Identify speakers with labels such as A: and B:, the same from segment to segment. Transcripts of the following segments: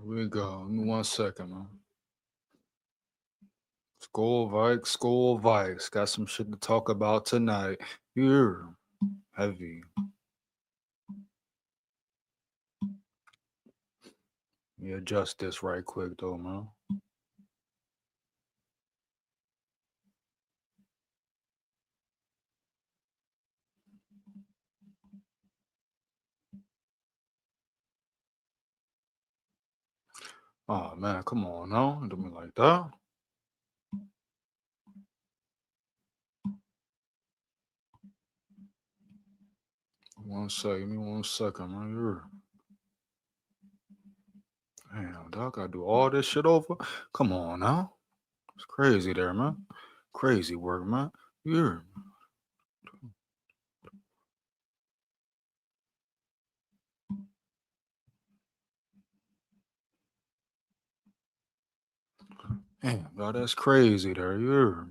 A: we go. Give me 1 second, man. Skol Vikes. Got some shit to talk about tonight. Here. Heavy. Let me adjust this right quick, though, man. Oh, man, come on now. Don't do me like that. 1 second. Give me 1 second, man. Here. Damn, dog, gotta do all this shit over? Come on now. It's crazy there, man. Crazy work, man. Here. Damn, dog, that's crazy there. Here.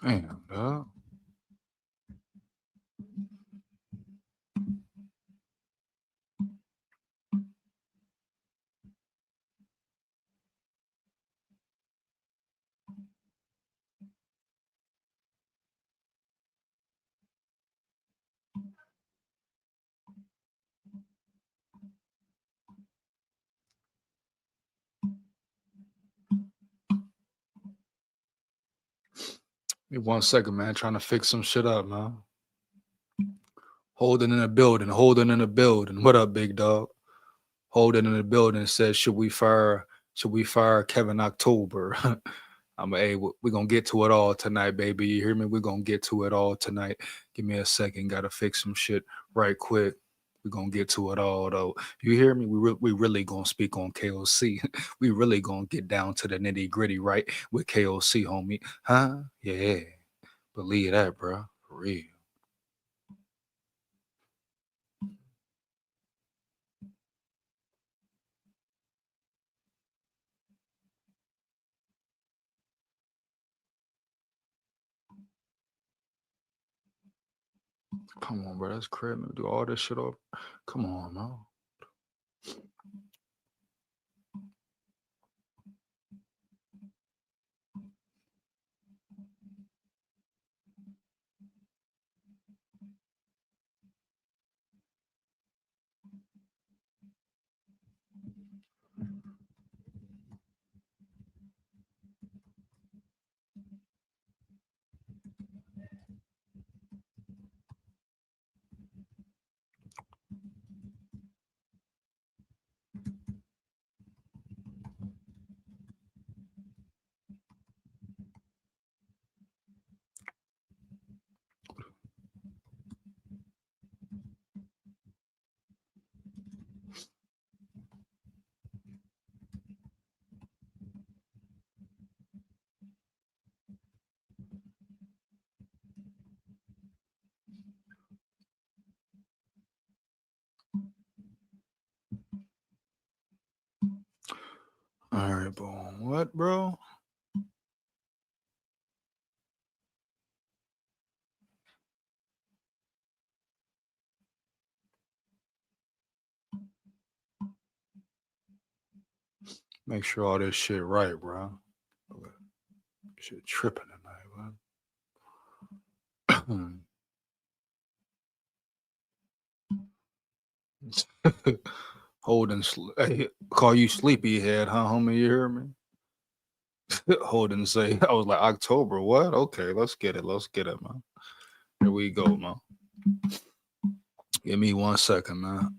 A: Damn, dog. Give me 1 second, man. Trying to fix some shit up, man. Holding in the building. Holding in the building. What up, big dog? Holding in the building says, should we fire Kevin October? Hey, we're gonna get to it all tonight, baby. You hear me? We're gonna get to it all tonight. Give me a second, gotta fix some shit right quick. We're gonna get to it all though. You hear me? We really gonna speak on KOC. We really gonna get down to the nitty-gritty, right? With KOC, homie. Huh? Yeah. Believe that, bro. For real. Come on, bro. That's crazy. Do all this shit up. Come on, man. All right, boom. What, bro? Make sure all this shit right, bro. Shit tripping tonight, man. Hey, call you sleepyhead, huh, homie? You hear me? Holden say, I was like, October, what? Okay, let's get it. Let's get it, man. Here we go, man. Give me 1 second, man.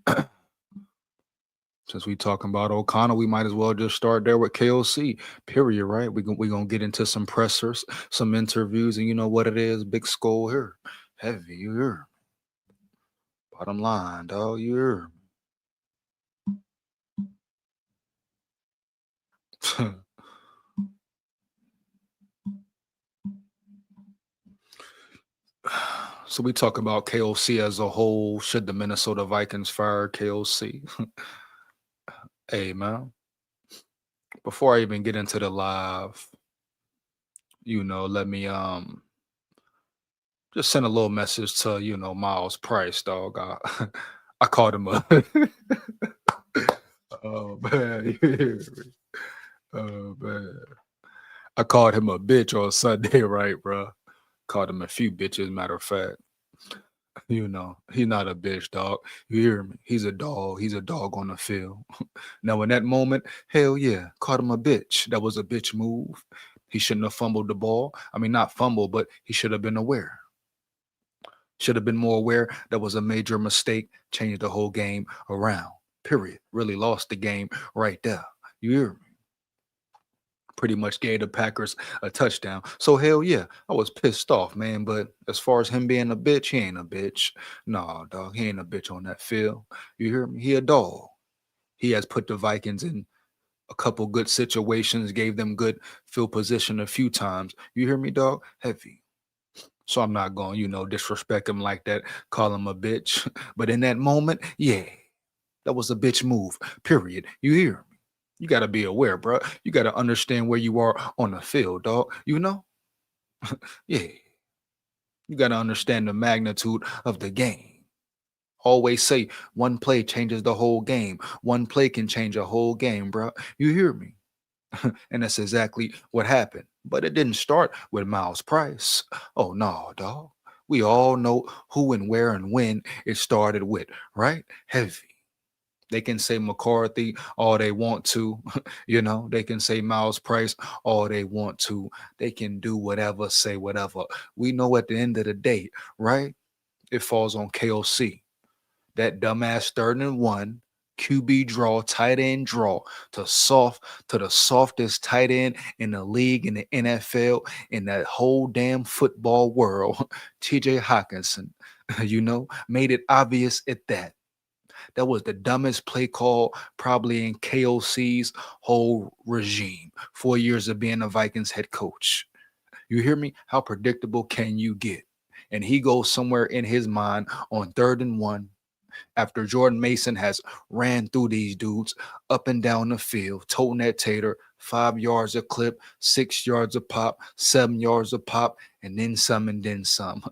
A: Since we talking about O'Connor, we might as well just start there with KOC. Period. Right? We gonna get into some pressers, some interviews, and you know what it is. Big skull here, heavy. You hear? Bottom line, dog. You hear? So we talk about KOC as a whole. Should the Minnesota Vikings fire KOC? Hey man, before I even get into the live, let me just send a little message to Miles Price, dog. I called him a oh man, you hear me? Oh man, I called him a bitch on Sunday, right, bro? Called him a few bitches, matter of fact. He's not a bitch, dog. You hear me? He's a dog. He's a dog on the field. Now, in that moment, hell yeah, caught him a bitch. That was a bitch move. He shouldn't have fumbled the ball. I mean, not fumble, but he should have been aware. Should have been more aware. That was a major mistake. Changed the whole game around. Period. Really lost the game right there. You hear me? Pretty much gave the Packers a touchdown. So hell yeah, I was pissed off, man. But as far as him being a bitch, he ain't a bitch. Nah, dog, he ain't a bitch on that field. You hear me? He a dog. He has put the Vikings in a couple good situations, gave them good field position a few times. You hear me, dog? Heavy. So I'm not going, disrespect him like that, call him a bitch. But in that moment, yeah, that was a bitch move. Period. You hear me? You got to be aware, bro. You got to understand where you are on the field, dog. You know? Yeah. You got to understand the magnitude of the game. Always say one play changes the whole game. One play can change a whole game, bro. You hear me? And that's exactly what happened. But it didn't start with Miles Price. Oh, no, dog. We all know who and where and when it started with, right? Heavy. They can say McCarthy all they want to, they can say Miles Price all they want to. They can do whatever, say whatever. We know at the end of the day, right? It falls on KOC. That dumbass 3rd and 1 QB draw, tight end draw to the softest tight end in the league, in the NFL, in that whole damn football world. TJ Hawkinson, made it obvious at that. That was the dumbest play call probably in KOC's whole regime. 4 years of being a Vikings head coach. You hear me? How predictable can you get? And he goes somewhere in his mind on 3rd and 1 after Jordan Mason has ran through these dudes up and down the field, toting that tater, 5 yards a clip, 6 yards a pop, 7 yards a pop, and then some and then some.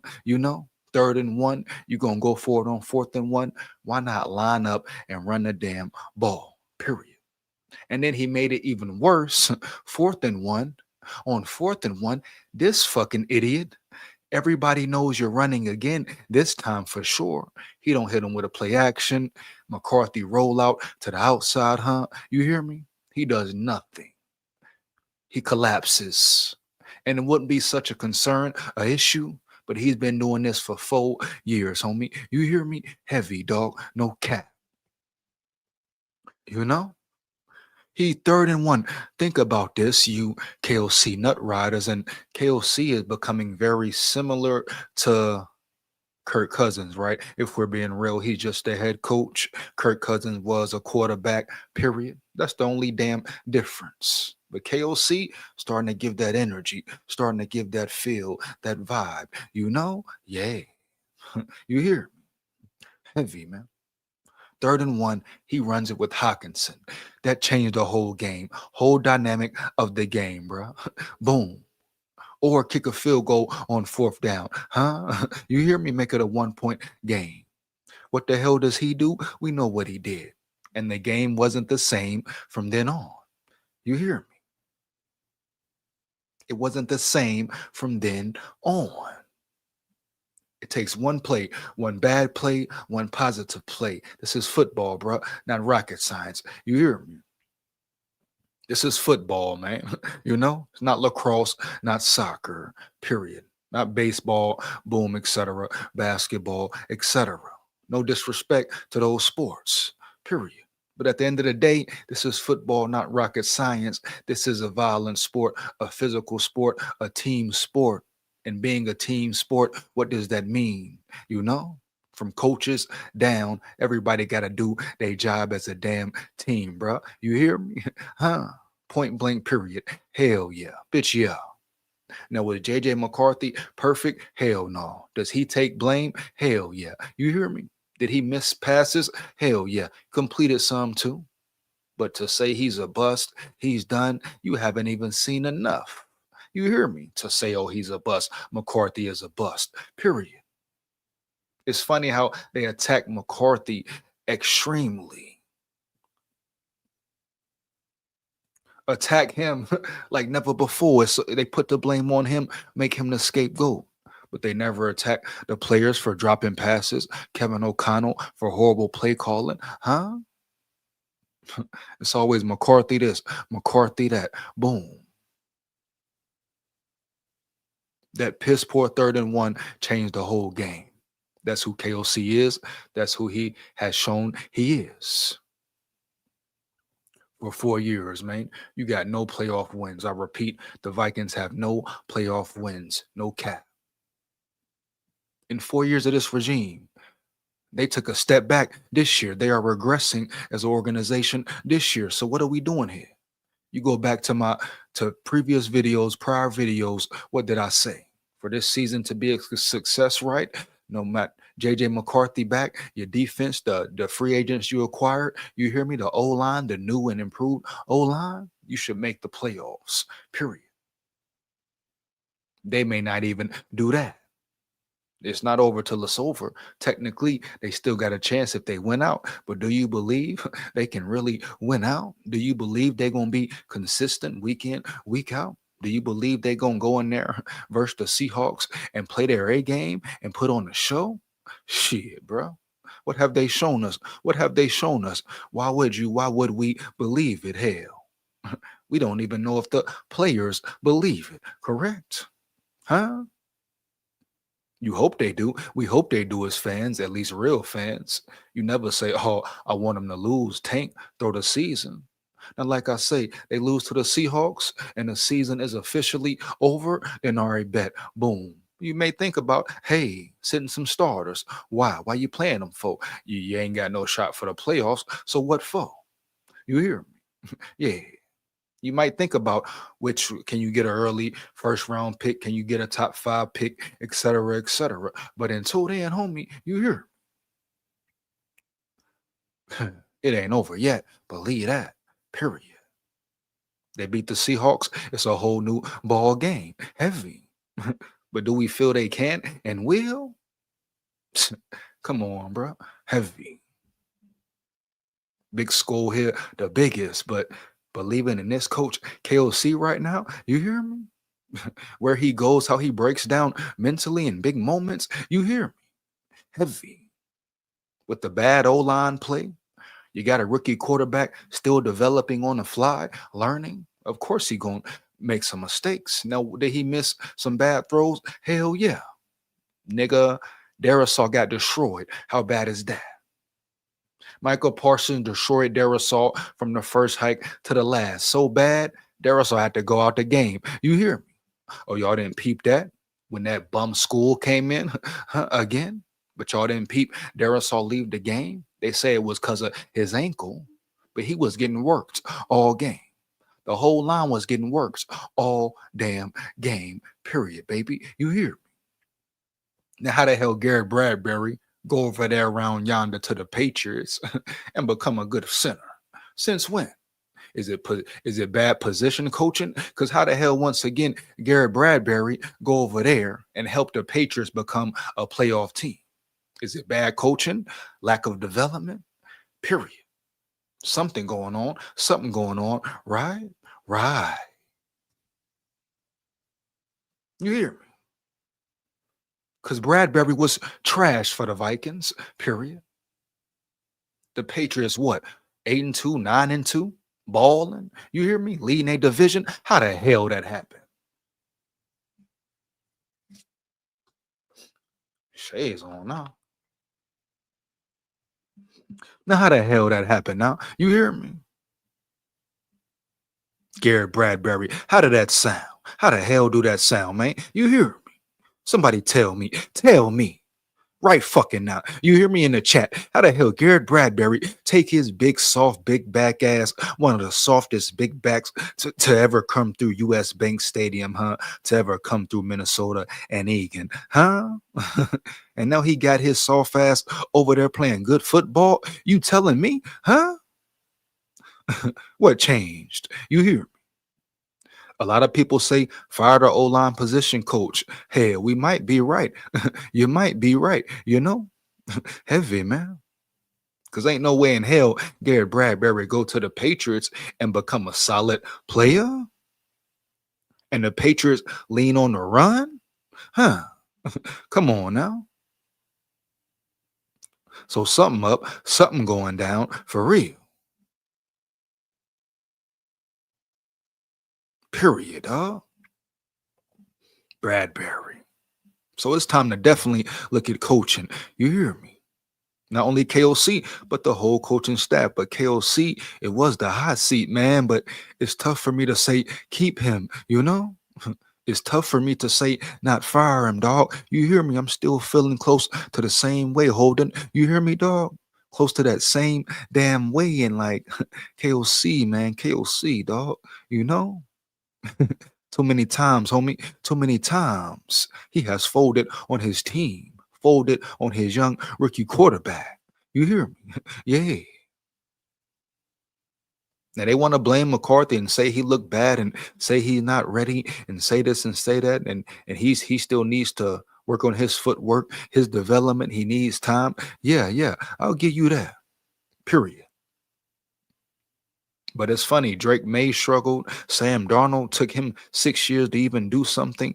A: 3rd and 1, you're going to go for it on 4th and 1. Why not line up and run the damn ball? Period. And then he made it even worse. 4th and 1. On 4th and 1, this fucking idiot, everybody knows you're running again this time for sure. He don't hit him with a play action. McCarthy roll out to the outside, huh? You hear me? He does nothing. He collapses. And it wouldn't be such a concern, a issue, but he's been doing this for 4 years, homie. You hear me? Heavy, dog. No cap. You know? He 3rd and 1. Think about this, you KOC nut riders. And KOC is becoming very similar to Kirk Cousins, right? If we're being real, he's just the head coach. Kirk Cousins was a quarterback, period. That's the only damn difference. But KOC starting to give that energy, starting to give that feel, that vibe. Yeah. You hear me? Heavy, man. 3rd and 1, he runs it with Hawkinson. That changed the whole game, whole dynamic of the game, bro. Boom. Or kick a field goal on 4th down. Huh? You hear me? Make it a 1-point game. What the hell does he do? We know what he did. And the game wasn't the same from then on. You hear me? It wasn't the same from then on. It takes one play, one bad play, one positive play. This is football, bro, not rocket science. You hear me? This is football, man. It's not lacrosse, not soccer, period. Not baseball, boom, etc., basketball, etc. No disrespect to those sports, period. But at the end of the day, this is football, not rocket science. This is a violent sport, a physical sport, a team sport. And being a team sport, what does that mean? You know, from coaches down, everybody got to do their job as a damn team, bro. You hear me? Huh? Point blank, period. Hell yeah. Bitch, yeah. Now, was JJ McCarthy perfect? Hell no. Does he take blame? Hell yeah. You hear me? Did he miss passes? Hell yeah. Completed some too. But to say he's a bust, he's done, you haven't even seen enough. You hear me? To say, oh, he's a bust, McCarthy is a bust, period. It's funny how they attack McCarthy extremely. Attack him like never before. So they put the blame on him, make him the scapegoat. But they never attack the players for dropping passes, Kevin O'Connell for horrible play calling. Huh? It's always McCarthy this, McCarthy that. Boom. That piss poor 3rd and 1 changed the whole game. That's who KOC is. That's who he has shown he is. For 4 years, man. You got no playoff wins. I repeat, the Vikings have no playoff wins, no cap. In 4 years of this regime, they took a step back this year. They are regressing as an organization this year. So what are we doing here? You go back to previous videos, prior videos. What did I say? For this season to be a success, right? No matter JJ McCarthy back, your defense, the free agents you acquired, you hear me? The O line, the new and improved O line, you should make the playoffs. Period. They may not even do that. It's not over till it's over. Technically, they still got a chance if they win out. But do you believe they can really win out? Do you believe they're going to be consistent week in, week out? Do you believe they're going to go in there versus the Seahawks and play their A game and put on a show? Shit, bro. What have they shown us? What have they shown us? Why would we believe it? Hell, we don't even know if the players believe it. Correct? Huh? You hope they do. We hope they do as fans, at least real fans. You never say, oh, I want them to lose, tank, throw the season. Now, like I say, they lose to the Seahawks and the season is officially over, then all right, bet. Boom. You may think about, hey, sitting some starters. Why? Why you playing them for? You ain't got no shot for the playoffs. So what for? You hear me? Yeah. You might think about which can you get an early first round pick, can you get a top 5 pick, et cetera, et cetera. But until then, homie, you hear it ain't over yet. Believe that. Period. They beat the Seahawks. It's a whole new ball game. Heavy. But do we feel they can and will? Come on, bro. Heavy. Big SKOL here, the biggest, but believing in this coach KOC right now, you hear me? Where he goes, how he breaks down mentally in big moments. You hear me? Heavy. With the bad O-line play, you got a rookie quarterback still developing on the fly, learning. Of course he going to make some mistakes. Now, did he miss some bad throws? Hell yeah. Nigga, Darisaw got destroyed. How bad is that? Michael Parsons destroyed Darisaw from the first hike to the last. So bad, Darisaw had to go out the game. You hear me? Oh, y'all didn't peep that when that bum school came in again? But y'all didn't peep Darisaw leave the game? They say it was because of his ankle, but he was getting worked all game. The whole line was getting worked all damn game, period, baby. You hear me? Now, how the hell Garrett Bradbury go over there around yonder to the Patriots and become a good center? Since when? Is it bad position coaching? Because how the hell once again Garrett Bradbury go over there and help the Patriots become a playoff team? Is it bad coaching? Lack of development? Period. Something going on. Something going on. Right? Right. You hear me? Because Bradbury was trash for the Vikings. Period. The Patriots, what? 8-2, 9-2, balling. You hear me? Leading a division. How the hell that happened? Shades on now. Now, how the hell that happened? Now, you hear me? Garrett Bradbury. How did that sound? How the hell do that sound, man? You hear me? Somebody tell me. Tell me. Right fucking now. You hear me in the chat. How the hell Garrett Bradbury take his big, soft, big back ass, one of the softest big backs to ever come through US Bank Stadium, huh? To ever come through Minnesota and Egan, huh? And now he got his soft ass over there playing good football. You telling me, huh? What changed? You hear? A lot of people say fire the O-line position coach. Hey, we might be right. You might be right. You know, heavy man. Because ain't no way in hell Garrett Bradbury go to the Patriots and become a solid player. And the Patriots lean on the run, huh? Come on now. So something up, something going down for real. Period, huh? Bradbury. So it's time to definitely look at coaching. You hear me? Not only KOC, but the whole coaching staff. But KOC, it was the hot seat, man. But it's tough for me to say keep him, you know? It's tough for me to say not fire him, dog. You hear me? I'm still feeling close to the same way, Holden. You hear me, dog? Close to that same damn way. And like KOC, man, KOC, dog. You know? Too many times, homie. Too many times he has folded on his team, folded on his young rookie quarterback. You hear me? Yeah. Now they want to blame McCarthy and say he looked bad and say he's not ready and say this and say that and he still needs to work on his footwork, his development. He needs time. Yeah, yeah, I'll give you that. Period. But it's funny, Drake May struggled. Sam Darnold took him 6 years to even do something.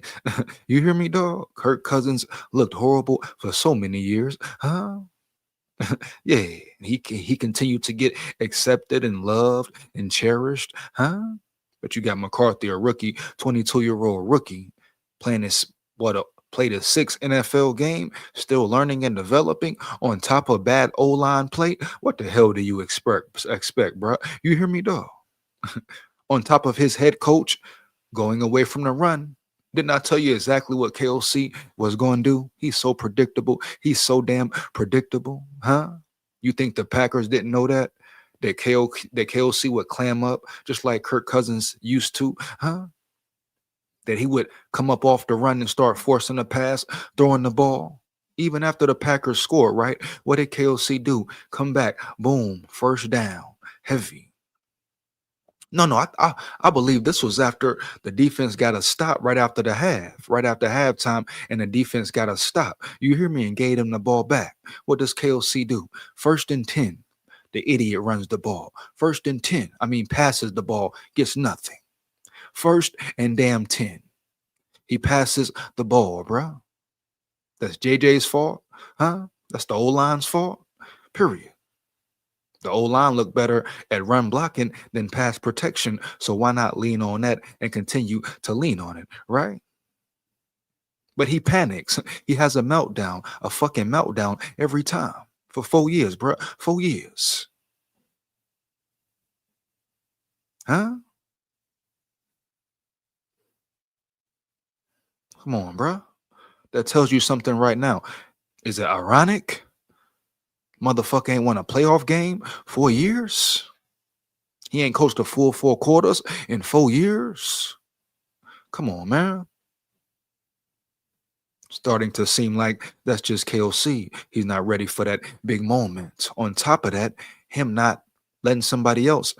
A: You hear me, dog? Kirk Cousins looked horrible for so many years. Huh? Yeah, he continued to get accepted and loved and cherished, huh? But you got McCarthy, a rookie, 22-year-old rookie, playing this played a sixth NFL game, still learning and developing on top of bad O-line play. What the hell do you expect, bro? You hear me, dog? On top of his head coach going away from the run. Didn't I tell you exactly what KOC was going to do? He's so predictable. He's so damn predictable, huh? You think the Packers didn't know that? That KOC would clam up just like Kirk Cousins used to, huh? That he would come up off the run and start forcing the pass, throwing the ball. Even after the Packers scored, right? What did KOC do? Come back, boom, first down, heavy. No, no, I believe this was after the defense got a stop right after the half, right after halftime, and the defense got a stop. You hear me? And gave them the ball back. What does KOC do? 1st and 10. The idiot runs the ball. 1st and 10. I mean, passes the ball, gets nothing. 1st and 10. He passes the ball, bro. That's JJ's fault, huh? That's the O-line's fault. Period. The O-line looked better at run blocking than pass protection. So why not lean on that and continue to lean on it, right? But he panics. He has a meltdown, a fucking meltdown every time for 4 years, bro. 4 years. Huh? Come on, bro. That tells you something right now. Is it ironic? Motherfucker ain't won a playoff game 4 years. He ain't coached a full 4 quarters in 4 years. Come on, man. Starting to seem like that's just KOC. He's not ready for that big moment. On top of that, him not letting somebody else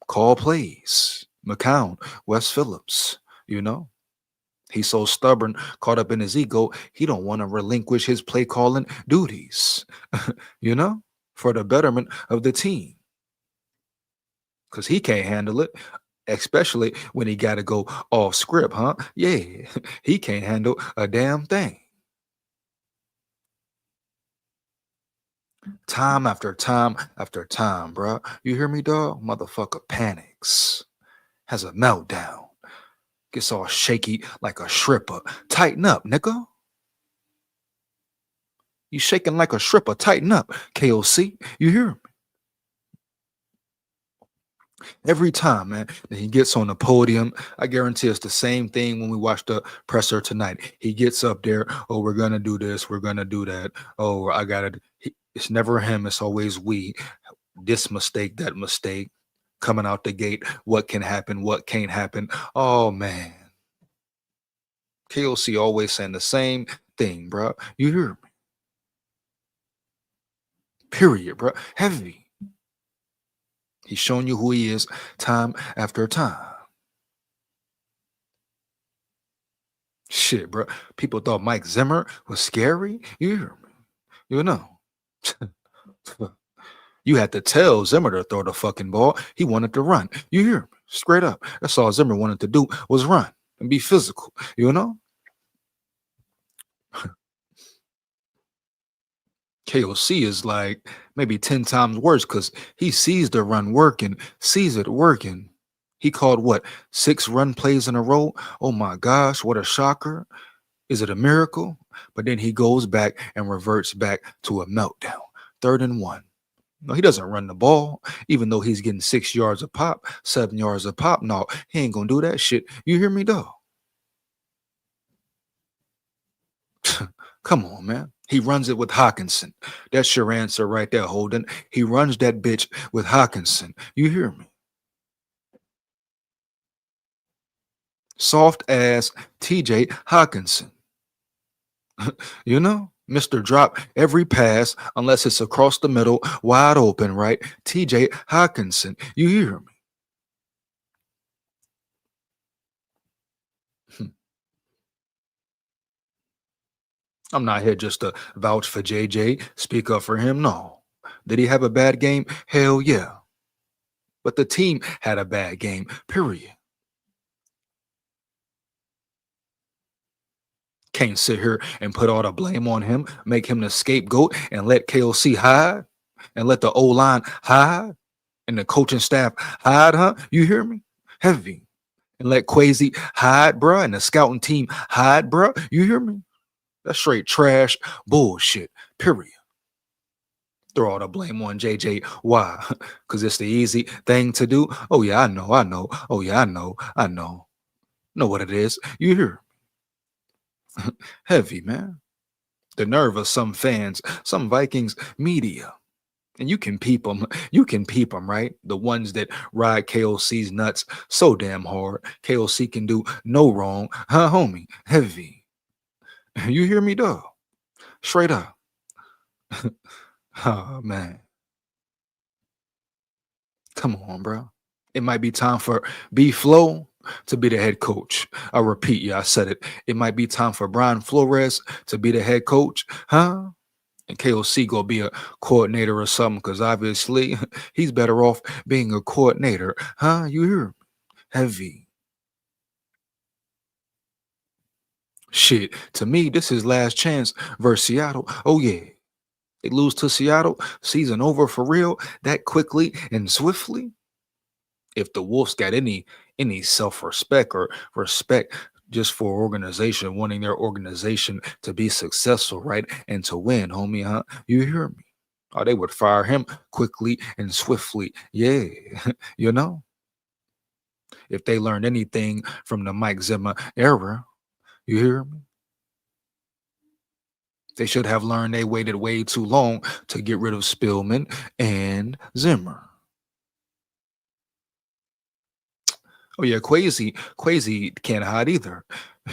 A: call plays. McCown, Wes Phillips, you know. He's so stubborn, caught up in his ego, he don't want to relinquish his play calling duties, you know, for the betterment of the team. Because he can't handle it, especially when he got to go off script, huh? Yeah, he can't handle a damn thing. Time after time after time, bro. You hear me, dog? Motherfucker panics, has a meltdown, gets all shaky like a stripper. Tighten up, nigga. You shaking like a stripper. Tighten up, KOC. You hear me? Every time, man, that he gets on the podium, I guarantee it's the same thing when we watch the presser tonight. He gets up there, oh, we're gonna do this, we're gonna do that. Oh, I gotta. It's never him. It's always we. This mistake, that mistake, coming out the gate. What can happen? What can't happen? Oh man, KOC always saying the same thing, bro. You hear me? Period, bro. Heavy. He's showing you who he is time after time. Shit, bro. People thought Mike Zimmer was scary. You hear me? You know. You had to tell Zimmer to throw the fucking ball. He wanted to run. You hear me? Straight up. That's all Zimmer wanted to do was run and be physical. You know? KOC is like maybe 10 times worse because he sees the run working, sees it working. He called what? 6 run plays in a row? Oh my gosh, what a shocker. Is it a miracle? But then he goes back and reverts back to a meltdown. 3rd and 1. No, he doesn't run the ball, even though he's getting 6 yards a pop, 7 yards a pop. No, he ain't gonna do that shit. You hear me, though? Come on, man. He runs it with Hawkinson. That's your answer right there, Holden. He runs that bitch with Hawkinson. You hear me? Soft ass TJ Hawkinson. You know? Mr. Drop every pass unless it's across the middle, wide open, right? TJ Hawkinson. You hear me? I'm not here just to vouch for JJ, speak up for him. No. Did he have a bad game? Hell yeah. But the team had a bad game, period. Can't sit here and put all the blame on him, make him the scapegoat, and let KOC hide, and let the O line hide, and the coaching staff hide, huh? You hear me? Heavy. And let Quasi hide, bruh, and the scouting team hide, bruh. You hear me? That's straight trash bullshit, period. Throw all the blame on JJ. Why? Because it's the easy thing to do. Oh, yeah, I know, I know. Oh, yeah, I know, I know. Know what it is. You hear? Heavy, man. The nerve of some fans, some Vikings media. And you can peep them. You can peep them, right? The ones that ride KOC's nuts so damn hard. KOC can do no wrong. Huh, homie? Heavy. You hear me, dog? Straight up. Oh, man. Come on, bro. It might be time for B Flow to be the head coach. I repeat, yeah, I said it. It might be time for Brian Flores to be the head coach, huh? And KOC go be a coordinator or something, because obviously he's better off being a coordinator, huh? You hear me? Heavy. Shit, to me, this is last chance versus Seattle. Oh, yeah. They lose to Seattle, season over for real, that quickly and swiftly. If the Wolves got any self-respect or respect just for organization, wanting their organization to be successful, right? And to win, homie, huh? You hear me? Or they would fire him quickly and swiftly. Yeah. You know, if they learned anything from the Mike Zimmer era, you hear me? They should have learned they waited way too long to get rid of Spillman and Zimmer. Oh yeah, Quasi can't hide either.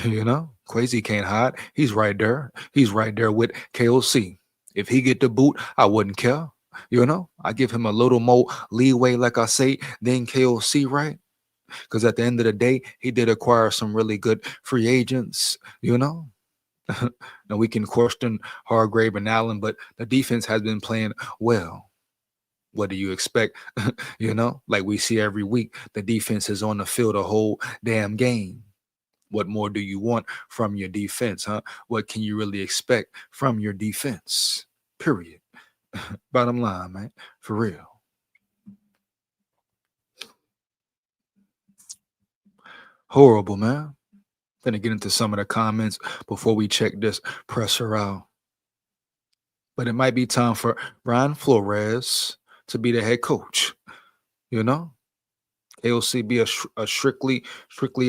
A: You know, Quasi can't hide. He's right there. He's right there with KOC. If he get the boot, I wouldn't care. You know, I give him a little more leeway, like I say, than KOC, right? Because at the end of the day, he did acquire some really good free agents. You know, now we can question Hargrave and Allen, but the defense has been playing well. What do you expect? You know, like we see every week, the defense is on the field a whole damn game. What more do you want from your defense, huh? What can you really expect from your defense? Period. Bottom line, man. For real. Horrible, man. Gonna get into some of the comments before we check this presser out. But it might be time for Brian Flores to be the head coach. You know, KOC be a strictly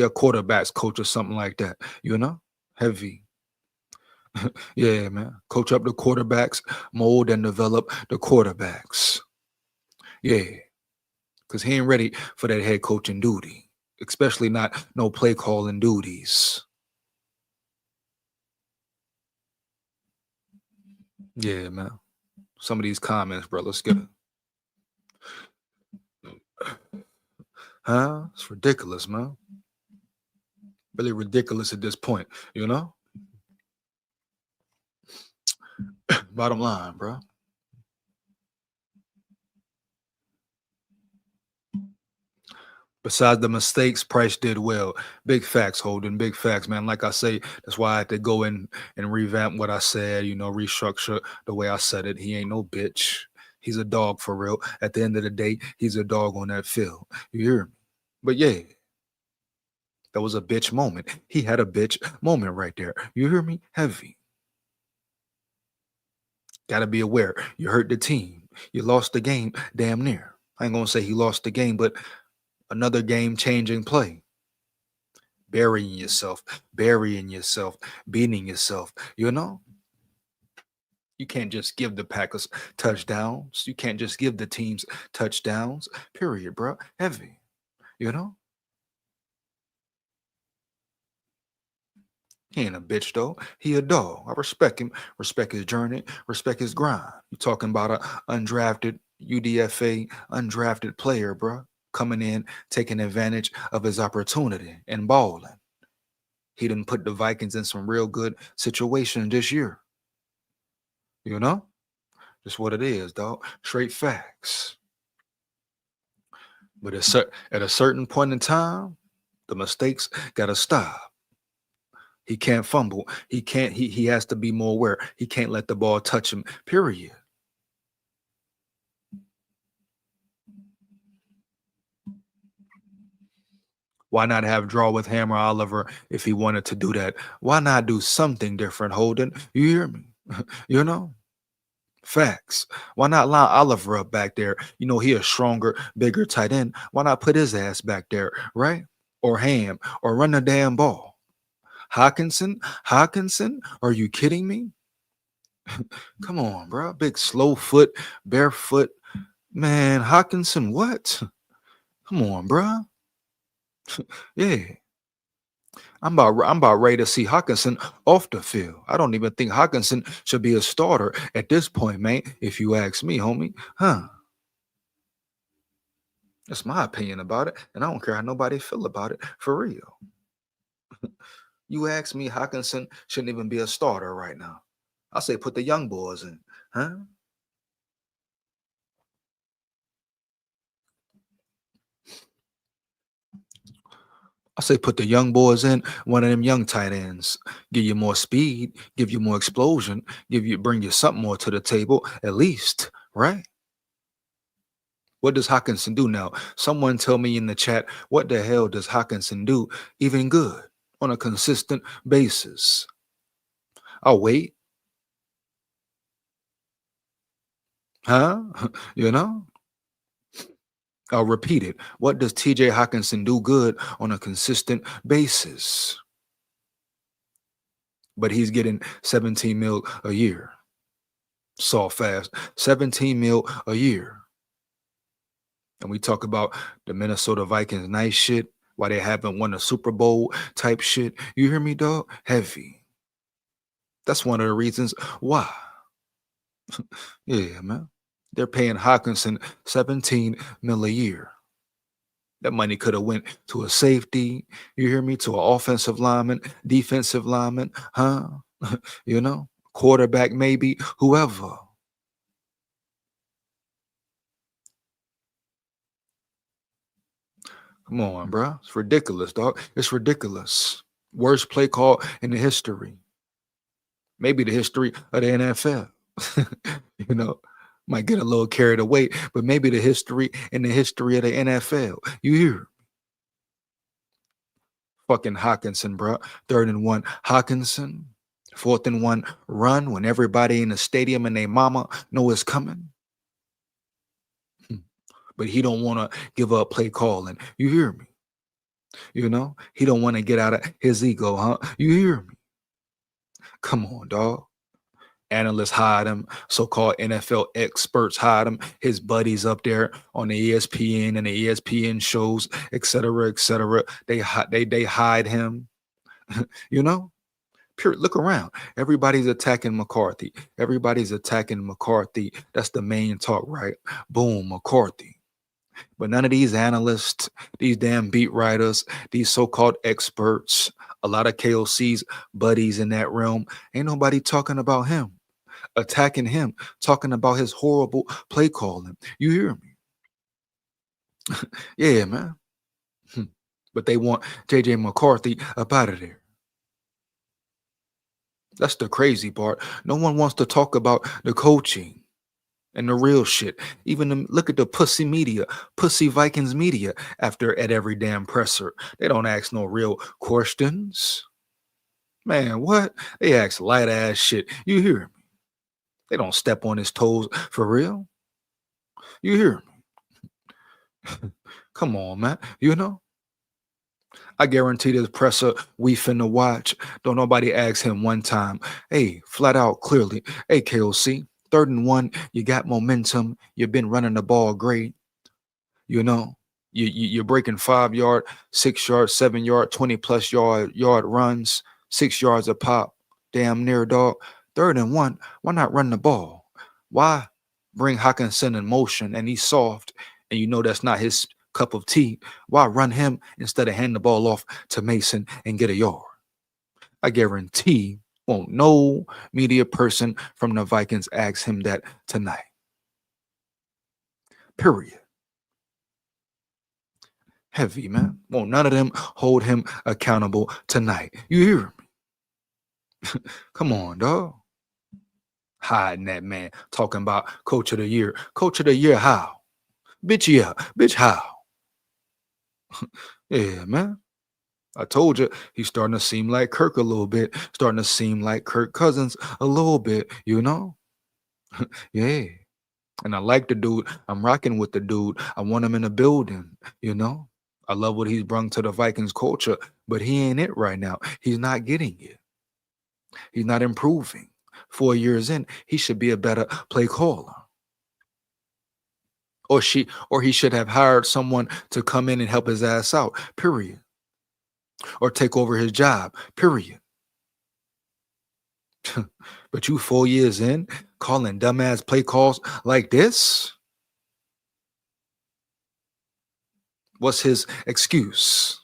A: a quarterbacks coach or something like that. You know, heavy. Yeah, man. Coach up the quarterbacks, mold and develop the quarterbacks. Yeah, because he ain't ready for that head coaching duty, especially not no play calling duties. Yeah, man. Some of these comments, bro. Let's get it. Huh? It's ridiculous, man. Really ridiculous at this point, you know? Bottom line, bro. Besides the mistakes, Price did well. Big facts, Holden. Big facts, man. Like I say, that's why I had to go in and revamp what I said, restructure the way I said it. He ain't no bitch. He's a dog for real. At the end of the day, he's a dog on that field. You hear me? But yeah, that was a bitch moment. He had a bitch moment right there. You hear me? Heavy. Gotta be aware. You hurt the team. You lost the game damn near. I ain't gonna say he lost the game, but another game changing play. Burying yourself, beating yourself. You know, you can't just give the Packers touchdowns. You can't just give the teams touchdowns. Period, bro. Heavy. You know, he ain't a bitch though. He a dog. I respect him. Respect his journey. Respect his grind. You talking about a undrafted UDFA undrafted player, bro, coming in, taking advantage of his opportunity and balling. He didn't put the Vikings in some real good situation this year. You know? Just what it is, dog. Straight facts. But at a certain point in time, the mistakes gotta stop. He can't fumble. He can't. He has to be more aware. He can't let the ball touch him. Period. Why not have draw with Hammer Oliver if he wanted to do that? Why not do something different, Holden? You hear me? You know? Facts. Why not line Oliver up back there? You know, he a stronger, bigger tight end. Why not put his ass back there, right? Or Ham, or run the damn ball. Hawkinson, are you kidding me? Come on, bro. Big slow foot, barefoot. Man, Hawkinson, what? Come on, bro. Yeah. I'm about ready to see Hawkinson off the field. I don't even think Hawkinson should be a starter at this point, man. If you ask me, homie. Huh. That's my opinion about it. And I don't care how nobody feel about it. For real. You ask me, Hawkinson shouldn't even be a starter right now. I say put the young boys in. Huh? I say put the young boys in, one of them young tight ends. Give you more speed, give you more explosion, bring you something more to the table, at least, right? What does Hawkinson do now? Someone tell me in the chat, what the hell does Hawkinson do even good on a consistent basis? I'll wait. Huh? You know? I'll repeat it. What does TJ Hawkinson do good on a consistent basis? But he's getting 17 mil a year. Saw fast. 17 mil a year. And we talk about the Minnesota Vikings nice shit, why they haven't won a Super Bowl type shit. You hear me, dog? Heavy. That's one of the reasons why. Yeah, man. They're paying Hawkinson 17 mil a year. That money could have went to a safety, you hear me, to an offensive lineman, defensive lineman, huh? You know, quarterback maybe, whoever. Come on, bro. It's ridiculous, dog. It's ridiculous. Worst play call in the history. Maybe the history of the NFL. You know, might get a little carried away, but maybe the history in the history of the NFL. You hear? Fucking Hawkinson, bro. 3rd and 1. Hawkinson. 4th and 1 run when everybody in the stadium and their mama know it's coming. But he don't want to give up play calling. You hear me? He don't want to get out of his ego, huh? You hear me? Come on, dog. Analysts hide him, so-called NFL experts hide him, his buddies up there on the ESPN and the ESPN shows, etc., etc. They hide him, you know? Period. Look around. Everybody's attacking McCarthy. Everybody's attacking McCarthy. That's the main talk, right? Boom, McCarthy. But none of these analysts, these damn beat writers, these so-called experts, a lot of KOC's buddies in that realm, ain't nobody talking about him, attacking him, talking about his horrible play calling. You hear me? Yeah, man. But they want JJ McCarthy up out of there. That's the crazy part. No one wants to talk about the coaching and the real shit. Even look at the pussy Vikings media at every damn presser. They don't ask no real questions. Man, what? They ask light ass shit. You hear me? They don't step on his toes for real. You hear me? Come on, man. I guarantee this presser we finna watch. Don't nobody ask him one time. Hey, flat out, clearly. Hey, KOC, 3rd and 1. You got momentum. You've been running the ball great. You're breaking 5 yard, 6 yard, 7 yard, 20+ yard runs, 6 yards a pop. Damn near, dog. 3rd and 1. Why not run the ball? Why bring Hawkinson in motion and he's soft and that's not his cup of tea? Why run him instead of hand the ball off to Mason and get a yard? I guarantee won't no media person from the Vikings ask him that tonight. Period. Heavy, man. Won't none of them hold him accountable tonight. You hear me? Come on, dog. Hiding that man. Talking about coach of the year. Coach of the year, how? Bitch, yeah. Bitch, how? Yeah, man. I told you, he's starting to seem like Kirk a little bit. Starting to seem like Kirk Cousins a little bit, Yeah. And I like the dude. I'm rocking with the dude. I want him in the building, I love what he's brought to the Vikings culture, but he ain't it right now. He's not getting it. He's not improving. 4 years in, he should be a better play caller. Or he should have hired someone to come in and help his ass out, period. Or take over his job, period. But you 4 years in, calling dumbass play calls like this? What's his excuse?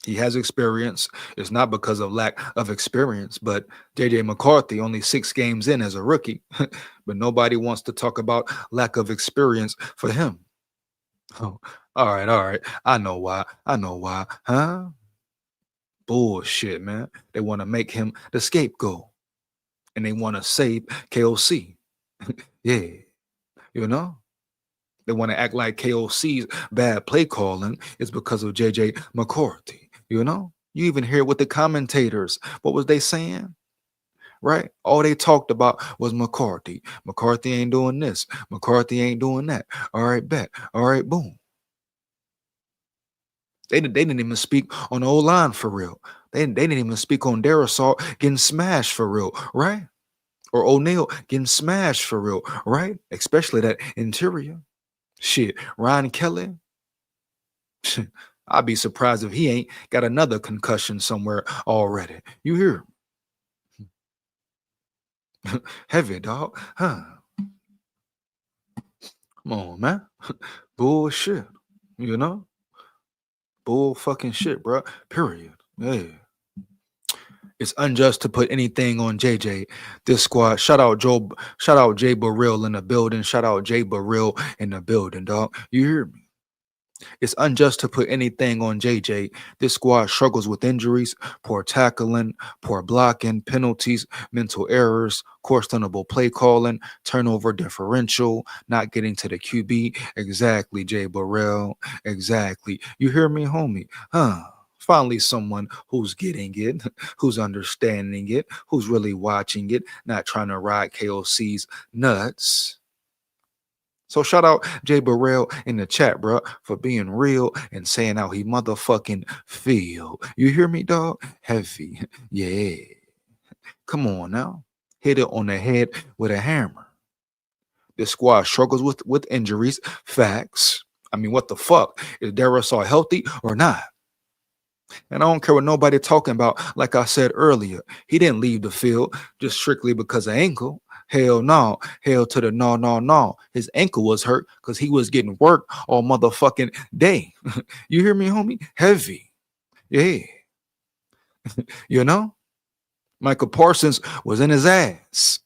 A: He has experience. It's not because of lack of experience, but JJ McCarthy only 6 games in as a rookie, but nobody wants to talk about lack of experience for him. Oh, all right. I know why. Huh? Bullshit, man. They want to make him the scapegoat and they want to save KOC. Yeah, they want to act like KOC's bad play calling is because of JJ McCarthy. You even hear what the commentators, what was they saying? Right? All they talked about was McCarthy. McCarthy ain't doing this. McCarthy ain't doing that. All right, bet. All right, boom. They didn't even speak on the old line for real. They didn't even speak on Darrisaw getting smashed for real, right? Or O'Neal getting smashed for real, right? Especially that interior. Shit, Ryan Kelly. I'd be surprised if he ain't got another concussion somewhere already. You hear? Heavy, dog. Huh? Come on, man. Bullshit. Bull fucking shit, bro. Period. Yeah. It's unjust to put anything on JJ. This squad. Shout out Jay Burrell in the building. Shout out Jay Burrell in the building, dog. You hear me? It's unjust to put anything on JJ. This squad struggles with injuries, poor tackling, poor blocking, penalties, mental errors, questionable play calling, turnover differential, not getting to the QB. Exactly, Jay Burrell. Exactly. You hear me, homie? Huh? Finally, someone who's getting it, who's understanding it, who's really watching it, not trying to ride KOC's nuts. So shout out Jay Burrell in the chat, bro, for being real and saying how he motherfucking feel. You hear me, dog? Heavy. Yeah. Come on now. Hit it on the head with a hammer. The squad struggles with injuries. Facts. I mean, what the fuck? Is Darisaw healthy or not? And I don't care what nobody talking about. Like I said earlier, he didn't leave the field just strictly because of ankle. Hell no. Hell to the no, no, no. His ankle was hurt because he was getting work all motherfucking day. You hear me, homie? Heavy. Yeah. You know? Michael Parsons was in his ass.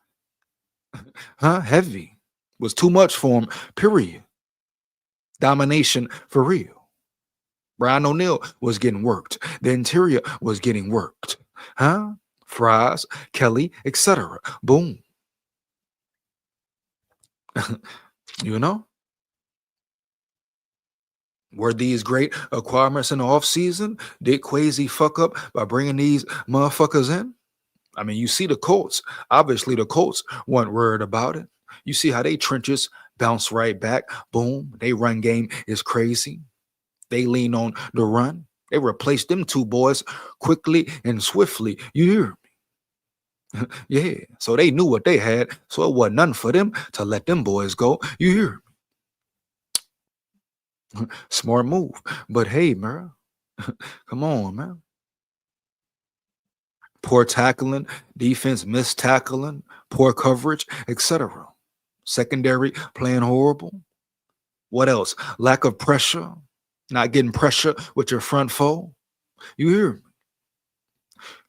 A: Huh? Heavy. Was too much for him, period. Domination for real. Brian O'Neill was getting worked. The interior was getting worked. Huh? Fries, Kelly, etc. Boom. You know? Were these great acquirements in the offseason? Did Quasi fuck up by bringing these motherfuckers in? I mean, you see the Colts. Obviously, the Colts weren't worried about it. You see how they trenches bounce right back. Boom. They run game is crazy. They lean on the run. They replaced them two boys quickly and swiftly. You hear me? Yeah. So they knew what they had. So it wasn't nothing for them to let them boys go. You hear me? Smart move. But hey, man, come on, man. Poor tackling, defense missed tackling, poor coverage, etc. Secondary playing horrible. What else? Lack of pressure, not getting pressure with your front foe. You hear me?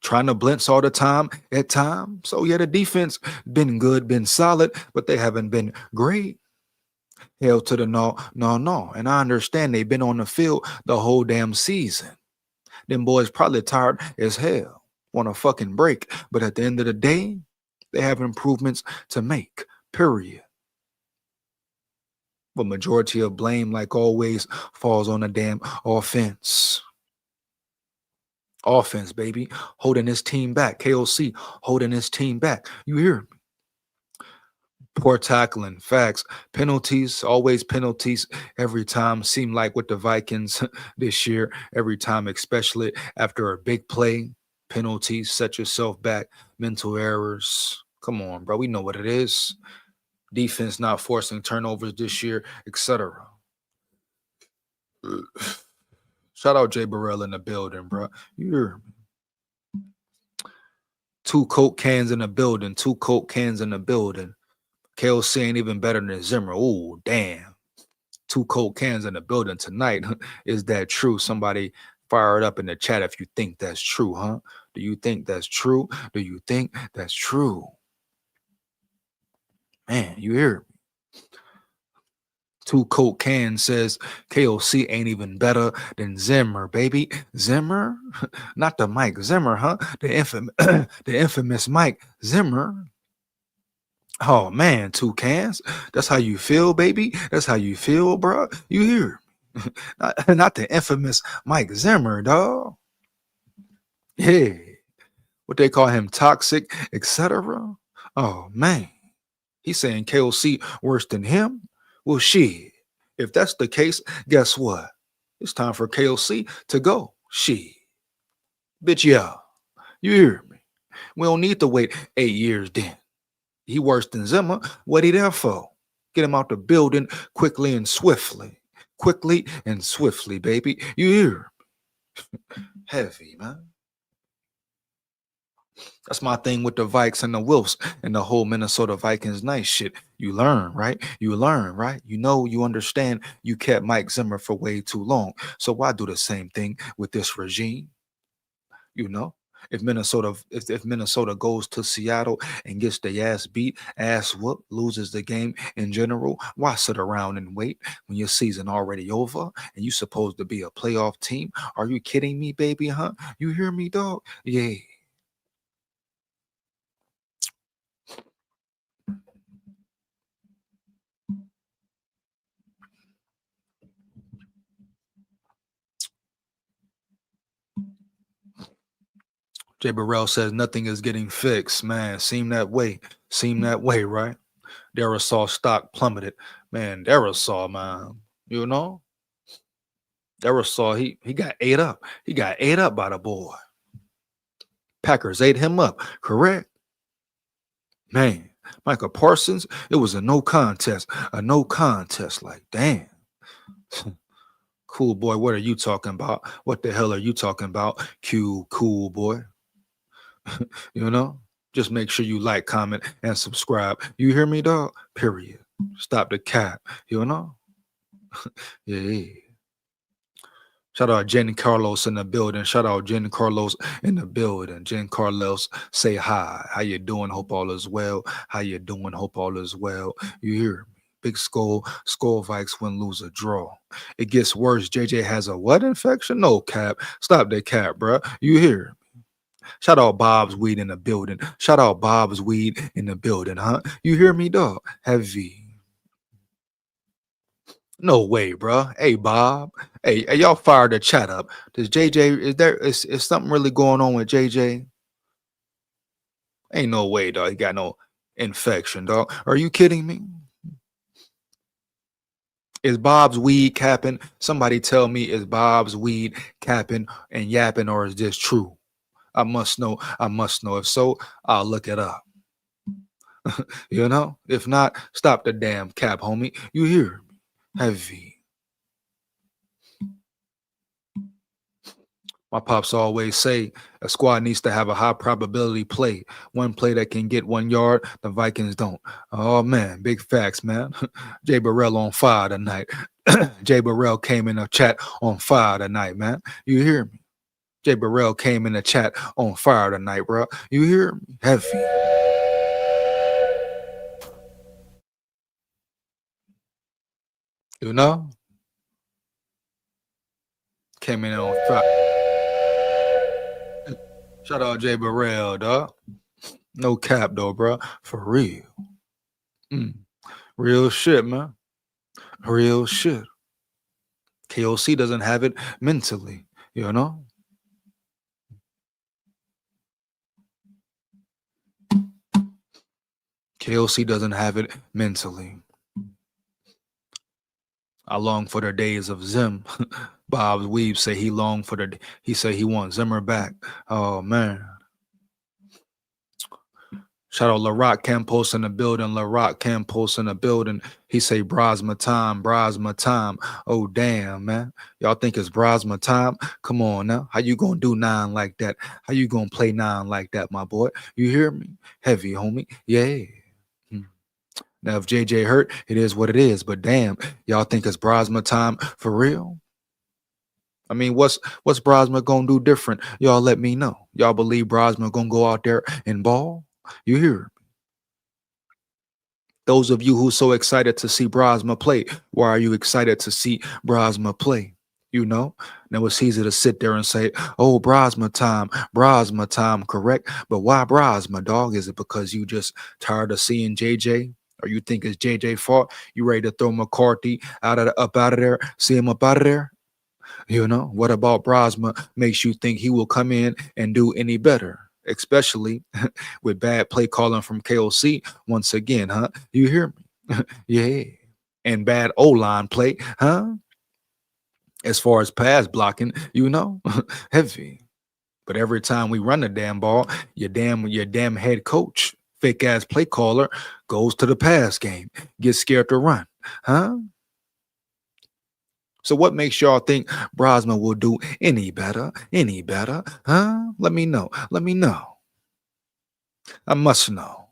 A: Trying to blitz all the time at times. So yeah, the defense been good, been solid, but they haven't been great. Hell to the no, no, no. And I understand they've been on the field the whole damn season. Them boys probably tired as hell, want a fucking break. But at the end of the day, they have improvements to make. Period. But majority of blame, like always, falls on the damn offense. Offense, baby, holding his team back. KOC holding his team back. You hear me? Poor tackling, facts, penalties, always penalties every time. Seem like with the Vikings this year, every time, especially after a big play, penalties, set yourself back, mental errors. Come on, bro. We know what it is. Defense not forcing turnovers this year, etc. Shout out Jay Burrell in the building, bro. You hear me? Two Coke cans in the building. Two Coke cans in the building. KOC ain't even better than Zimmer. Oh, damn. Two Coke cans in the building tonight. Is that true? Somebody fire it up in the chat if you think that's true, huh? Do you think that's true? Do you think that's true? Man, you hear me? Two Coke cans says KOC ain't even better than Zimmer, baby. Zimmer? Not the Mike Zimmer, huh? The infamous Mike Zimmer. Oh man, two cans. That's how you feel, baby. That's how you feel, bro. You hear? Not the infamous Mike Zimmer, dog. Yeah, what they call him, toxic, etc. Oh man, he's saying KOC worse than him. Well, shit. If that's the case, guess what? It's time for KOC to go. Shit, bitch, yeah. You hear me? We don't need to wait 8 years then. He worse than Zimmer. What he there for? Get him out the building quickly and swiftly. Quickly and swiftly, baby. You hear? Heavy, man. That's my thing with the Vikes and the Wilfs and the whole Minnesota Vikings nice shit. You learn, right? You learn, right? You know, you understand you kept Mike Zimmer for way too long. So why do the same thing with this regime? You know? If Minnesota goes to Seattle and gets their ass beat, ass whooped, loses the game in general, why sit around and wait when your season already over and you supposed to be a playoff team? Are you kidding me, baby? Huh? You hear me, dog? Yeah. Jay Burrell says nothing is getting fixed. Man, seem that way. Seem that way, right? Darasol stock plummeted. Man, Darasol, man. You know? Darasol, he got ate up. He got ate up by the boy. Packers ate him up, correct? Man, Michael Parsons, it was a no contest. A no contest. Like, damn. Cool boy, what are you talking about? What the hell are you talking about? Cool boy. You know? Just make sure you like, comment, and subscribe. You hear me, dog? Period. Stop the cap. You know? Yeah. Shout out Jen Carlos in the building. Shout out Jen Carlos in the building. Jen Carlos, say hi. How you doing? Hope all is well. How you doing? Hope all is well. You hear me? Big Skol Vikes win, lose, or draw. It gets worse. JJ has a what infection? No cap. Stop that cap, bro. You hear me? Shout out Bob's Weed in the building. Shout out Bob's Weed in the building, huh? You hear me, dog? Heavy. No way, bro. Hey, Bob. Hey, y'all fired the chat up. Does JJ, is something really going on with JJ? Ain't no way, dog. He got no infection, dog. Are you kidding me? Is Bob's weed capping? Somebody tell me, is Bob's weed capping and yapping, or is this true? I must know. I must know. If so, I'll look it up. You know? If not, stop the damn cap, homie. You hear me? Heavy. My pops always say a squad needs to have a high probability play. One play that can get 1 yard, the Vikings don't. Oh, man, big facts, man. Jay Burrell on fire tonight. Jay Burrell came in the chat on fire tonight, man. You hear me? Jay Burrell came in the chat on fire tonight, bro. You hear me? Heavy. You know? Came in on fire. Shout out Jay Burrell, dog. No cap, though, bro. For real. Real shit, man. Real shit. KOC doesn't have it mentally, you know? KOC doesn't have it mentally. I long for the days of Zim. Bob's Weave say he longed for he say he wants Zimmer back. Oh, man. Shout out LaRock Campos in the building. LaRock Campos in the building. He say Brasma time. Oh, damn, man. Y'all think it's Brasma time? Come on now. How you gonna do 9 like that? How you gonna play 9 like that, my boy? You hear me? Heavy, homie. Yeah. Now, if JJ hurt, it is what it is. But damn, y'all think it's Brasma time for real? I mean, what's Brasma gonna do different? Y'all let me know. Y'all believe Brasma gonna go out there and ball? You hear me? Those of you who so excited to see Brasma play, why are you excited to see Brasma play? You know, now it's easy to sit there and say, oh, Brasma time, correct? But why Brasma, dog? Is it because you just tired of seeing JJ? Or you think it's JJ fault? You ready to throw McCarthy up out of there, see him up out of there? You know, what about Brasma makes you think he will come in and do any better? Especially with bad play calling from KOC once again, huh? You hear me? Yeah. And bad O-line play, huh? As far as pass blocking, you know, heavy. But every time we run the damn ball, your damn head coach, fake ass play caller, goes to the pass game, gets scared to run, huh? So what makes y'all think Brasma will do any better, huh? Let me know. I must know.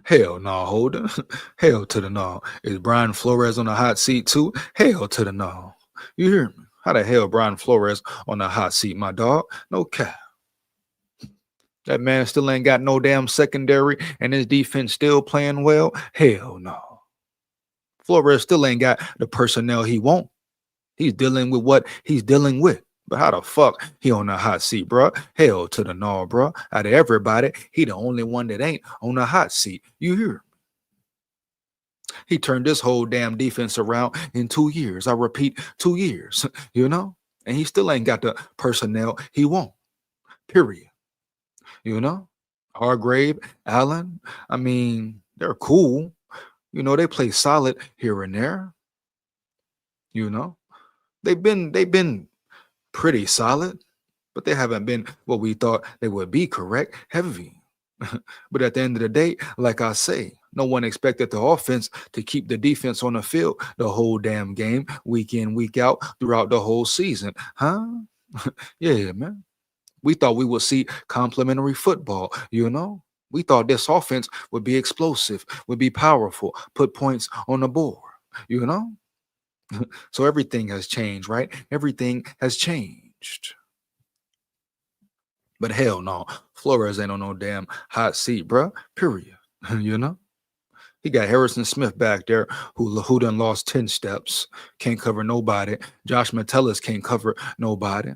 A: Hell no, Holden. Hell to the no. Is Brian Flores on the hot seat too? Hell to the no. You hear me? How the hell Brian Flores on the hot seat, my dog? No cap. That man still ain't got no damn secondary and his defense still playing well? Hell no. Flores still ain't got the personnel he want. He's dealing with what he's dealing with. But how the fuck he on the hot seat, bro? Hell to the no, bro. Out of everybody, he the only one that ain't on the hot seat. You hear? He turned this whole damn defense around in 2 years. I repeat, 2 years, you know? And he still ain't got the personnel he want, period. You know? Hargrave, Allen, I mean, they're cool. You know, they play solid here and there, you know. They've been pretty solid, but they haven't been what we thought they would be, correct? Heavy. But at the end of the day, like I say, no one expected the offense to keep the defense on the field the whole damn game, week in, week out, throughout the whole season. Huh? Yeah, man. We thought we would see complimentary football, you know? We thought this offense would be explosive, would be powerful, put points on the board, you know? So everything has changed, right? Everything has changed. But hell no, Flores ain't on no damn hot seat, bruh. Period. You know? He got Harrison Smith back there who done lost 10 steps, can't cover nobody. Josh Metellus can't cover nobody.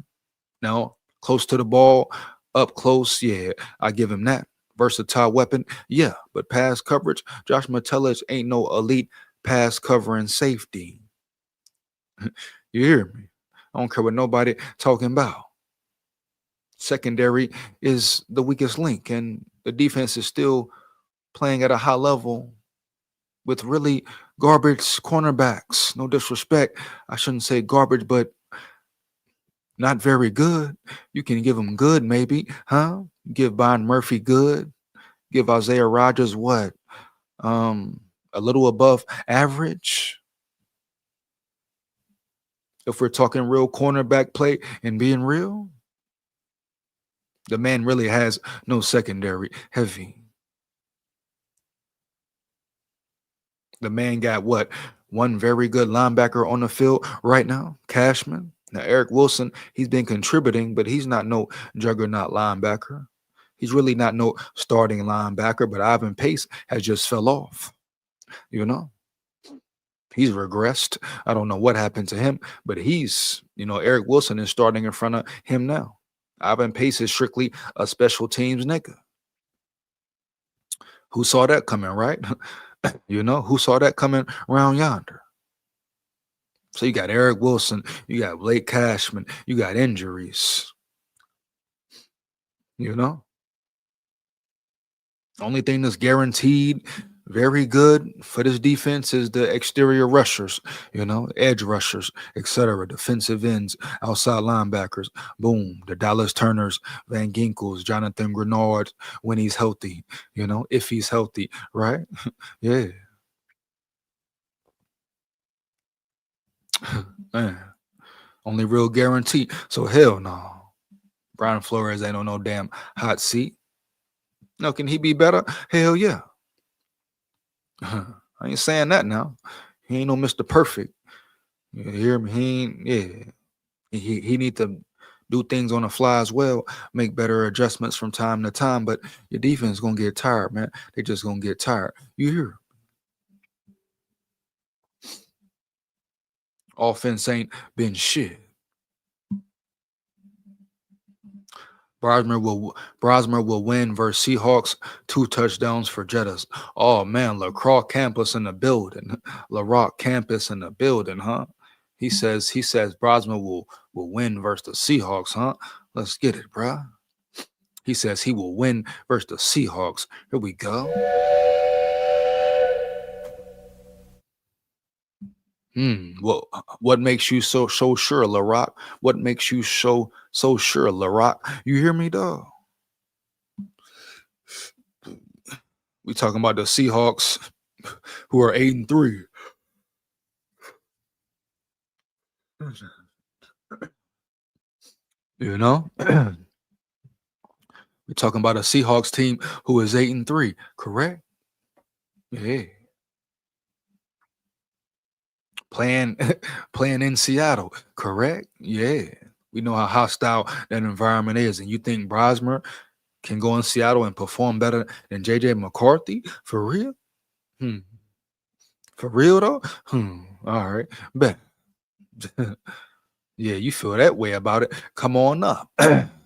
A: Now, close to the ball, up close, yeah, I give him that. Versatile weapon, yeah, but pass coverage, Josh Metellus ain't no elite pass covering safety. You hear me? I don't care what nobody talking about. Secondary is the weakest link, and the defense is still playing at a high level with really garbage cornerbacks. No disrespect. I shouldn't say garbage, but not very good. You can give them good, maybe, huh? Give Bond Murphy good. Give Isaiah Rodgers what? A little above average. If we're talking real cornerback play and being real, the man really has no secondary heavy. The man got what? One very good linebacker on the field right now, Cashman. Now, Eric Wilson, he's been contributing, but he's not no juggernaut linebacker. He's really not no starting linebacker, but Ivan Pace has just fell off. You know, he's regressed. I don't know what happened to him, but Eric Wilson is starting in front of him now. Ivan Pace is strictly a special teams nigga. Who saw that coming, right? Who saw that coming around yonder? So you got Eric Wilson, you got Blake Cashman, you got injuries. Only thing that's guaranteed very good for this defense is the exterior rushers, edge rushers, etc., defensive ends, outside linebackers. Boom, the Dallas Turners, Van Ginkels, Jonathan Grenard when he's healthy, if he's healthy, right? Yeah. Man, only real guarantee. So hell no. Brian Flores ain't on no damn hot seat. No, can he be better? Hell yeah. I ain't saying that now. He ain't no Mr. Perfect. You hear me? He ain't, yeah. He need to do things on the fly as well, make better adjustments from time to time. But your defense gonna get tired, man. They just gonna get tired. You hear? Offense ain't been shit. Brosmer will win versus Seahawks, 2 touchdowns for Jettas. Oh man, LaCroix campus in the building. LaRock campus in the building, huh? He says Brosmer will win versus the Seahawks, huh? Let's get it, bruh. He says he will win versus the Seahawks. Here we go. Well, what makes you so sure, LaRock? What makes you so sure, LaRock? You hear me, dog? We talking about the Seahawks who are 8-3. We're talking about a Seahawks team who is 8-3, correct? Yeah. Playing in Seattle, correct? Yeah. We know how hostile that environment is. And you think Brosmer can go in Seattle and perform better than JJ McCarthy? For real? For real though? All right. Bet. Yeah, you feel that way about it. Come on up.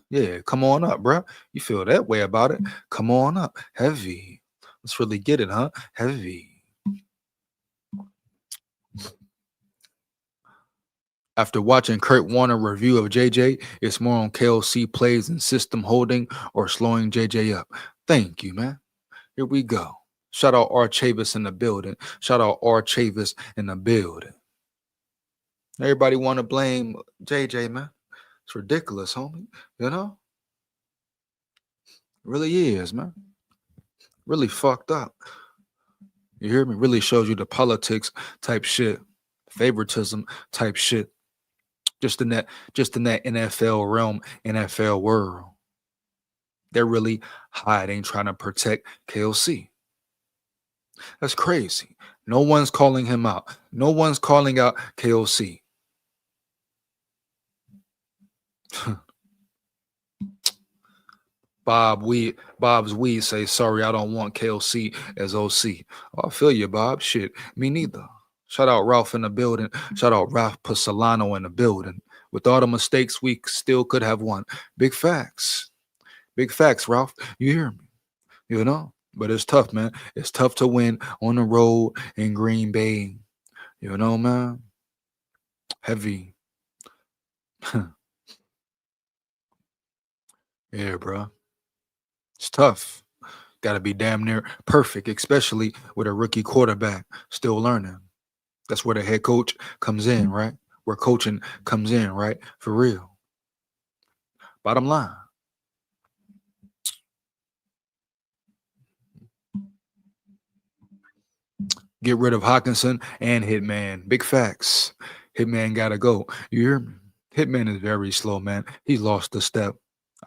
A: Yeah, come on up, bro. You feel that way about it. Come on up. Heavy. Let's really get it, huh? Heavy. After watching Kurt Warner review of JJ, it's more on KOC plays and system holding or slowing JJ up. Thank you, man. Here we go. Shout out R. Chavis in the building. Shout out R. Chavis in the building. Everybody want to blame JJ, man. It's ridiculous, homie. You know? It really is, man. Really fucked up. You hear me? Really shows you the politics type shit, favoritism type shit. Just in that NFL realm, NFL world. They're really hiding, trying to protect KOC. That's crazy. No one's calling him out. No one's calling out KOC. Bob's Weed say, sorry, I don't want KOC as OC. Oh, I feel you, Bob. Shit, me neither. Shout out Ralph in the building. Shout out Ralph Pasolano in the building. With all the mistakes, we still could have won. Big facts. Big facts, Ralph. You hear me? You know? But it's tough, man. It's tough to win on the road in Green Bay. You know, man? Heavy. Yeah, bro. It's tough. Got to be damn near perfect, especially with a rookie quarterback still learning. That's where the head coach comes in, right? Where coaching comes in, right? For real. Bottom line. Get rid of Hawkinson and Hitman. Big facts. Hitman got to go. You hear me? Hitman is very slow, man. He lost a step.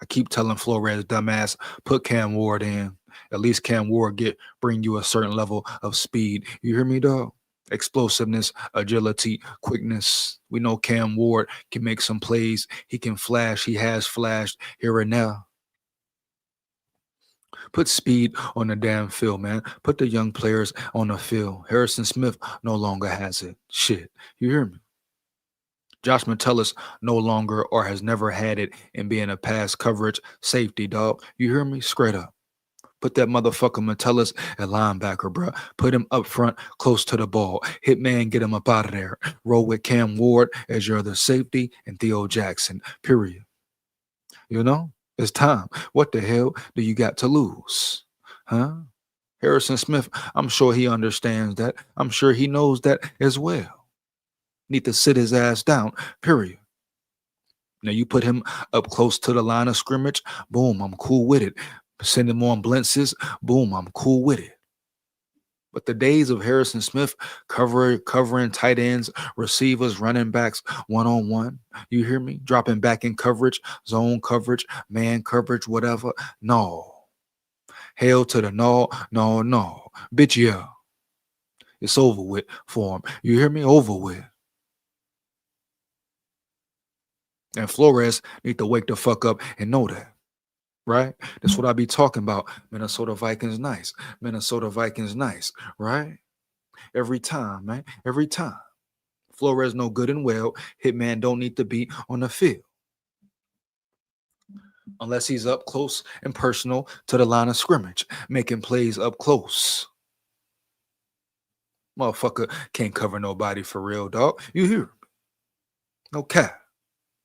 A: I keep telling Flores, dumbass, put Cam Ward in. At least Cam Ward bring you a certain level of speed. You hear me, dog? Explosiveness, agility, quickness. We know Cam Ward can make some plays. He can flash. He has flashed here and now. Put speed on the damn field, man. Put the young players on the field. Harrison Smith no longer has it. Shit. You hear me? Josh Metellus no longer or has never had it in being a pass coverage safety, dog. You hear me? Straight up. Put that motherfucker Metellus at linebacker, bro. Put him up front, close to the ball. Hitman, get him up out of there. Roll with Cam Ward as your other safety and Theo Jackson, period. You know? It's time. What the hell do you got to lose? Huh? Harrison Smith, I'm sure he understands that. I'm sure he knows that as well. Need to sit his ass down, period. Now you put him up close to the line of scrimmage, boom, I'm cool with it. Send him on blitzes, boom, I'm cool with it. But the days of Harrison Smith covering tight ends, receivers, running backs, one-on-one, you hear me? Dropping back in coverage, zone coverage, man coverage, whatever. No. Hell to the no. Bitch, yeah. It's over with for him. You hear me? Over with. And Flores need to wake the fuck up and know that. Right? That's what I be talking about. Minnesota Vikings nice. Minnesota Vikings nice. Right? Every time, man. Every time. Flores no good and well. Hitman don't need to be on the field. Unless he's up close and personal to the line of scrimmage. Making plays up close. Motherfucker can't cover nobody for real, dog. You hear me? No cap.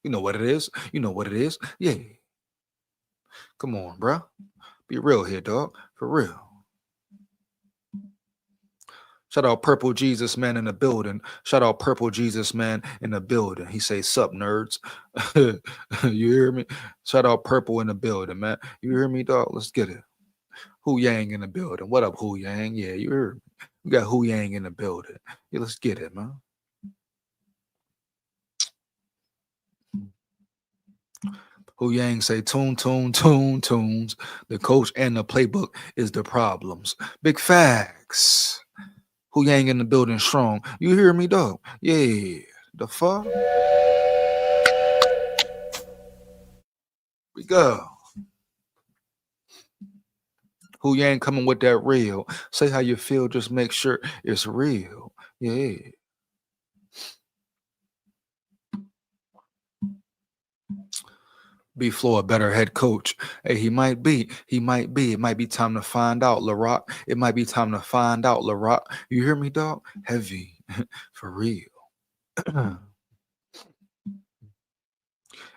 A: You know what it is. You know what it is. Yeah. Come on, bro. Be real here, dog. For real. Shout out Purple Jesus Man in the building. Shout out Purple Jesus Man in the building. He say, sup, nerds. You hear me? Shout out Purple in the building, man. You hear me, dog? Let's get it. Hu Yang in the building. What up, Hu Yang? Yeah, you heard me. We got Hu Yang in the building. Yeah, let's get it, man. Hu Yang say tunes. The coach and the playbook is the problems. Big facts. Hu Yang in the building strong. You hear me, dog? Yeah. The fuck? We go. Hu Yang coming with that real. Say how you feel. Just make sure it's real. Yeah. Be Flo a better head coach? Hey, he might be. He might be. It might be time to find out, LaRock. It might be time to find out, LaRock. You hear me, dog? Heavy. For real.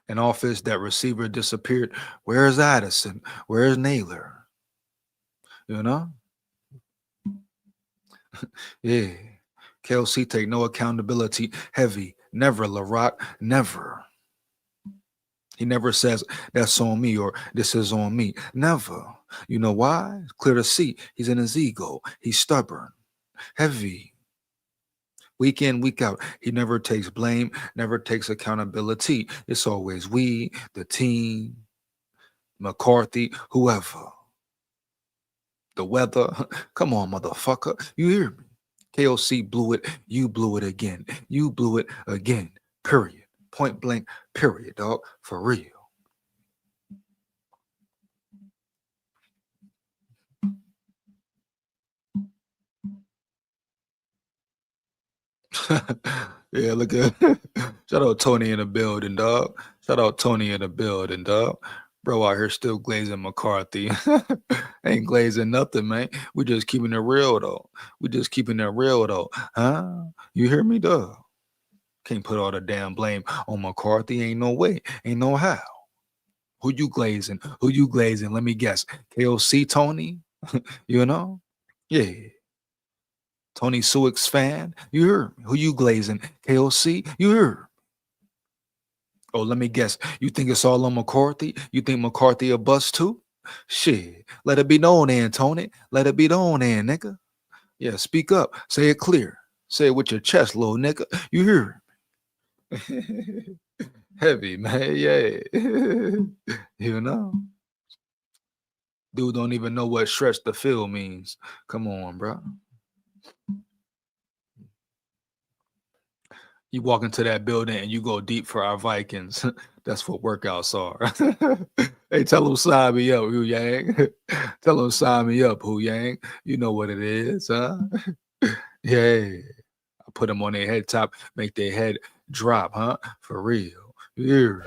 A: An office that receiver disappeared. Where's Addison? Where's Naylor? You know? Yeah. KOC take no accountability. Heavy. Never, LaRock. Never. He never says that's on me or this is on me. Never. You know why? It's clear to see. He's in his ego. He's stubborn. Heavy. Week in, week out. He never takes blame, never takes accountability. It's always we, the team, McCarthy, whoever. The weather. Come on, motherfucker. You hear me? KOC blew it. You blew it again. You blew it again. Period. Point blank. Period, dog. For real. Yeah, look at shout out Tony in the building, dog. Shout out Tony in the building, dog. Bro out here still glazing McCarthy. Ain't glazing nothing, man. We just keeping it real though. We just keeping it real though. Huh? You hear me, dog? Can't put all the damn blame on McCarthy. Ain't no way. Ain't no how. Who you glazing? Who you glazing? Let me guess. KOC Tony? You know? Yeah. Tony Suick's fan? You heard me. Who you glazing? KOC? You heard. Oh, let me guess. You think it's all on McCarthy? You think McCarthy a bust too? Shit. Let it be known then, Tony. Let it be known then, nigga. Yeah, speak up. Say it clear. Say it with your chest, little nigga. You hear me? Heavy, man. Yeah. You know? Dude don't even know what stretch the field means. Come on, bro. You walk into that building and you go deep for our Vikings. That's what workouts are. Hey, tell them sign me up, Hu Yang. Tell them sign me up, Hu Yang. You know what it is, huh? Yeah. I put them on their head top, make their head drop, huh? For real. Yeah.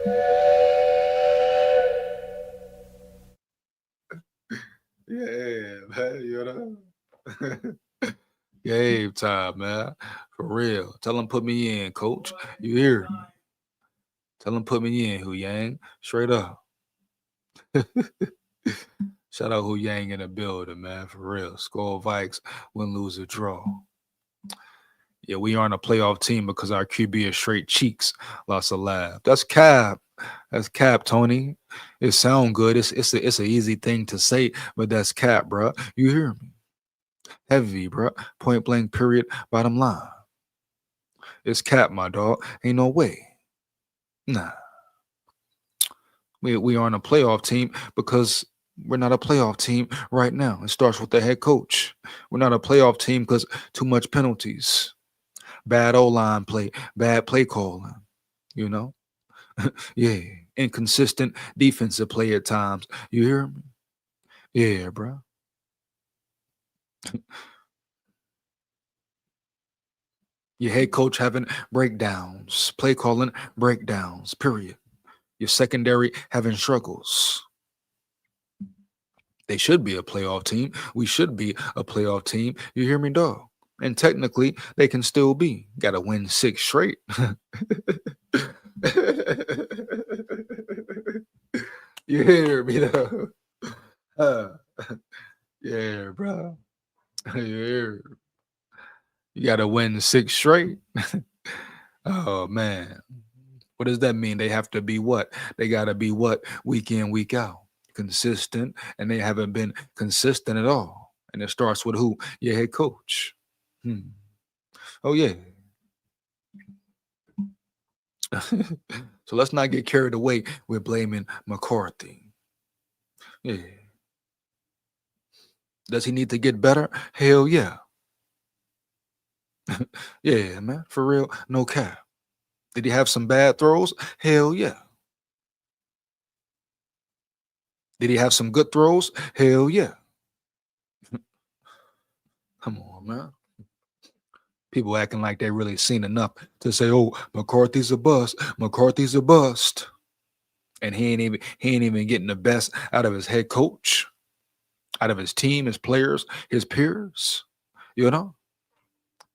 A: Yeah, man, you know? Game time, man. For real. Tell them put me in, coach. You hear me? Tell them put me in, Hu Yang. Straight up. Shout out Hu Yang in the building, man. For real. SKOL Vikes, win, lose, or draw. Yeah, we aren't a playoff team because our QB is straight cheeks. Lots of laugh. That's cap. That's cap, Tony. It sound good. It's a easy thing to say, but that's cap, bro. You hear me? Heavy, bro. Point blank. Period. Bottom line. It's cap, my dog. Ain't no way. Nah. We aren't a playoff team because we're not a playoff team right now. It starts with the head coach. We're not a playoff team because too much penalties, bad O-line play, bad play calling, you know? Yeah. Inconsistent defensive play at times. You hear me? Yeah, bro. Your head coach having breakdowns, play calling breakdowns, period. Your secondary having struggles. They should be a playoff team. We should be a playoff team. You hear me, dog? And technically, they can still be. Got to win 6 straight. You hear me, though? Uh, yeah, bro. Yeah. You got to win 6 straight. Oh, man. What does that mean? They have to be what? They got to be what? Week in, week out. Consistent. And they haven't been consistent at all. And it starts with who? Your head coach. Hmm. Oh, yeah. So let's not get carried away with blaming McCarthy. Yeah. Does he need to get better? Hell yeah. Yeah, man. For real. No cap. Did he have some bad throws? Hell yeah. Did he have some good throws? Hell yeah. Come on, man. People acting like they really seen enough to say, "Oh, McCarthy's a bust. McCarthy's a bust," and he ain't even getting the best out of his head coach, out of his team, his players, his peers. You know,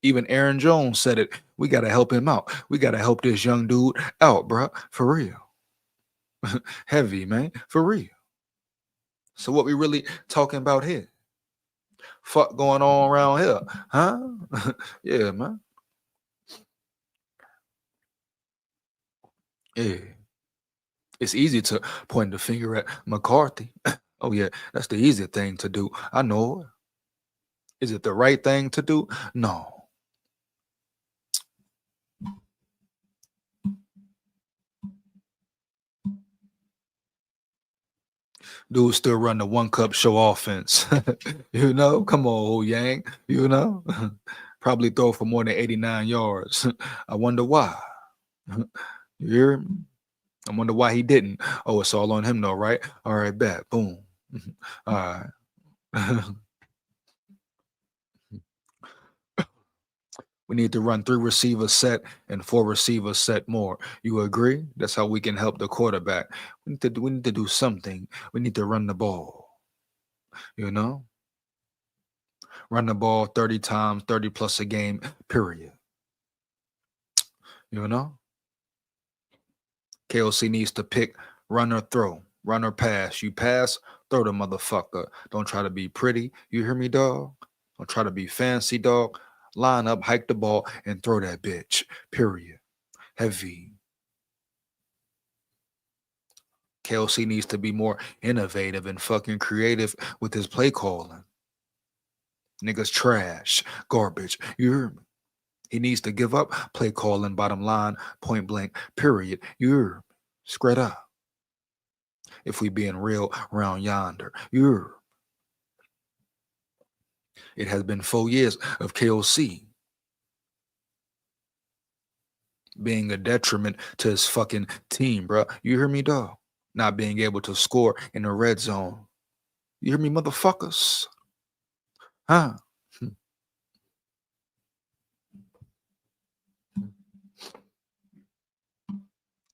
A: even Aaron Jones said it. We got to help him out. We got to help this young dude out, bro. For real. Heavy, man. For real. So what we really talking about here? Fuck going on around here? Huh? Yeah, man. Yeah. It's easy to point the finger at McCarthy. Oh yeah, that's the easy thing to do. I know it. Is it the right thing to do? No. Dude still run the one cup show offense. Come on, old Yang. Probably throw for more than 89 yards. I wonder why. You hear me? I wonder why he didn't. Oh, it's all on him though, right? All right, bet. Boom. All right. We need to run 3 receivers set and 4 receivers set more. You agree? That's how we can help the quarterback. We need to do something. We need to run the ball. You know? Run the ball 30 times, 30 plus a game, period. You know? KOC needs to pick run or throw, run or pass. You pass, throw the motherfucker. Don't try to be pretty. You hear me, dog? Don't try to be fancy, dog. Line up, hike the ball, and throw that bitch. Period. Heavy. KLC needs to be more innovative and fucking creative with his play calling. Niggas trash, garbage. You hear me? He needs to give up play calling, bottom line, point blank, period. You hear me? Spread up. If we being real round yonder. You hear me? It has been 4 years of KOC being a detriment to his fucking team, bro. You hear me, dog? Not being able to score in the red zone. You hear me, motherfuckers? Huh?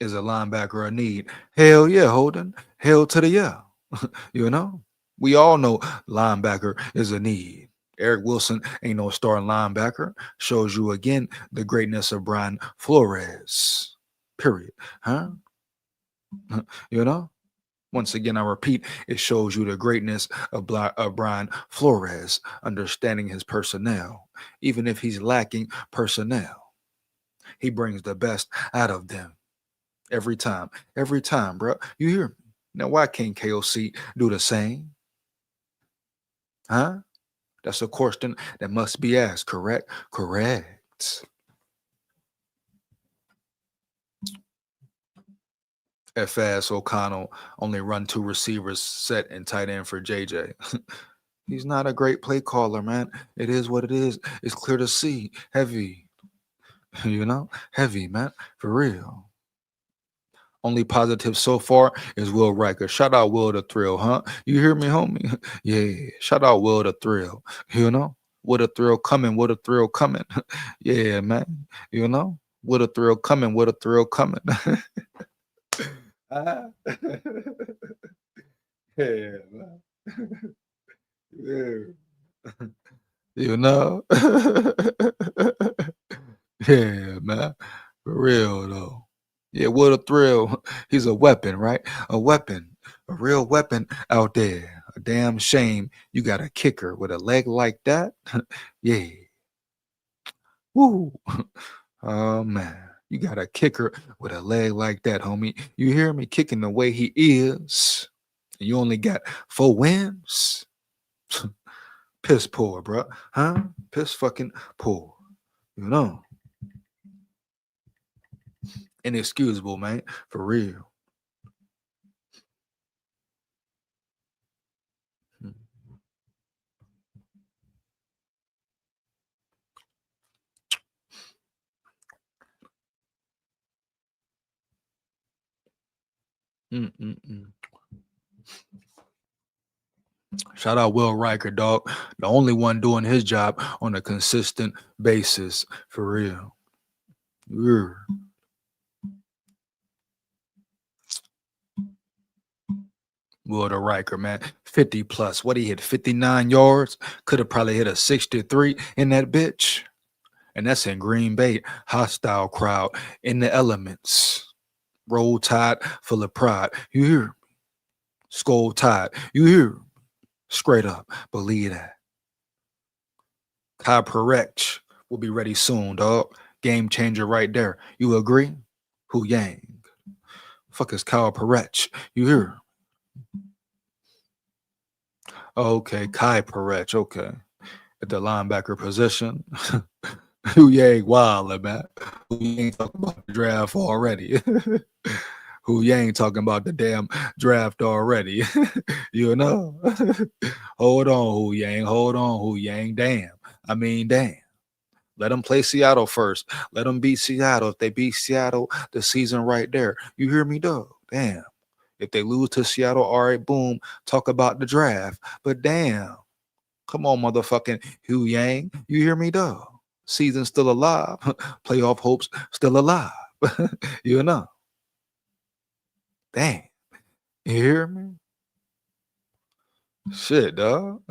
A: Is a linebacker a need? Hell yeah, Holden. Hell to the yeah. you know? We all know linebacker is a need. Eric Wilson ain't no starting linebacker. Shows you again the greatness of Brian Flores. Period. Huh? you know? Once again, I repeat, it shows you the greatness of Brian Flores, understanding his personnel. Even if he's lacking personnel, he brings the best out of them. Every time, bro. You hear me? Now, why can't KOC do the same? Huh? That's a question that must be asked, correct? Correct. Fast O'Connell only run 2 receivers set and tight end for JJ. He's not a great play caller, man. It is what it is. It's clear to see. Heavy, heavy, man. For real. Only positive so far is Will Riker. Shout out Will the Thrill, huh? You hear me, homie? Yeah. Shout out Will the Thrill. With a thrill coming, with a thrill coming. yeah, man. With a thrill coming, with a thrill coming. Ah. yeah, man. yeah. You know? yeah, man. For real though. Yeah, what a thrill. He's a weapon, right? A weapon. A real weapon out there. A damn shame you got a kicker with a leg like that. yeah. Woo. Oh man. You got a kicker with a leg like that, homie. You hear me kicking the way he is. And you only got 4 wins. Piss poor, bro. Huh? Piss fucking poor. You know? Inexcusable, man. For real. Mm-mm-mm. Shout out Will Riker, dog. The only one doing his job on a consistent basis. For real. Yeah. Will the Riker, man. 50 plus. What he hit? 59 yards? Could have probably hit a 63 in that bitch. And that's in Green Bay. Hostile crowd in the elements. Roll Tide, full of pride. You hear me? SKOL Tide. You hear me? Straight up. Believe that. Kai Perech will be ready soon, dog. Game changer right there. You agree? Hu Yang. Fuck is Kyle Perech? You hear? Okay, Kai Perech. Okay. At the linebacker position. Hu Yang wild, man. Hu Yang talking about the draft already. Hu Yang talking about the damn draft already. You know? Hold on, Hu Yang. Hold on, Hu Yang. Damn. I mean, damn. Let them play Seattle first. Let them beat Seattle. If they beat Seattle, the season right there. You hear me, dog? Damn. If they lose to Seattle, all right, boom. Talk about the draft. But damn. Come on, motherfucking Hu Yang. You hear me, dog? Season still alive. Playoff hopes still alive. You know? Damn. You hear me? Shit, dog.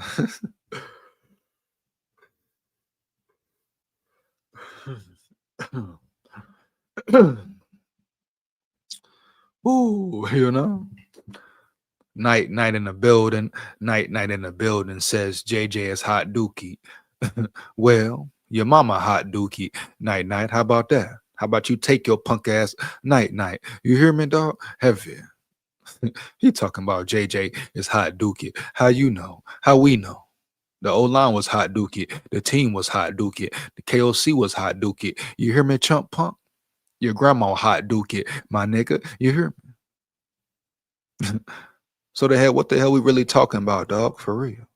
A: Ooh, you know? Night in the building. Night in the building says JJ is hot dookie. Well, your mama hot dookie. Night. How about that? How about you take your punk ass night? You hear me, dog? Heavy. He talking about JJ is hot dookie. How you know? How we know? The O-line was hot dookie. The team was hot dookie. The KOC was hot dookie. You hear me, chump punk? Your grandma hot dookie, my nigga. You hear me? So what the hell we really talking about, dog? For real.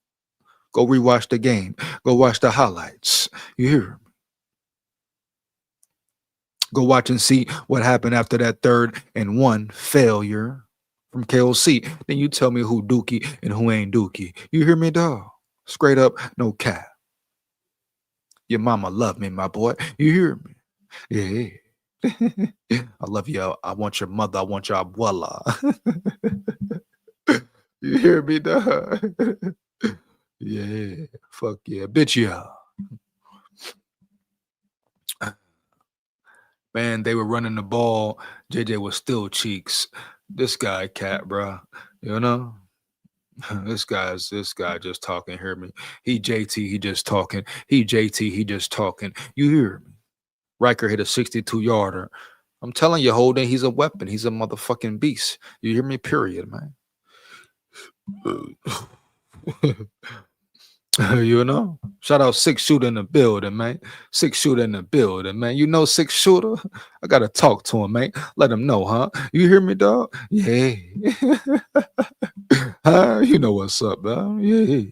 A: Go rewatch the game. Go watch the highlights. You hear me? Go watch and see what happened after that 3rd and 1 failure from KOC. Then you tell me who dookie and who ain't dookie. You hear me, dog? Straight up, no cap. Your mama love me, my boy. You hear me? Yeah. I love you. I want your mother. I want your abuela. You hear me, dog? Yeah. Fuck yeah. Bitch, yeah. Man, they were running the ball. JJ was still cheeks. This guy, cat, bro. You know? This guy just talking. Hear me? He JT, he just talking. He JT, he just talking. You hear me? Riker hit a 62-yarder. I'm telling you, Holden, he's a weapon. He's a motherfucking beast. You hear me? Period, man. You know? Shout out 6 Shooter in the building, man. 6 Shooter in the building, man. You know 6 Shooter? I gotta talk to him, man. Let him know, huh? You hear me, dog? Yeah. Huh? You know what's up, dog? Yeah.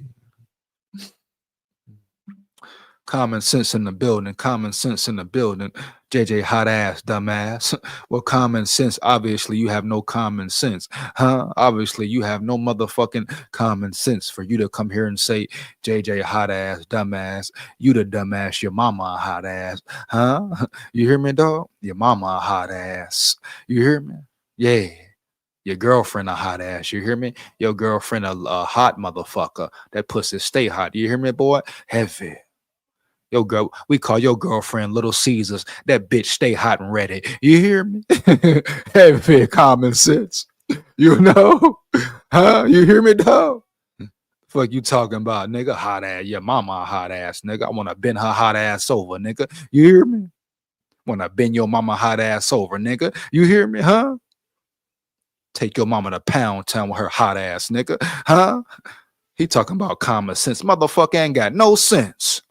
A: Common sense in the building. Common sense in the building. JJ hot ass, dumbass. Well, common sense, obviously you have no common sense. Huh? Obviously you have no motherfucking common sense for you to come here and say JJ hot ass, dumbass. You the dumbass, your mama a hot ass. Huh? You hear me, dog? Your mama a hot ass. You hear me? Yeah. Your girlfriend a hot ass. You hear me? Your girlfriend a hot motherfucker. That pussy stay hot. You hear me, boy? Heavy. Yo, girl, we call your girlfriend Little Caesars. That bitch stay hot and ready. You hear me? Heavy common sense. You know? Huh? You hear me, dog? Fuck you talking about, nigga? Hot ass. Your mama a hot ass, nigga. I want to bend her hot ass over, nigga. You hear me? Want to bend your mama hot ass over, nigga. You hear me, huh? Take your mama to Pound Town with her hot ass, nigga. Huh? He talking about common sense. Motherfucker ain't got no sense.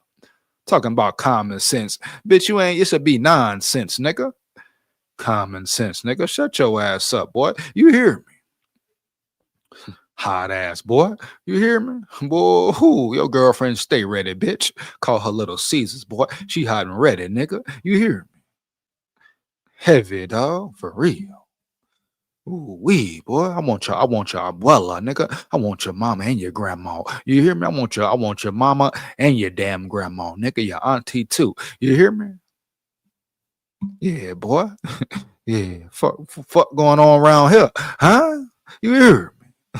A: Talking about common sense. Bitch, you ain't, it should be nonsense, nigga. Common sense, nigga. Shut your ass up, boy. You hear me? Hot ass, boy. You hear me? Boy, who? Your girlfriend stay ready, bitch. Call her Little Caesars, boy. She hot and ready, nigga. You hear me? Heavy, dog. For real. Ooh, wee, boy. I want your abuela, nigga. I want your mama and your grandma. You hear me? I want your mama and your damn grandma, nigga. Your auntie too. You hear me? Yeah, boy. Yeah. Fuck going on around here, huh? You hear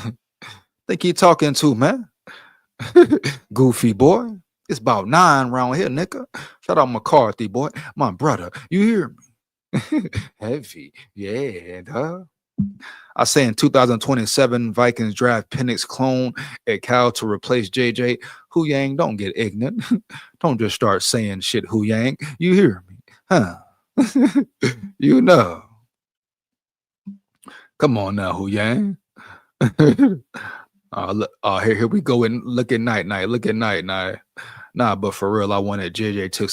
A: me? Think he talking to, man? Goofy boy. It's about 9 around here, nigga. Shout out McCarthy, boy. My brother. You hear me? Heavy. Yeah, dog. I say in 2027, Vikings draft Penix clone at Cal to replace JJ. Hu Yang, don't get ignorant. Don't just start saying shit, Hu Yang. You hear me? Huh? You know. Come on now, Hu Yang. Here we go and look at night night. Look at night night. Nah, but for real, I wanted JJ to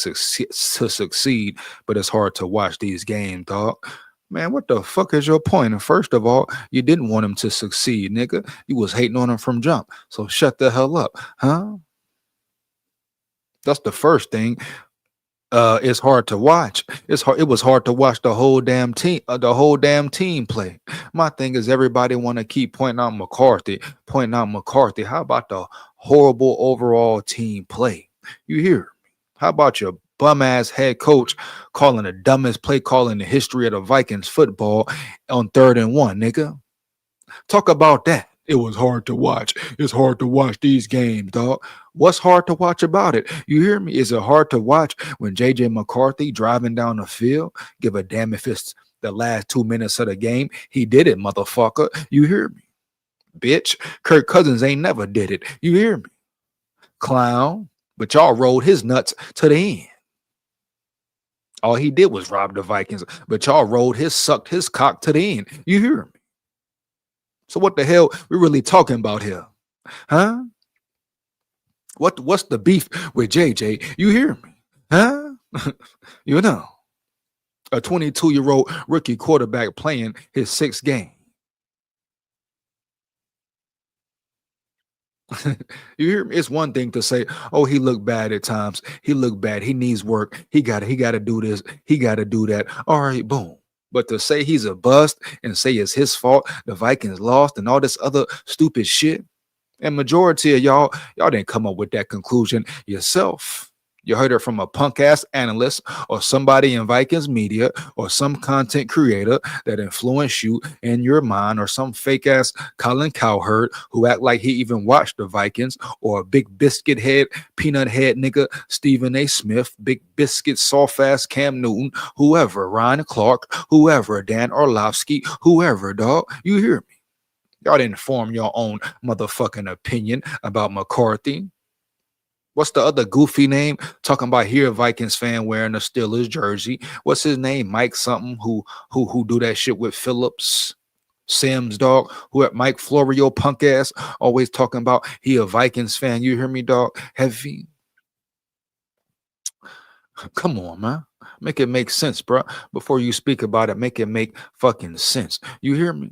A: succeed, but it's hard to watch these games, dog. Man, what the fuck is your point? And first of all, you didn't want him to succeed, nigga. You was hating on him from jump. So shut the hell up, huh? That's the first thing. It's hard to watch. It was hard to watch the whole damn team play. My thing is everybody want to keep pointing out McCarthy. How about the horrible overall team play? You hear me? How about your bum ass head coach calling the dumbest play call in the history of the Vikings football on 3rd and 1, nigga? Talk about that. It was hard to watch. It's hard to watch these games, dog. What's hard to watch about it? You hear me? Is it hard to watch when JJ McCarthy driving down the field? Give a damn if it's the last 2 minutes of the game. He did it, motherfucker. You hear me? Bitch. Kirk Cousins ain't never did it. You hear me? Clown. But y'all rode his nuts to the end. All he did was rob the Vikings, but y'all sucked his cock to the end. You hear me? So what the hell we really talking about here? Huh? What's the beef with JJ? You hear me? Huh? You know, a 22-year-old rookie quarterback playing his 6th game. You hear me? It's one thing to say, "Oh, he looked bad at times. He looked bad. He needs work. He got to do this. He got to do that." All right, boom. But to say he's a bust and say it's his fault, the Vikings lost and all this other stupid shit, and majority of y'all didn't come up with that conclusion yourself. You heard it from a punk ass analyst or somebody in Vikings media or some content creator that influenced you in your mind, or some fake ass Colin Cowherd who act like he even watched the Vikings, or a big biscuit head, peanut head nigga Stephen A. Smith, big biscuit soft ass Cam Newton, whoever, Ryan Clark, whoever, Dan Orlovsky, whoever, dog. You hear me? Y'all didn't form your own motherfucking opinion about McCarthy. What's the other goofy name? Talking about here a Vikings fan wearing a Steelers jersey. What's his name? Mike something who do that shit with Phillips. Sims, dog. Who at Mike Florio punk ass always talking about he a Vikings fan. You hear me, dog? Heavy. Come on, man. Make it make sense, bro. Before you speak about it, make it make fucking sense. You hear me?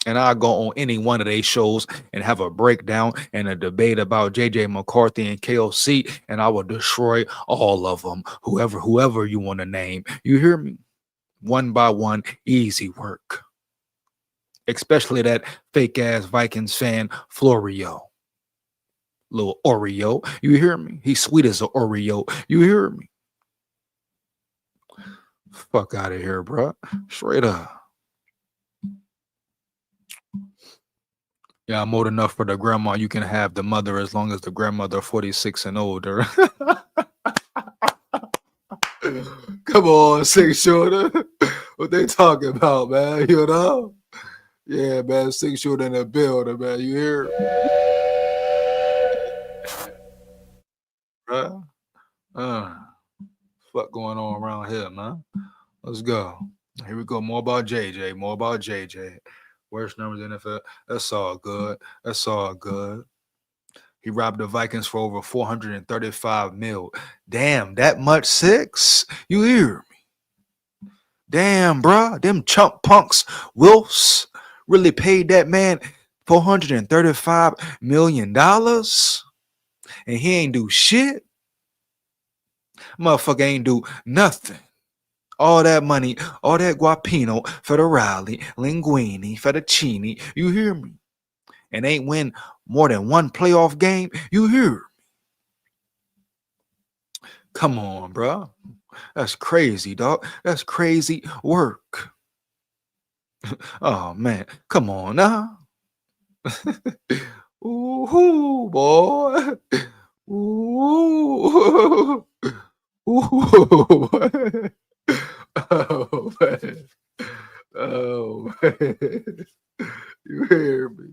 A: And I'll go on any one of these shows and have a breakdown and a debate about JJ McCarthy and KOC, and I will destroy all of them, whoever you want to name. You hear me? One by one, easy work. Especially that fake ass Vikings fan, Florio. Little Oreo. You hear me? He's sweet as an Oreo. You hear me? Fuck out of here, bro. Straight up. Yeah, I'm old enough for the grandma. You can have the mother as long as the grandmother 46 and older. Come on, 6 shooter. What they talking about, man? You know? Yeah, man, 6 shooter in the building, man. You hear? Bruh? Fuck going on around here, man? Let's go. Here we go. More about JJ. More about JJ. Worst numbers in the NFL. That's all good. That's all good. He robbed the Vikings for over 435 mil. Damn, that much? 6? You hear me? Damn, bruh. Them chump punks, Wilfs, really paid that man $435 million? And he ain't do shit? Motherfucker ain't do nothing. All that money, all that guapino, federale, linguine, fettuccine, you hear me? And ain't win more than one playoff game, you hear me? Come on, bro. That's crazy, dog. That's crazy work. Oh, man. Come on now. Ooh, boy. Ooh. Ooh. Oh man. Oh man. You hear me?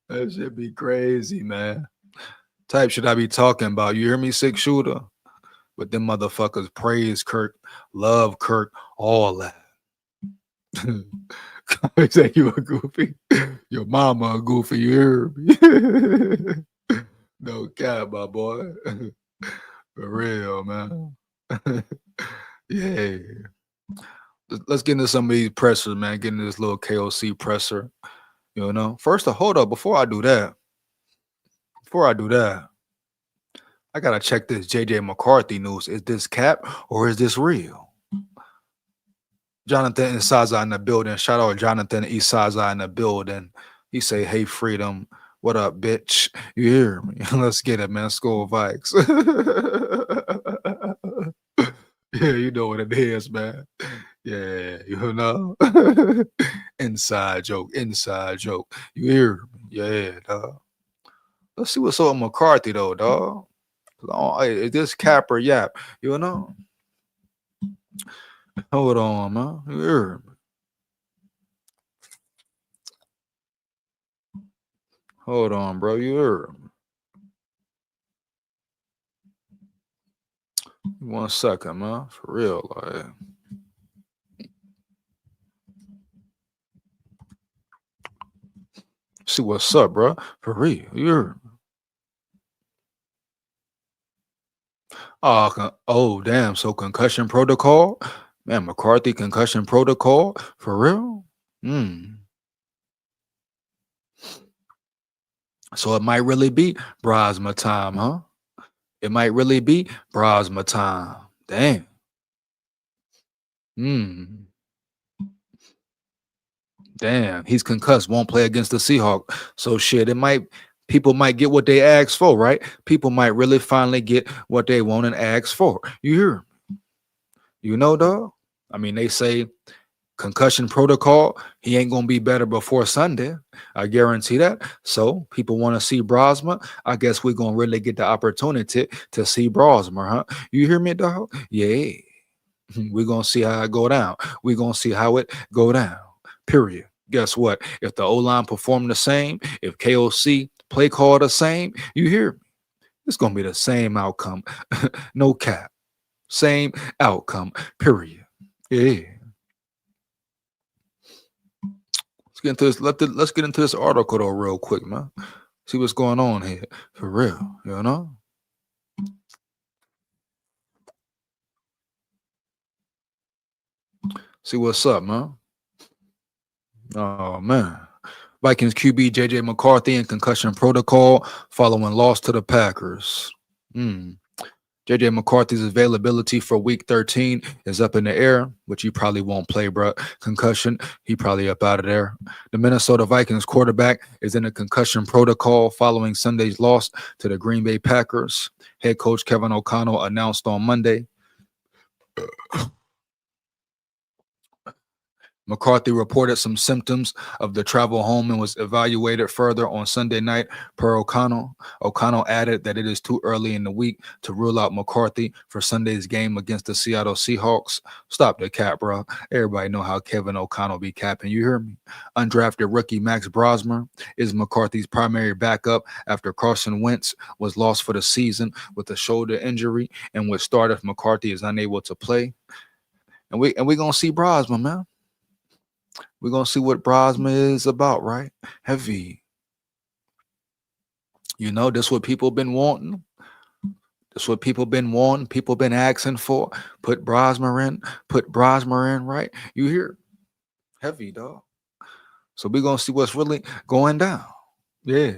A: That should be crazy, man. Type should I be talking about? You hear me, six shooter? But them motherfuckers praise Kirk, love Kirk, all that. They say you a goofy. Your mama a goofy, you hear me? No cap, my boy. For real, man. Yeah. Let's get into some of these pressers, man. Get into this little KOC presser. You know. First, hold up. Before I do that, I gotta check this JJ McCarthy news. Is this cap or is this real? Jonathan Isaza in the building. Shout out Jonathan Isaza in the building. He say, "Hey, freedom. What up, bitch? You hear me? Let's get it, man. SKOL Vikes." Yeah, you know what it is, man. Yeah, you know. Inside joke, inside joke. You hear me? Yeah, dog. Let's see what's up with McCarthy though, dog. Is this cap or yap? You know? Hold on, man. You hear me? Hold on, bro. You hear me? 1 second, man. For real, like. See what's up, bro. For real. You hear me? Oh, damn. So concussion protocol? Man, McCarthy concussion protocol? For real? Hmm. So it might really be Brosma time, huh? It might really be Brosma time. Damn. Hmm. Damn. He's concussed. Won't play against the Seahawks. So shit. People might get what they asked for, right? People might really finally get what they want and ask for. You hear? You know, dog. I mean, they say concussion protocol. He ain't gonna be better before Sunday. I guarantee that. So people want to see Brosma. I guess we're gonna really get the opportunity to see Brosma, huh? You hear me, dog? Yeah. We're gonna see how it go down. We're gonna see how it go down. Period. Guess what? If the O-line perform the same, if KOC play call the same, you hear me? It's gonna be the same outcome. No cap. Same outcome. Period. Yeah. Let's get into this. Let's get into this article though, real quick, man. See what's going on here. For real, you know? See what's up, man. Oh man. Vikings QB JJ McCarthy in concussion protocol following loss to the Packers. Hmm. JJ McCarthy's availability for week 13 is up in the air, which he probably won't play, bro. Concussion, he probably up out of there. The Minnesota Vikings quarterback is in a concussion protocol following Sunday's loss to the Green Bay Packers. Head coach Kevin O'Connell announced on Monday. McCarthy reported some symptoms of the travel home and was evaluated further on Sunday night, per O'Connell. O'Connell added that it is too early in the week to rule out McCarthy for Sunday's game against the Seattle Seahawks. Stop the cap, bro. Everybody know how Kevin O'Connell be capping. You hear me? Undrafted rookie Max Brosmer is McCarthy's primary backup after Carson Wentz was lost for the season with a shoulder injury and would start if McCarthy is unable to play. And we gonna see Brosmer, man. We're gonna see what Brosma is about, right? Heavy. You know, that's what people been wanting. That's what people been wanting. People been asking for. Put Brosma in. Put Brosma in, right? You hear? Heavy, dog. So we're gonna see what's really going down. Yeah.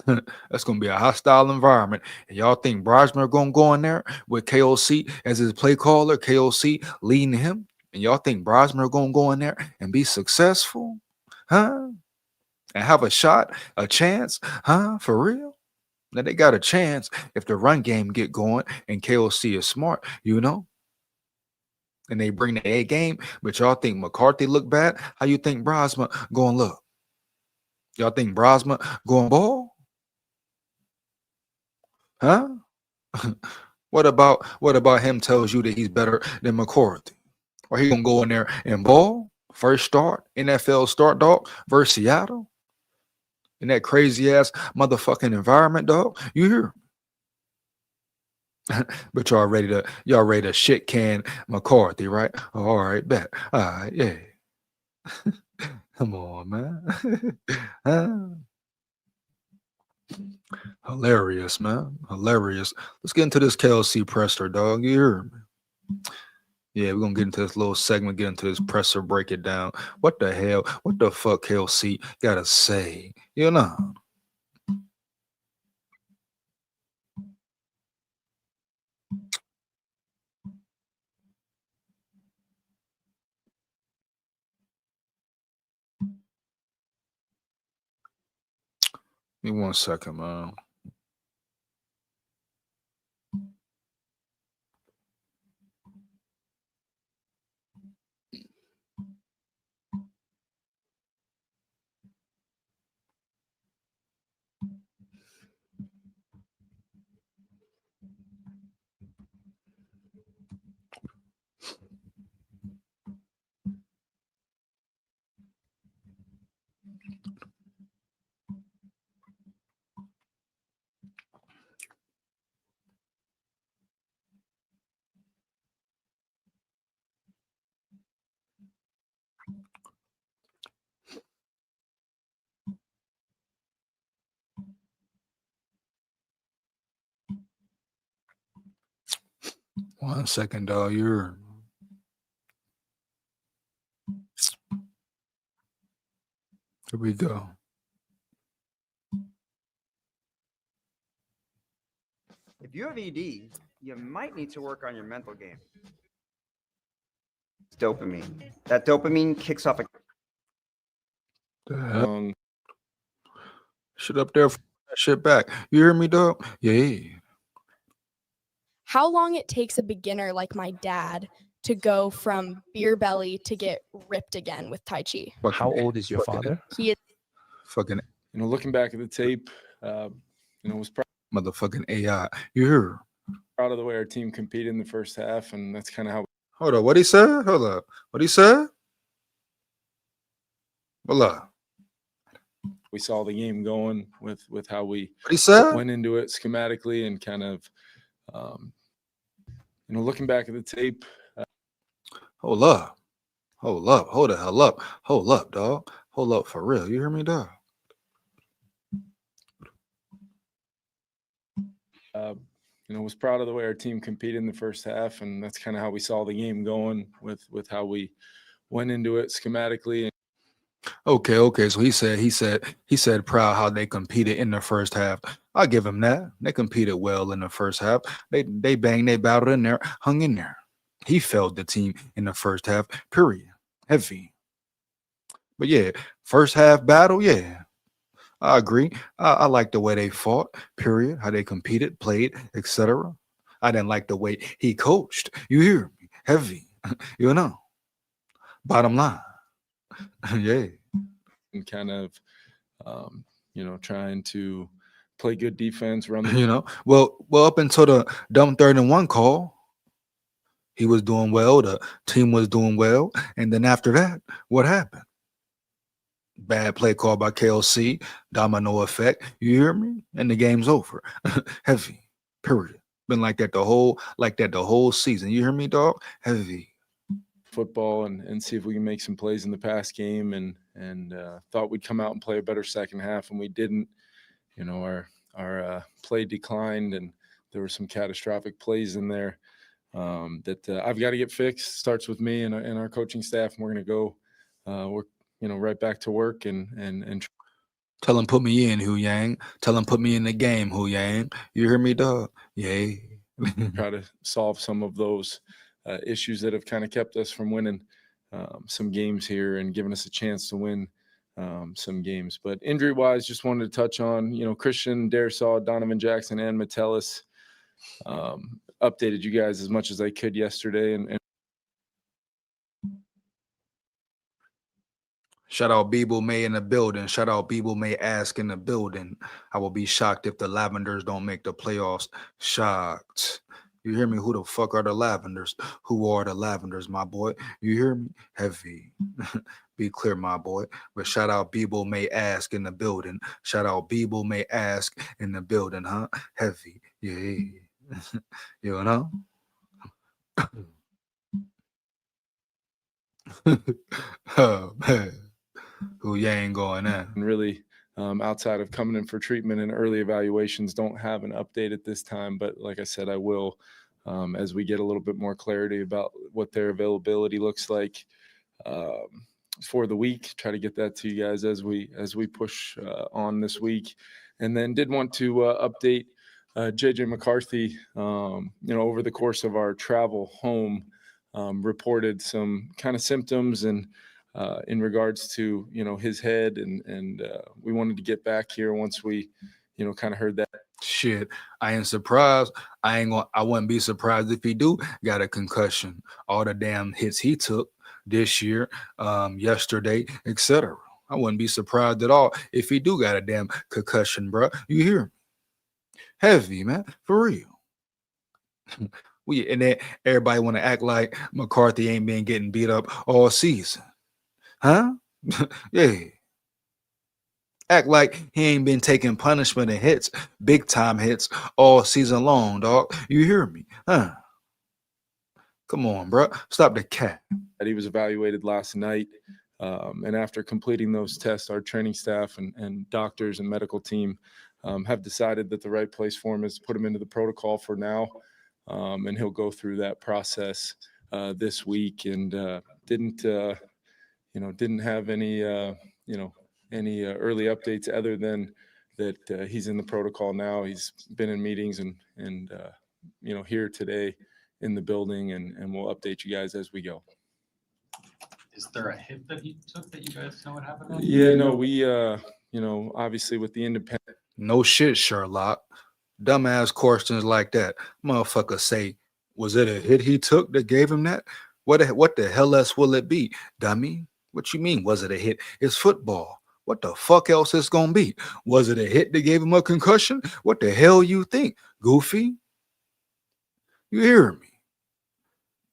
A: That's gonna be a hostile environment. And y'all think Brosma gonna go in there with KOC as his play caller, KOC leading him? And y'all think Brosma gonna go in there and be successful? Huh? And have a shot, a chance, huh? For real? Now they got a chance if the run game get going and KOC is smart, you know, and they bring the A game. But y'all think McCarthy look bad? How you think Brosma going look? Y'all think Brosma going ball? Huh? What about him tells you that he's better than McCarthy? Or he gonna go in there and ball first start NFL start, dog, versus Seattle in that crazy ass motherfucking environment, dog. You hear? But y'all ready to shit can McCarthy, right? Oh, all right, bet. All right, yeah. Come on, man. Huh? Hilarious, man. Hilarious. Let's get into this KLC presser, dog. You hear me? Yeah, we're gonna get into this little segment, get into this presser, break it down. What the hell? What the fuck KLC gotta say? You know? Give me 1 second, man. One second, dog. You're here we go.
B: If you have ED, you might need to work on your mental game. Dopamine. That dopamine kicks off a
A: The hell? Shit up there, that shit back. You hear me, dog? Yeah.
C: How long it takes a beginner like my dad to go from beer belly to get ripped again with Tai Chi.
D: How old is your father?
C: He is
A: Fucking
E: Looking back at the tape, was
A: motherfucking AI. You hear?
E: proud of the way our team competed in the first half, and that's kind of how
A: Hold up. What he said? Hold up. What he said? Hold up.
E: we saw the game going with how we
A: What he said?
E: went into it schematically and kind of, looking back at the tape.
A: Hold up. Hold up. Hold the hell up. Hold up, dog. Hold up for real. You hear me, dog?
E: Was proud of the way our team competed in the first half, and that's kind of how we saw the game going with how we went into it schematically.
A: Okay. So he said proud how they competed in the first half. I'll give him that. They competed well in the first half. They banged, they battled in there, hung in there. He failed the team in the first half, period. Heavy. But yeah, first half battle, yeah. I agree. I like the way they fought, period. How they competed, played, etc. I didn't like the way he coached. You hear me? Heavy. You know. Bottom line. Yeah.
E: And kind of, trying to play good defense, run the
A: You know, well, up until the dumb 3rd-and-1 call, he was doing well. The team was doing well, and then after that, what happened? Bad play call by KOC, domino effect. You hear me? And the game's over. Heavy. Period. Been like that the whole season. You hear me, dog? Heavy.
E: football and see if we can make some plays in the pass game, and thought we'd come out and play a better second half, and we didn't. Our play declined, and there were some catastrophic plays in there that I've got to get fixed. Starts with me and our coaching staff, and we're going to go right back to work and
A: Tell him put me in, Hu Yang. Tell him put me in the game, Hu Yang. You hear me, dog? Yeah.
E: try to solve some of those issues that have kind of kept us from winning some games here and given us a chance to win some games. But injury-wise, just wanted to touch on, Christian, Darrisaw, Donovan Jackson, and Metellus. Updated you guys as much as I could yesterday. And
A: Shout out Beeble May in the building. Shout out Beeble May Ask in the building. I will be shocked if the Lavenders don't make the playoffs. Shocked. You hear me? Who the fuck are the Lavenders? Who are the Lavenders, my boy? You hear me? Heavy. Be clear, my boy. But shout out Bebo May Ask in the building. Shout out Bebo May Ask in the building, huh? Heavy. Yeah. You know? Oh, man. Who you ain't going in?
E: And really, outside of coming in for treatment and early evaluations, don't have an update at this time. But like I said, I will as we get a little bit more clarity about what their availability looks like for the week. Try to get that to you guys as we push on this week. And then did want to update JJ McCarthy. Over the course of our travel home, reported some kind of symptoms and. In regards to his head, and we wanted to get back here once we kind of heard that.
A: Shit, I ain't surprised. I wouldn't be surprised if he do got a concussion. All the damn hits he took this year, yesterday, etc. I wouldn't be surprised at all if he do got a damn concussion, bro. You hear me? Heavy, man, for real. And then everybody want to act like McCarthy ain't been getting beat up all season. Huh? Yeah. Act like he ain't been taking punishment and hits, big time hits, all season long, dog. You hear me? Huh? Come on, bro. Stop the cat.
E: He was evaluated last night. And after completing those tests, our training staff and doctors and medical team have decided that the right place for him is to put him into the protocol for now. And he'll go through that process this week, and didn't have any early updates other than that he's in the protocol now. He's been in meetings and here today in the building, and we'll update you guys as we go.
D: Is there a hit that he took that you guys know what happened on?
E: Yeah, no, we obviously with the independent.
A: No shit, Sherlock. Dumbass questions like that. Motherfucker say, was it a hit he took that gave him that? What the hell else will it be, dummy? What you mean, was it a hit? It's football. What the fuck else is gonna be? Was it a hit that gave him a concussion? What the hell you think, goofy? You hear me?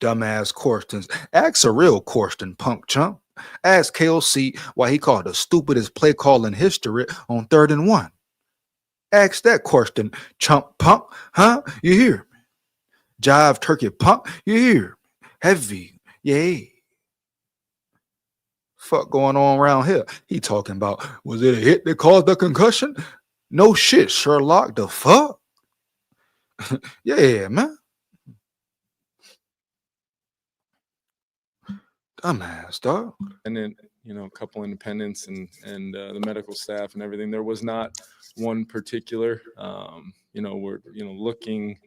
A: Dumbass questions. Ask a real question, punk chump. Ask KOC why he called the stupidest play call in history on 3rd and 1. Ask that question, chump punk, huh? You hear me? Jive turkey punk, you hear me? Heavy, yeah. Fuck going on around here? He talking about, was it a hit that caused the concussion? No shit, Sherlock, the fuck? Yeah, man. Dumbass, dog.
E: And then a couple independents and the medical staff and everything. There was not one particular. We're looking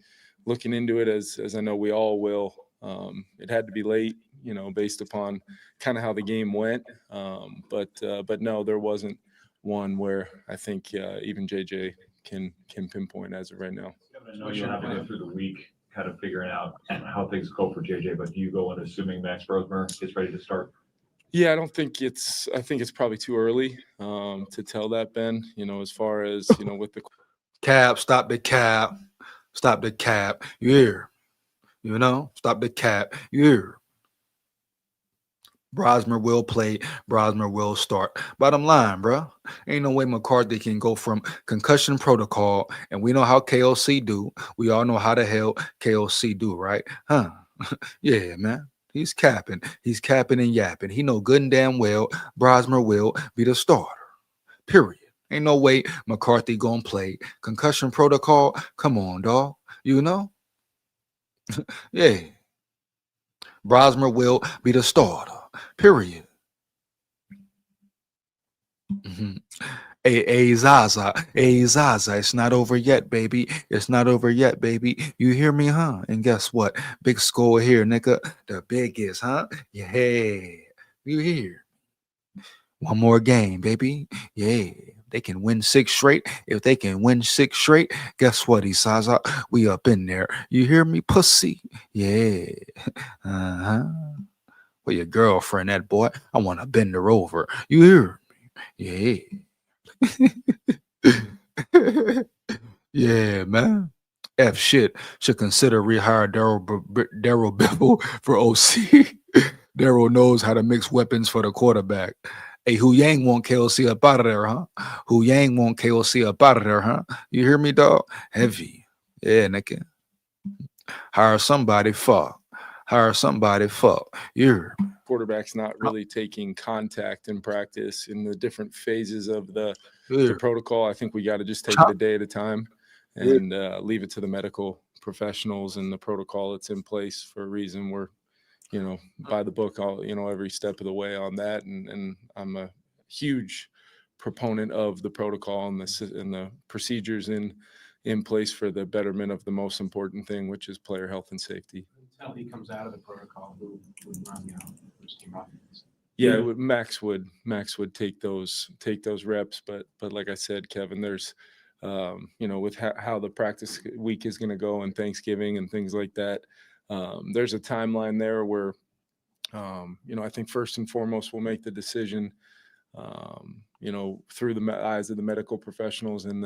E: into it as I know we all will. It had to be late, based upon kind of how the game went. But no, there wasn't one where I think even JJ can pinpoint as of right now.
F: I know you're not going through the week kind of figuring out how things go for JJ, but do you go in assuming Max Brosmer is ready to start?
E: Yeah, I think it's probably too early to tell that, Ben, as far as, with the
A: cap, stop the cap, you hear, stop the cap, you hear. Brosmer will play, Brosmer will start. Bottom line, bro, ain't no way McCarthy can go from concussion protocol, and we know how KOC do. We all know how the hell KOC do, right? Huh? Yeah, man. He's capping and yapping. He know good and damn well Brosmer will be the starter. Period. Ain't no way McCarthy gonna play concussion protocol. Come on, dog. Yeah. Brosmer will be the starter. Period. Hey, Zaza, it's not over yet, baby. It's not over yet, baby. You hear me, huh? And guess what? Big score here, nigga. The biggest, huh? Yeah. You hear? One more game, baby. Yeah. They can win 6 straight. If they can win 6 straight, guess what, Zaza? We up in there. You hear me, pussy? Yeah. Uh-huh. With your girlfriend, that boy. I want to bend her over. You hear me? Yeah. Yeah, man. F shit should consider rehire Daryl Biffle for OC. Daryl knows how to mix weapons for the quarterback. Hey, Hu Yang want KOC up out of there, huh? Hu Yang want KOC up out of there, huh? You hear me, dog? Heavy. Yeah, nigga. Hire somebody, fuck. Hire somebody, fuck. You're
E: Quarterback's not really taking contact in practice in the different phases of the
A: you're
E: protocol. I think we got to just take it a day at a time
A: Yeah.
E: and leave it to the medical professionals and the protocol that's in place for a reason. We're, by the book, all, every step of the way on that. And I'm a huge proponent of the protocol and the procedures in place for the betterment of the most important thing, which is player health and safety.
D: Until he comes out of the protocol, who would run the first team offense?
E: Yeah, Max would take those reps, but like I said, Kevin, there's with how the practice week is going to go and Thanksgiving and things like that, there's a timeline there where I think first and foremost we'll make the decision through the eyes of the medical professionals and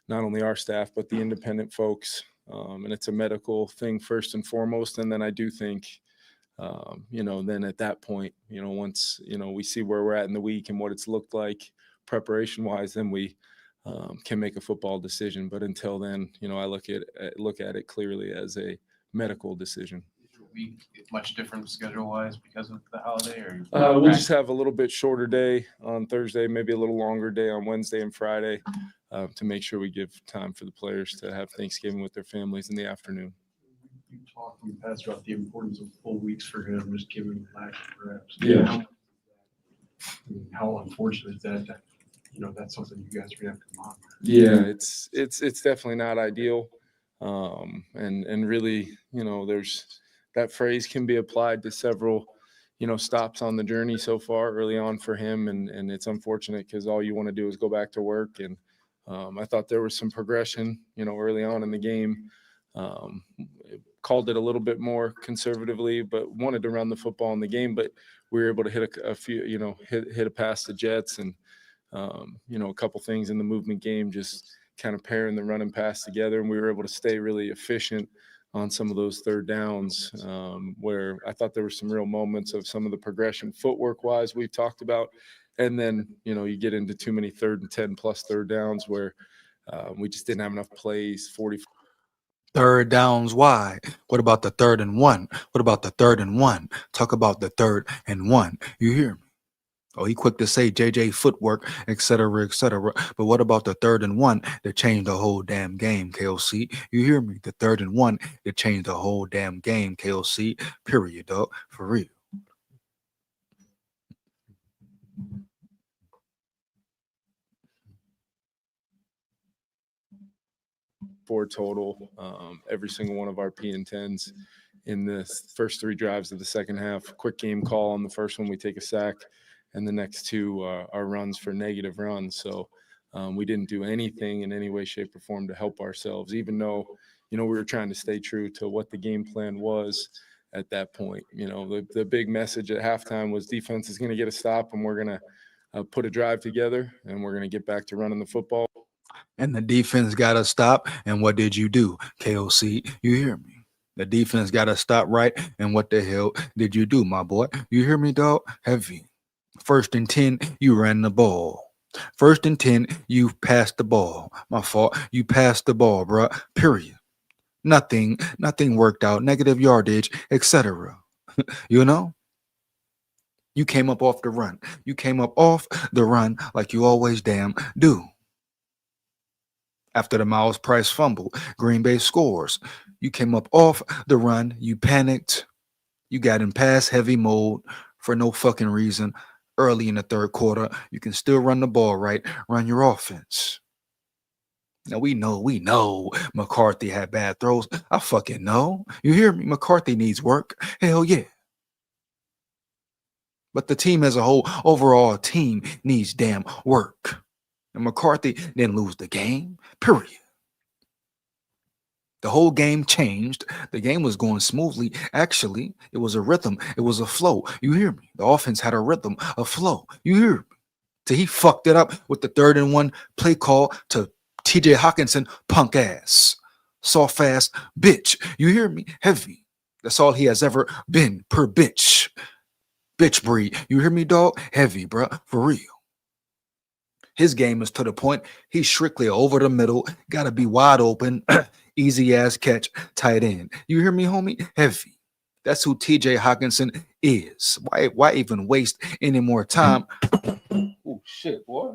E: not only our staff but the independent folks, and it's a medical thing first and foremost. And then I do think then at that point, once, we see where we're at in the week and what it's looked like preparation wise, then we can make a football decision. But until then, I look at it clearly as a medical decision.
D: Is your week much different schedule wise because of the holiday, or
E: we'll just have a little bit shorter day on Thursday, maybe a little longer day on Wednesday and Friday, to make sure we give time for the players to have Thanksgiving with their families in the afternoon.
G: You talked in the past about the importance of full weeks for him, just giving lack of reps.
E: Yeah.
G: How unfortunate is that that's something you guys are gonna have to monitor.
E: Yeah, it's definitely not ideal. And really, there's that phrase can be applied to several, stops on the journey so far early on for him. And it's unfortunate because all you want to do is go back to work. And I thought there was some progression, early on in the game. Called it a little bit more conservatively, but wanted to run the football in the game. But we were able to hit a few, hit a pass to Jets and, a couple things in the movement game, just kind of pairing the run and pass together. And we were able to stay really efficient on some of those third downs, where I thought there were some real moments of some of the progression footwork wise we've talked about. And then, you get into too many 3rd and 10 plus third downs where we just didn't have enough plays. 40
A: third downs. Why? What about the 3rd and 1? What about the 3rd and 1? Talk about the 3rd and 1. You hear me? Oh, he quick to say JJ footwork, et cetera, et cetera. But what about the 3rd and 1 that changed the whole damn game, KOC? You hear me? The 3rd and 1 that changed the whole damn game, KOC. Period, dog. For real.
E: for total. Every single one of our P and 10s in the first 3 drives of the second half. Quick game call on the first one, we take a sack, and the next 2 are runs for negative runs. So we didn't do anything in any way, shape, or form to help ourselves, even though, we were trying to stay true to what the game plan was at that point. The big message at halftime was defense is going to get a stop, and we're going to put a drive together, and we're going to get back to running the football.
A: And the defense got to stop. And what did you do, KOC? You hear me? The defense got to stop, right? And what the hell did you do, my boy? You hear me, dog? Heavy. 1st and 10, you ran the ball. 1st and 10, you passed the ball. My fault. You passed the ball, bro. Period. Nothing worked out. Negative yardage, etc. You came up off the run. You came up off the run like you always damn do. After the Miles Price fumble, Green Bay scores. You came up off the run. You panicked. You got in pass heavy mode for no fucking reason. Early in the 3rd quarter, you can still run the ball, right? Run your offense. Now we know McCarthy had bad throws. I fucking know. You hear me? McCarthy needs work. Hell yeah. But the team as a whole, overall team needs damn work. And McCarthy didn't lose the game, period. The whole game changed. The game was going smoothly. Actually, it was a rhythm. It was a flow. You hear me? The offense had a rhythm, a flow. You hear me? So he fucked it up with the 3rd and 1 play call to TJ Hawkinson, punk ass. Soft ass bitch. You hear me? Heavy. That's all he has ever been per bitch. Bitch breed. You hear me, dog? Heavy, bruh. For real. His game is to the point. He's strictly over the middle. Gotta be wide open. Easy ass catch. Tight end. You hear me, homie? Heavy. That's who TJ Hawkinson is. Why even waste any more time? Oh shit, boy.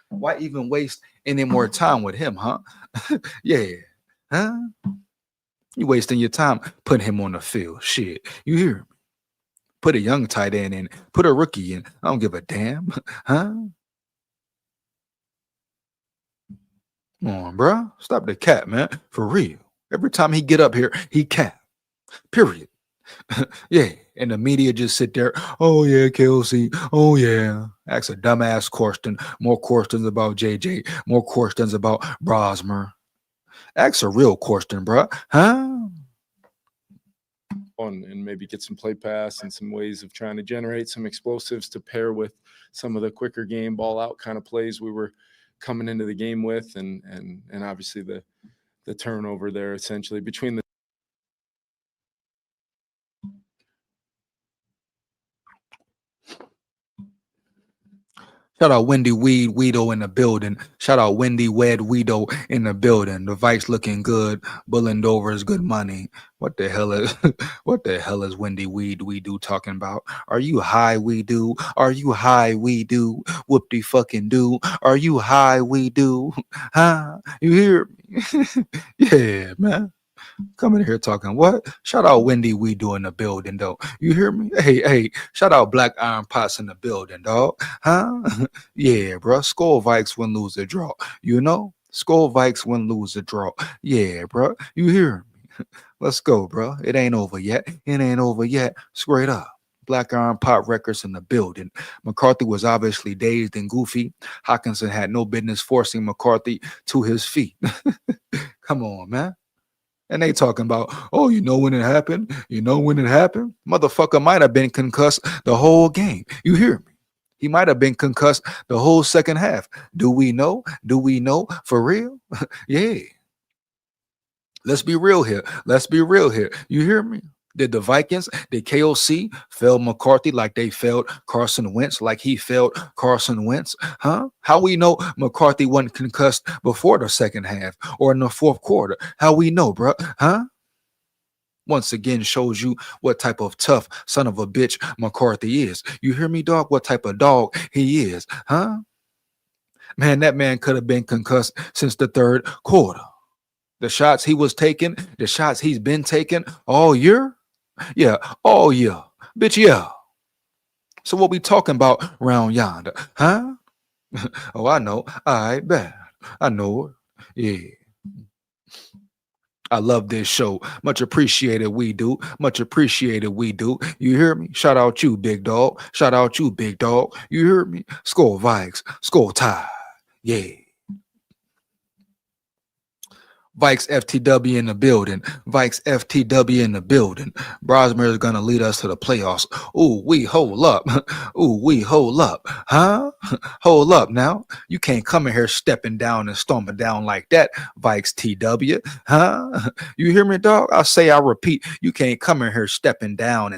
A: Why even waste any more time with him, huh? Yeah. Huh? You wasting your time putting him on the field. Shit. You hear me? Put a young tight end in. Put a rookie in. I don't give a damn. Huh? Come on, bro. Stop the cap, man. For real. Every time he get up here, he cap. Period. Yeah. And the media just sit there. Oh, yeah, KOC. Oh, yeah. Ask a dumbass question. More questions about JJ. More questions about Brosmer. Ask a real question, bro. Huh?
E: And maybe get some play pass and some ways of trying to generate some explosives to pair with some of the quicker game ball out kind of plays we were coming into the game with, and obviously the turnover there essentially between the
A: Shout out Wendy Weedo in the building. Shout out Wendy Weedo in the building. The Vikes looking good. Bullendover is good money. What the hell is Wendy Weedo talking about? Are you high, we do? Are you high, we do? Whoop-de fucking do. Are you high, we do? Huh? You hear me? Yeah, man. Coming here talking what? Shout out Wendy Weedo in the building, though. You hear me? Hey, shout out Black Iron Pots in the building, dog. Huh? Yeah, bro. SKOL Vikes win, lose, or draw. You know? SKOL Vikes win, lose, or draw. Yeah, bro. You hear me? Let's go, bro. It ain't over yet. It ain't over yet. Straight up. Black Iron Pot Records in the building. McCarthy was obviously dazed and goofy. Hawkinson had no business forcing McCarthy to his feet. Come on, man. And they talking about, oh, you know when it happened? You know when it happened? Motherfucker might have been concussed the whole game. You hear me? He might have been concussed the whole second half. Do we know? Do we know? For real? Yeah. Let's be real here. Let's be real here. You hear me? Did the Vikings, did KOC fail McCarthy like they failed Carson Wentz, like he failed Carson Wentz? Huh? How we know McCarthy wasn't concussed before the second half or in the fourth quarter? How we know, bro? Huh? Once again shows you what type of tough son of a bitch McCarthy is. You hear me, dog? What type of dog he is? Huh? Man, that man could have been concussed since the third quarter. The shots he was taking, the shots he's been taking all year. Yeah, all year. Bitch, yeah. So what we talking about round yonder? Huh? Oh, I know. I bet. I know it. Yeah. I love this show. Much appreciated, we do. Much appreciated, we do. You hear me? Shout out you, big dog. Shout out you, big dog. You hear me? SKOL Vikes. SKOL Tide. Yeah. Vikes FTW in the building. Vikes FTW in the building. Brosmer is going to lead us to the playoffs. Ooh, we hold up. Ooh, we hold up. Huh? Hold up now. You can't come in here stepping down and stomping down like that, Vikes TW. Huh? You hear me, dog? I repeat, you can't come in here stepping down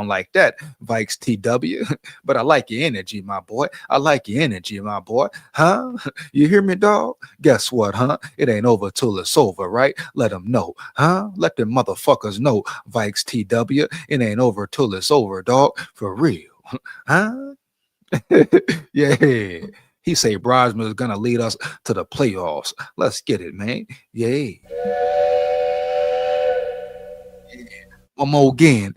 A: like that, Vikes TW. But I like your energy, my boy. I like your energy, my boy. Huh? You hear me, dog? Guess what, huh? It ain't over till it's over, right? Let them know, huh? Let them motherfuckers know, Vikes TW. It ain't over till it's over, dog. For real, huh? Yeah. He say Brosmer is gonna lead us to the playoffs. Let's get it, man. Yeah. One more again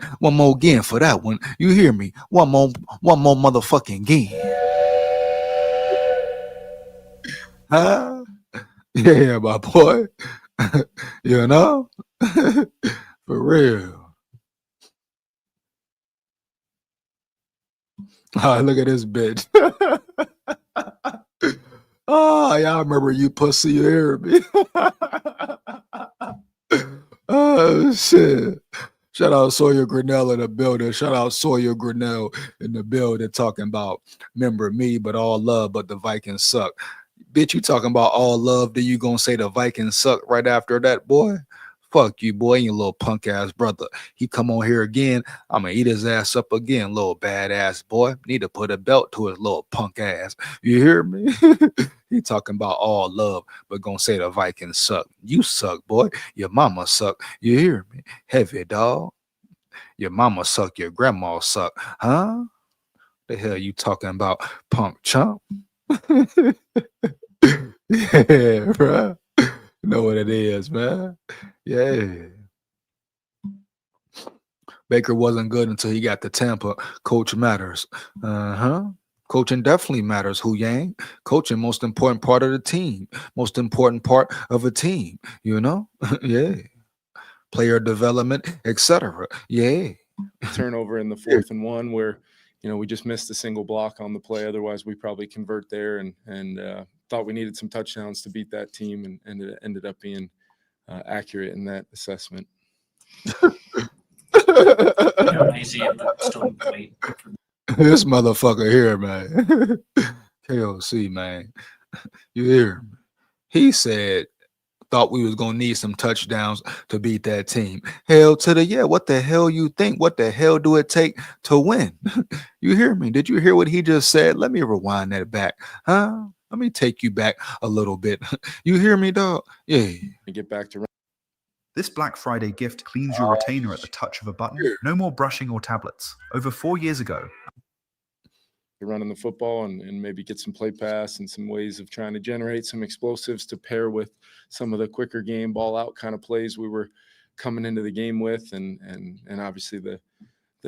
A: for that one. You hear me? One more motherfucking again. Huh? Yeah, my boy. You know? For real. Oh, look at this bitch. Oh, y'all remember you pussy, you hear me? Oh, shit. Shout out Sawyer Grinnell in the building. Shout out Sawyer Grinnell in the building talking about, remember me, but all love, but the Vikings suck. Bitch, you talking about all love, then you gonna say the Vikings suck right after that, boy? Fuck you, boy, and your little punk ass brother. He come on here again, I'm gonna eat his ass up again, little badass boy. Need to put a belt to his little punk ass. You hear me? He talking about all love, but gonna say the Vikings suck. You suck, boy. Your mama suck. You hear me? Heavy dog. Your mama suck. Your grandma suck. Huh? The hell you talking about, punk chump? Yeah, bro. You know what it is, man. Yeah. Baker wasn't good until he got to Tampa. Coach matters. Uh-huh. Coaching definitely matters, Hu Yang. Coaching, most important part of the team. Most important part of a team, you know? Yeah. Player development, etc. Yeah.
E: Turnover in the 4th and 1 where, we just missed a single block on the play. Otherwise, we probably convert there and thought we needed some touchdowns to beat that team, and it ended up being accurate in that assessment.
A: This motherfucker here, man. KOC, man. You hear me? He said, thought we was gonna need some touchdowns to beat that team. Hell to the yeah. What the hell you think? What the hell do it take to win? You hear me? Did you hear what he just said? Let me rewind that back. Huh? Let me take you back a little bit. You hear me, dog? Yeah.
E: Get back to
H: This Black Friday gift cleans your retainer at the touch of a button. No more brushing or tablets. Over 4 years ago,
E: running the football and maybe get some play pass and some ways of trying to generate some explosives to pair with some of the quicker game ball out kind of plays we were coming into the game with, and obviously the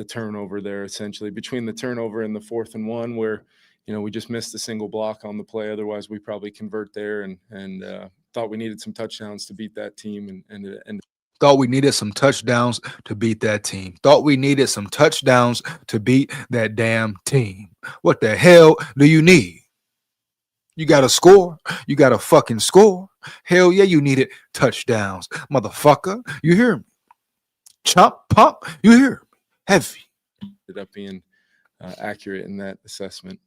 E: turnover there, essentially between the turnover and the 4th and 1 where we just missed a single block on the play. Otherwise, we probably convert there and thought we needed some touchdowns to beat that team, and
A: thought we needed some touchdowns to beat that team. Thought we needed some touchdowns to beat that damn team. What the hell do you need? You got to score. You got to fucking score. Hell yeah, you needed touchdowns. Motherfucker, you hear me? Chomp, pump, you hear me? Heavy.
E: Ended up being accurate in that assessment.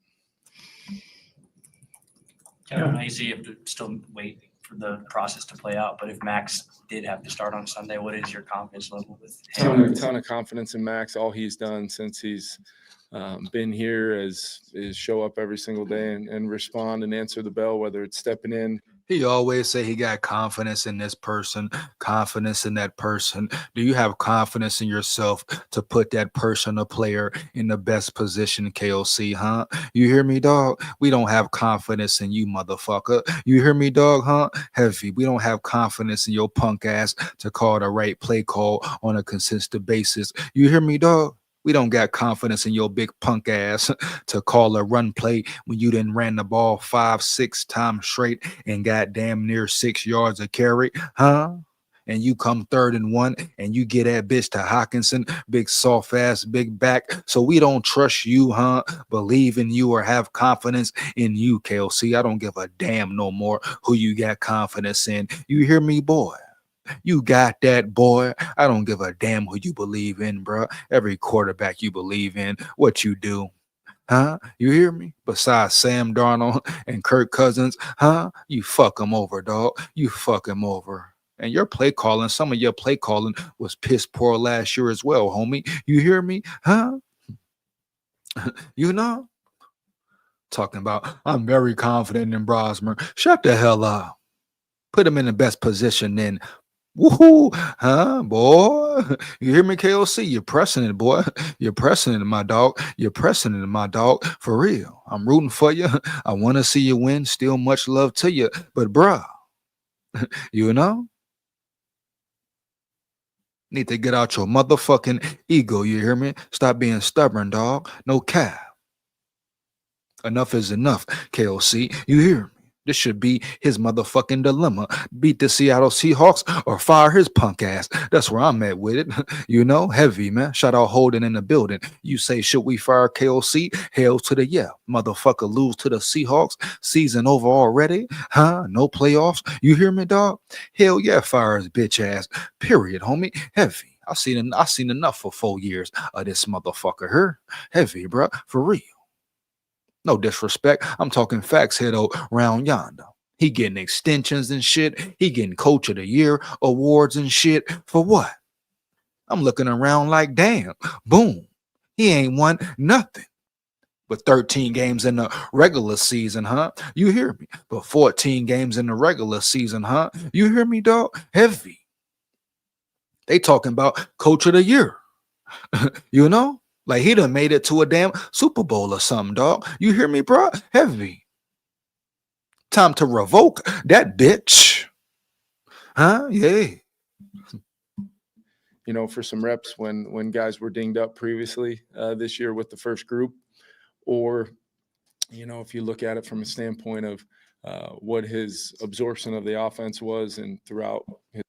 I: Kevin, I see you have to still wait for the process to play out, but if Max did have to start on Sunday, what is your confidence level with him?
E: Ton of confidence in Max. All he's done since he's been here is show up every single day and respond and answer the bell, whether it's stepping in.
A: He always say he got confidence in this person, confidence in that person. Do you have confidence in yourself to put that person or player in the best position, KOC, huh? You hear me, dog? We don't have confidence in you, motherfucker. You hear me, dog, huh? Heavy. We don't have confidence in your punk ass to call the right play call on a consistent basis. You hear me, dog? We don't got confidence in your big punk ass to call a run play when you done ran the ball 5-6 times straight and got damn near 6 yards of carry, huh? And you come 3rd and 1 and you get that bitch to Hawkinson, big soft ass, big back. So we don't trust you, huh? Believe in you or have confidence in you, KOC. I don't give a damn no more who you got confidence in. You hear me, boy? You got that, boy. I don't give a damn who you believe in, bro. Every quarterback you believe in, what you do. Huh? You hear me? Besides Sam Darnold and Kirk Cousins, huh? You fuck them over, dog. You fuck them over. And your play calling, some of your play calling was piss poor last year as well, homie. You hear me? Huh? You know? Talking about, I'm very confident in Brosmer. Shut the hell up. Put him in the best position then. Woohoo, huh, boy? You hear me, KOC? You're pressing it, boy. You're pressing it, my dog. You're pressing it, my dog. For real. I'm rooting for you. I want to see you win. Still much love to you. But, bruh, you know? Need to get out your motherfucking ego, you hear me? Stop being stubborn, dog. No cap. Enough is enough, KOC. You hear me? This should be his motherfucking dilemma. Beat the Seattle Seahawks or fire his punk ass. That's where I'm at with it. You know, heavy, man. Shout out Holden in the building. You say, should we fire KOC? Hell to the yeah. Motherfucker lose to the Seahawks. Season over already? Huh? No playoffs? You hear me, dog? Hell yeah, fire his bitch ass. Period, homie. Heavy. I seen enough for 4 years of this motherfucker here. Heavy, bro. For real. No disrespect. I'm talking facts here though, round yonder. He getting extensions and shit. He getting coach of the year awards and shit. For what? I'm looking around like, damn, boom. He ain't won nothing but 13 games in the regular season, huh? You hear me? But 14 games in the regular season, huh? You hear me, dog? Heavy. They talking about coach of the year. You know? Like he done made it to a damn Super Bowl or something, dog. You hear me, bro? Heavy. Time to revoke that bitch. Huh? Yeah.
E: You know, for some reps when guys were dinged up previously this year with the first group, or, you know, if you look at it from a standpoint of what his absorption of the offense was and throughout his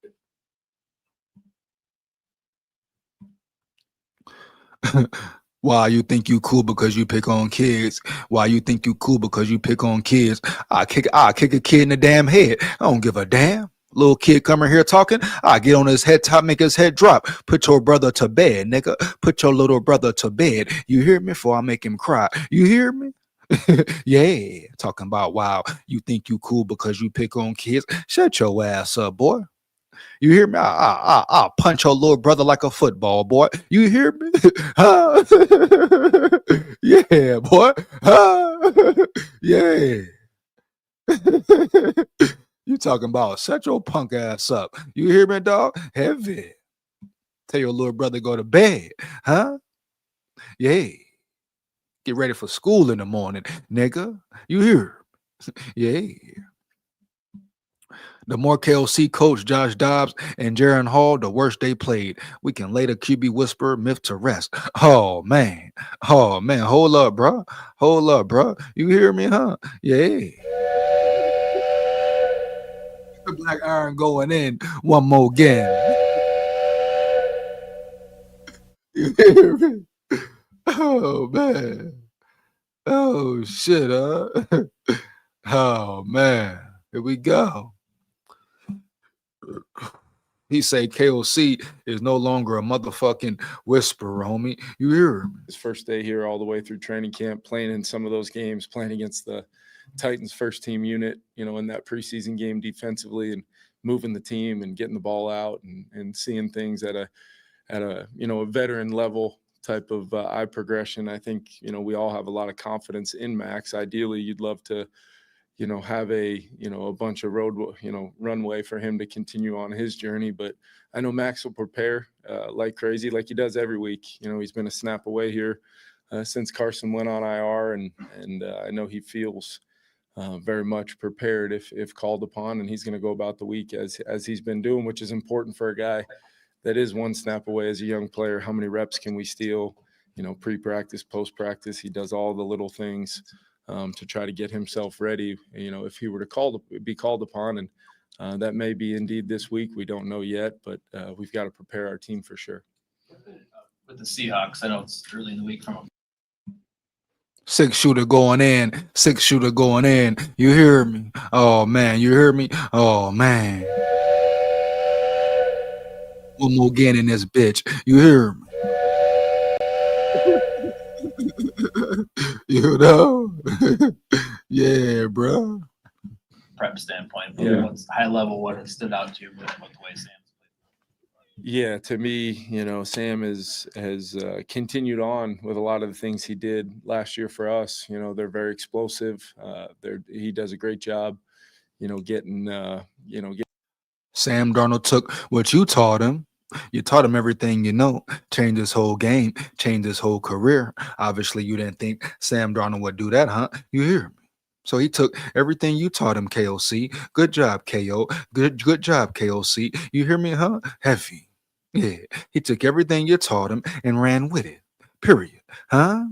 A: Why you think you cool because you pick on kids? Why you think you cool because you pick on kids? I kick a kid in the damn head. I don't give a damn. Little kid coming here talking, I get on his head top, make his head drop. Put your brother to bed, nigga. Put your little brother to bed. You hear me? Before I make him cry. You hear me? Yeah. Talking about, wow, you think you cool because you pick on kids? Shut your ass up, boy. You hear me? I'll punch your little brother like a football, boy. You hear me? Huh? Yeah, boy. Huh? Yeah. You talking about shut your punk ass up. You hear me, dog? Heavy. Tell your little brother go to bed. Huh? Yeah. Get ready for school in the morning, nigga. You hear? Yeah. The more KOC coach Josh Dobbs and Jaron Hall, the worse they played. We can lay the QB whisperer myth to rest. Oh man. Oh man. Hold up, bro. Hold up, bro. You hear me, huh? Yeah. Black Iron going in one more game. You hear me? Oh man. Oh shit, huh? Oh man. Here we go. He say KOC is no longer a motherfucking whisperer, homie. You hear me?
E: his first day here all the way through training camp, playing in some of those games, playing against the Titans first team unit, you know, in that preseason game defensively and moving the team and getting the ball out and seeing things at a, you know, a veteran level type of eye progression. I think, you know, we all have a lot of confidence in Max. Ideally, you'd love to, you know, have a, you know, a bunch of road, you know, runway for him to continue on his journey. But I know Max will prepare like crazy, like he does every week. You know, he's been a snap away here since Carson went on IR, and I know he feels very much prepared if called upon, and he's going to go about the week as he's been doing, which is important for a guy that is one snap away as a young player. How many reps can we steal? You know, pre-practice, post-practice, he does all the little things to try to get himself ready. You know, if he were to be called upon, and that may be indeed this week, we don't know yet, but we've got to prepare our team for sure.
D: With the Seahawks, I know it's early in the week from a
A: 6-shooter going in. 6-shooter going in. You hear me? Oh man, you hear me? Oh man. One more again in this bitch. You hear me? You know? Yeah, bro.
D: prep standpoint, but
E: Yeah.
D: what's high level, what stood out to you with the way Sam's played?
E: Yeah, to me, you know, Sam has continued on with a lot of the things he did last year for us. You know, they're very explosive. He does a great job, you know, getting
A: Sam Darnold took what you taught him. You taught him everything you know. Changed his whole game. Changed his whole career. Obviously, you didn't think Sam Darnold would do that, huh? You hear me? So he took everything you taught him, KOC. Good job, KO. Good job, KOC. You hear me, huh? Heavy. Yeah. He took everything you taught him and ran with it. Period. Huh?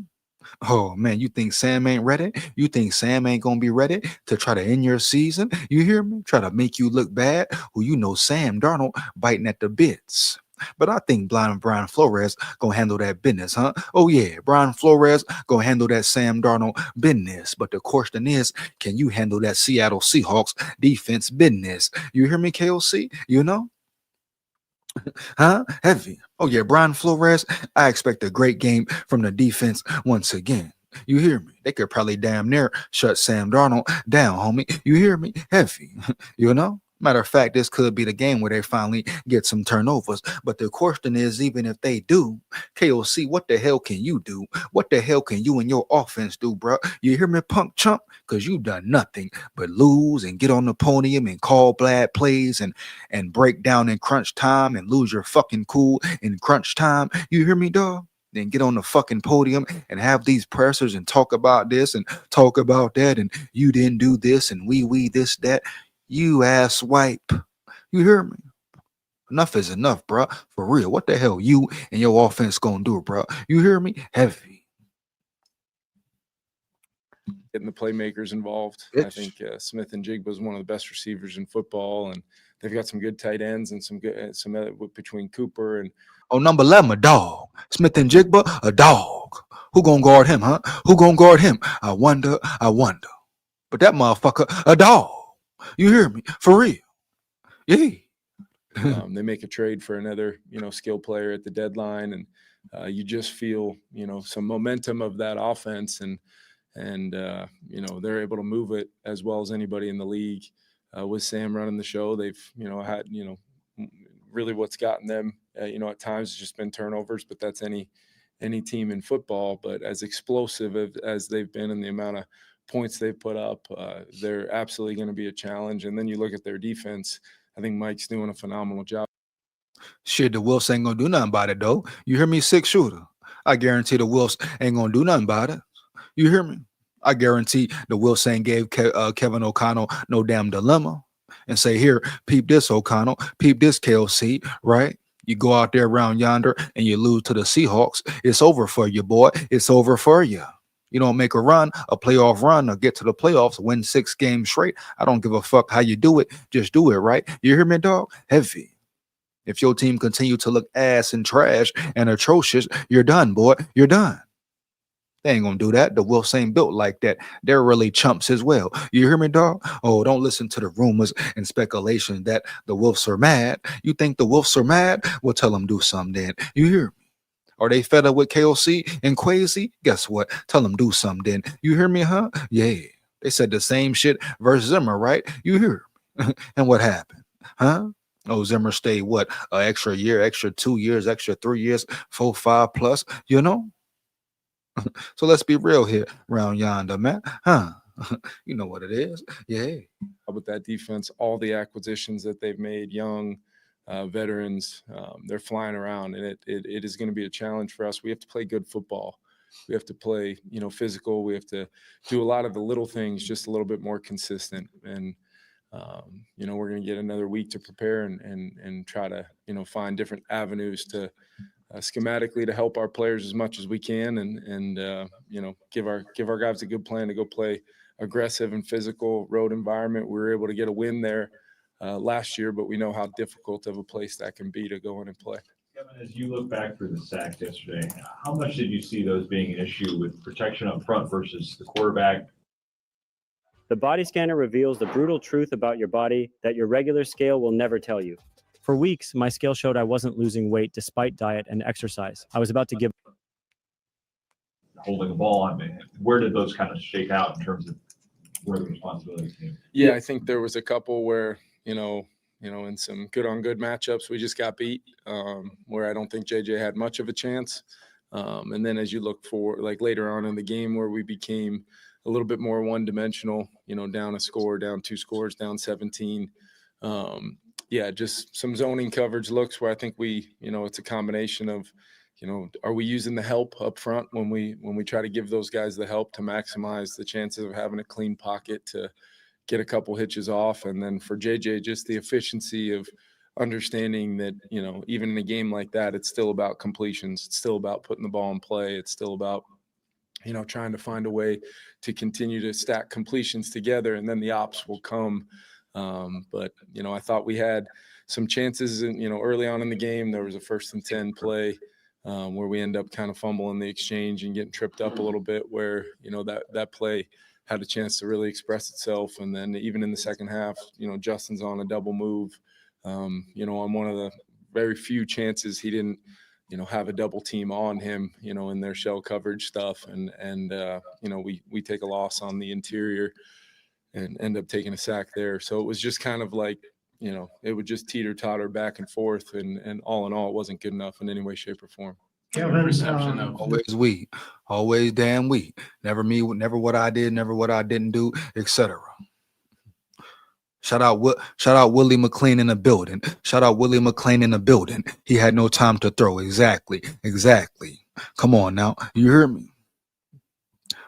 A: Oh man, you think Sam ain't ready? You think Sam ain't gonna be ready to try to end your season? You hear me? Try to make you look bad? Well, you know Sam Darnold biting at the bits. But I think Brian Flores gonna handle that business, huh? Oh yeah, Brian Flores gonna handle that Sam Darnold business. But the question is, can you handle that Seattle Seahawks defense business? You hear me, KOC? You know? Huh? Heavy. Oh yeah, Brian Flores. I expect a great game from the defense once again. You hear me? They could probably damn near shut Sam Darnold down, homie. You hear me? Heavy. You know? Matter of fact, this could be the game where they finally get some turnovers. But the question is, even if they do, KOC, what the hell can you do? What the hell can you and your offense do, bro? You hear me, punk chump? Because you done nothing but lose and get on the podium and call bad plays and break down in crunch time and lose your fucking cool in crunch time. You hear me, dog? Then get on the fucking podium and have these pressers and talk about this and talk about that and you didn't do this and we this that. You ass wipe. You hear me? Enough is enough, bro. For real. What the hell you and your offense gonna do, bro? You hear me? Heavy.
E: Getting the playmakers involved. I think Smith and Jigba is one of the best receivers in football, and they've got some good tight ends and some good between Cooper and
A: number 11, a dog. Smith and Jigba, a dog. Who gonna guard him, huh? Who gonna guard him? I wonder. But that motherfucker, a dog. You hear me? For real. Yeah.
E: They make a trade for another, skill player at the deadline, and you just feel, some momentum of that offense, and they're able to move it as well as anybody in the league. With Sam running the show, they've, had, really what's gotten them, at times has just been turnovers, but that's any team in football. But as explosive as they've been and the amount of points they've put up, they're absolutely going to be a challenge. And then you look at their defense. I think Mike's doing a phenomenal job.
A: Shit, the Wolves ain't gonna do nothing about it, though. You hear me? 6-shooter. I guarantee the Wolves ain't gonna do nothing about it. You hear me? I guarantee the Wolves ain't gave Kevin O'Connell no damn dilemma and say, here, peep this, O'Connell, peep this, KOC, right? You go out there around yonder and you lose to the Seahawks. It's over for you, boy. It's over for you. You don't make a run, a playoff run, or get to the playoffs, win 6 games straight. I don't give a fuck how you do it. Just do it, right? You hear me, dog? Heavy. If your team continue to look ass and trash and atrocious, you're done, boy. You're done. They ain't gonna do that. The Wolves ain't built like that. They're really chumps as well. You hear me, dog? Oh, don't listen to the rumors and speculation that the Wolves are mad. You think the Wolves are mad? Well, tell them do something then. You hear me? Are they fed up with KOC and Quasi? Guess what? Tell them do something then. You hear me, huh? Yeah. They said the same shit versus Zimmer, right? You hear me? And what happened? Huh? Oh, Zimmer stayed what? An extra year, extra 2 years, extra 3 years, 4, 5 plus, So let's be real here around yonder, man. Huh? You know what it is. Yeah.
E: With that defense, all the acquisitions that they've made, young veterans, they're flying around, and it is going to be a challenge for us. We have to play good football. We have to play, physical. We have to do a lot of the little things just a little bit more consistent. And, we're going to get another week to prepare and try to, find different avenues to schematically to help our players as much as we can, and give our guys a good plan to go play aggressive and physical road environment. We were able to get a win there last year, but we know how difficult of a place that can be to go in and play.
F: Kevin, as you look back through the sacks yesterday, how much did you see those being an issue with protection up front versus the quarterback?
J: The body scanner reveals the brutal truth about your body that your regular scale will never tell you. For weeks, my scale showed I wasn't losing weight despite diet and exercise. I was about to give.
F: Holding the ball, I mean, where did those kind of shake out in terms of where the responsibilities came?
E: Yeah, I think there was a couple where, in some good on good matchups, we just got beat, where I don't think JJ had much of a chance. And then as you look for like later on in the game where we became a little bit more one dimensional, down a score, down 2 scores, down 17. Just some zoning coverage looks where I think we, it's a combination of, are we using the help up front when we try to give those guys the help to maximize the chances of having a clean pocket to get a couple hitches off? And then for JJ, just the efficiency of understanding that, even in a game like that, it's still about completions. It's still about putting the ball in play. It's still about, trying to find a way to continue to stack completions together, and then the ops will come. But I thought we had some chances early on in the game. There was a 1st and 10 play where we end up kind of fumbling the exchange and getting tripped up a little bit, where, that play had a chance to really express itself. And then even in the second half, Justin's on a double move, on one of the very few chances he didn't have a double team on him, in their shell coverage stuff. And we take a loss on the interior and end up taking a sack there. So it was just kind of like, it would just teeter totter back and forth. And all in all, it wasn't good enough in any way, shape, or form.
D: Your perception of
A: Always we, always damn we. Never me, never what I did, never what I didn't do, etc. Shout out Willie McLean in the building. Shout out Willie McLean in the building. He had no time to throw. Exactly. Come on now. You hear me?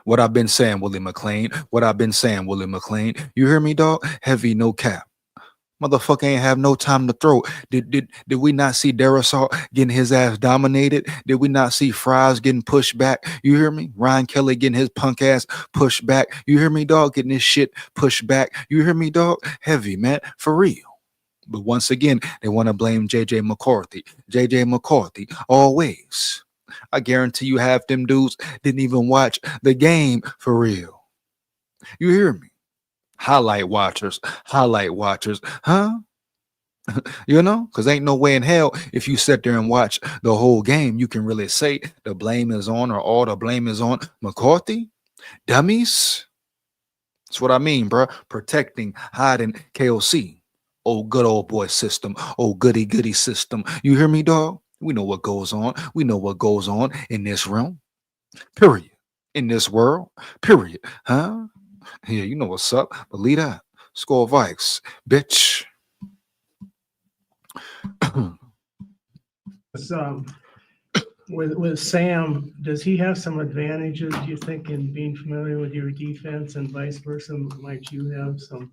A: What I've been saying, Willie McLean. You hear me, dog? Heavy, no cap. Motherfucker ain't have no time to throw. Did we not see Darisaw getting his ass dominated? Did we not see Fries getting pushed back? You hear me? Ryan Kelly getting his punk ass pushed back. You hear me, dog? Getting his shit pushed back. You hear me, dog? Heavy, man, for real. But once again, they want to blame JJ McCarthy. JJ McCarthy, always. I guarantee you half them dudes didn't even watch the game for real. You hear me? Highlight watchers, huh? Because ain't no way in hell if you sit there and watch the whole game, you can really say the blame is on or all the blame is on McCarthy. Dummies. That's what I mean, bro. Protecting, hiding KOC. Oh, good old boy system. Oh, goody system. You hear me, dog? We know what goes on. We know what goes on in this realm. Period. In this world. Period. Huh? Yeah, you know what's up. Believe that. SKOL Vikes, bitch.
K: With Sam, does he have some advantages, do you think, in being familiar with your defense, and vice versa? Might you have some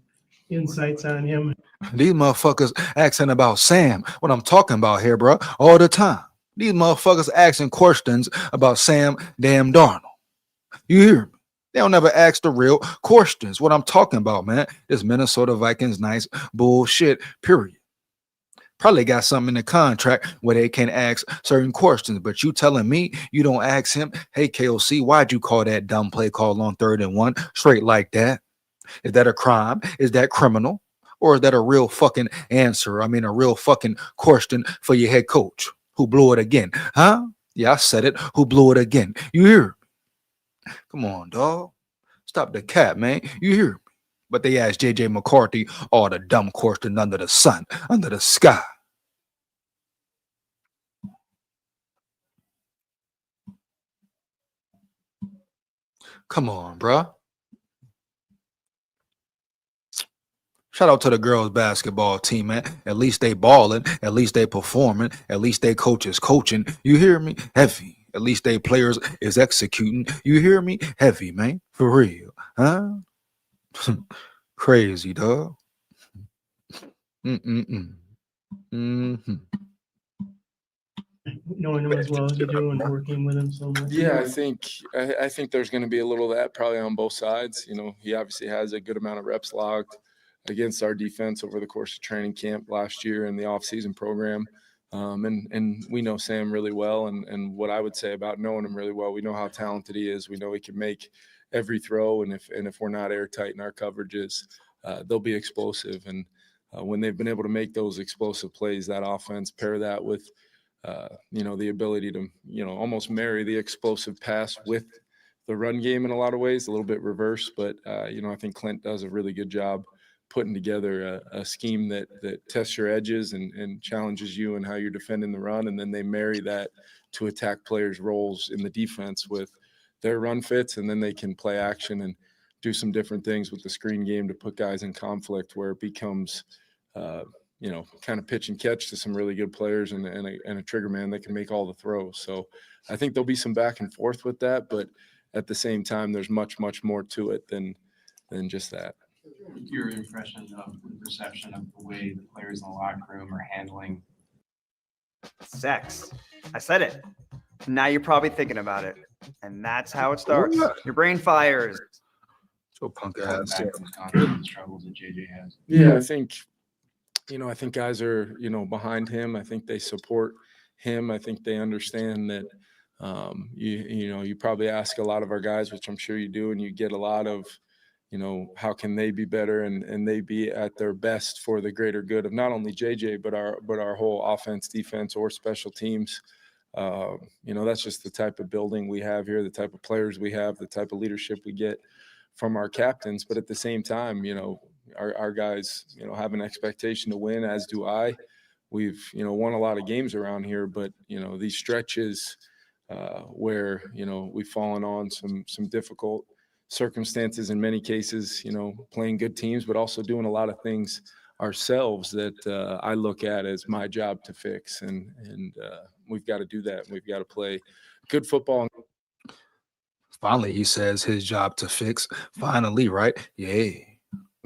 K: insights on him?
A: These motherfuckers asking about Sam, what I'm talking about here, bro, all the time. These motherfuckers asking questions about Sam damn Darnold. You hear me? They don't never ask the real questions. What I'm talking about, man, this Minnesota Vikings nice bullshit, period. Probably got something in the contract where they can ask certain questions, but you telling me you don't ask him, hey, KOC, why'd you call that dumb play call on 3rd and 1 straight like that? Is that a crime? Is that criminal? Or is that a real fucking answer? I mean, a real fucking question for your head coach who blew it again, huh? Yeah, I said it. Who blew it again? You hear me? Come on, dog. Stop the cap, man. You hear me? But they asked JJ McCarthy all the dumb questions under the sun, under the sky. Come on, bruh. Shout out to the girls basketball team, man. At least they balling. At least they performing. At least they coaches coaching. You hear me? Heavy. At least they players is executing. You hear me? Heavy, man. For real. Huh? Crazy, dog. Mm-hmm.
K: Knowing him as well as you do and working with him so much.
E: Yeah, I think there's going to be a little of that probably on both sides. He obviously has a good amount of reps logged against our defense over the course of training camp last year in the offseason program. And we know Sam really well. And what I would say about knowing him really well, we know how talented he is. We know he can make every throw. And if we're not airtight in our coverages, they'll be explosive. And when they've been able to make those explosive plays, that offense, pair that with the ability to, almost marry the explosive pass with the run game in a lot of ways, a little bit reverse. But, I think Clint does a really good job putting together a scheme that tests your edges and challenges you and how you're defending the run. And then they marry that to attack players' roles in the defense with their run fits. And then they can play action and do some different things with the screen game to put guys in conflict where it becomes kind of pitch and catch to some really good players and a trigger man that can make all the throws. So I think there'll be some back and forth with that, but at the same time, there's much, much more to it than just that.
D: Your impression of the perception of the way the players in the locker room are handling
B: sex. I said it. Now you're probably thinking about it. And that's how it starts. Your brain fires.
A: So punk
D: going
A: ass.
D: back to the confidence struggles that JJ has.
E: Yeah, I think guys are, behind him. I think they support him. I think they understand that, you probably ask a lot of our guys, which I'm sure you do, and you get a lot of, how can they be better and they be at their best for the greater good of not only JJ, but our whole offense, defense, or special teams. That's just the type of building we have here, the type of players we have, the type of leadership we get from our captains. But at the same time, our guys, have an expectation to win, as do I. We've, won a lot of games around here, but, these stretches where, we've fallen on some difficult circumstances in many cases, playing good teams, but also doing a lot of things ourselves that I look at as my job to fix. And we've got to do that. We've got to play good football.
A: Finally, he says his job to fix. Finally, right? Yeah.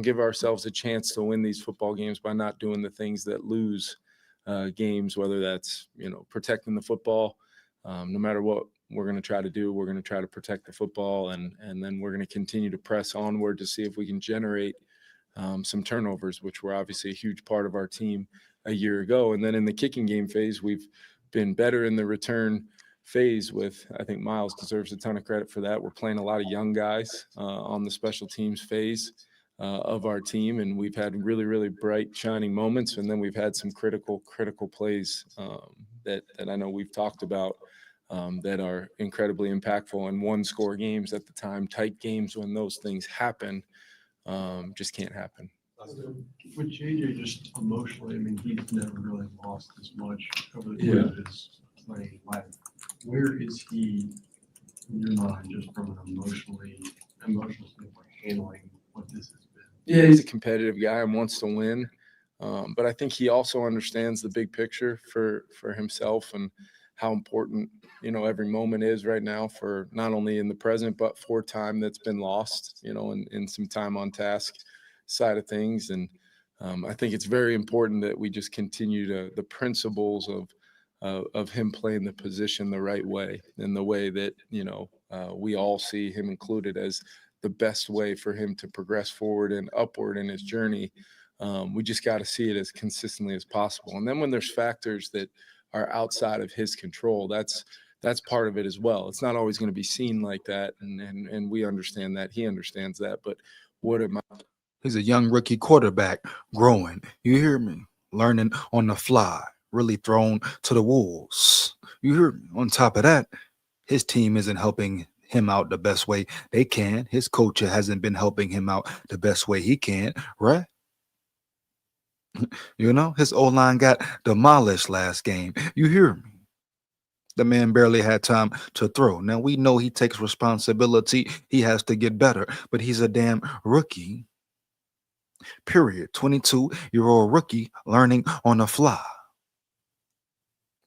E: Give ourselves a chance to win these football games by not doing the things that lose games, whether that's, protecting the football. No matter what we're going to try to do, we're going to try to protect the football, and then we're going to continue to press onward to see if we can generate some turnovers, which were obviously a huge part of our team a year ago. And then in the kicking game phase, we've been better in the return phase with, I think Miles deserves a ton of credit for that. We're playing a lot of young guys on the special teams phase of our team, and we've had really, really bright, shining moments. And then we've had some critical plays that I know we've talked about that are incredibly impactful in one-score games at the time, tight games. When those things happen, just can't happen.
G: With JJ, just emotionally, I mean, he's never really lost as much over the course of his playing life. Where is he in your mind, just from an emotional standpoint, handling what this has been?
E: Yeah, he's a competitive guy and wants to win. But I think he also understands the big picture for himself and how important, every moment is right now, for not only in the present, but for time that's been lost, in some time on task side of things. And I think it's very important that we just continue the principles of him playing the position the right way, and the way that, we all see him included as the best way for him to progress forward and upward in his journey. We just got to see it as consistently as possible. And then when there's factors that are outside of his control, that's part of it as well. It's not always going to be seen like that. And we understand that. He understands that. But
A: he's a young rookie quarterback growing. You hear me? Learning on the fly, really thrown to the wolves. You hear me? On top of that, his team isn't helping him out the best way they can. His coach hasn't been helping him out the best way he can, right? His O-line got demolished last game. You hear me? The man barely had time to throw. Now, we know he takes responsibility. He has to get better, but he's a damn rookie. Period. 22-year-old rookie learning on the fly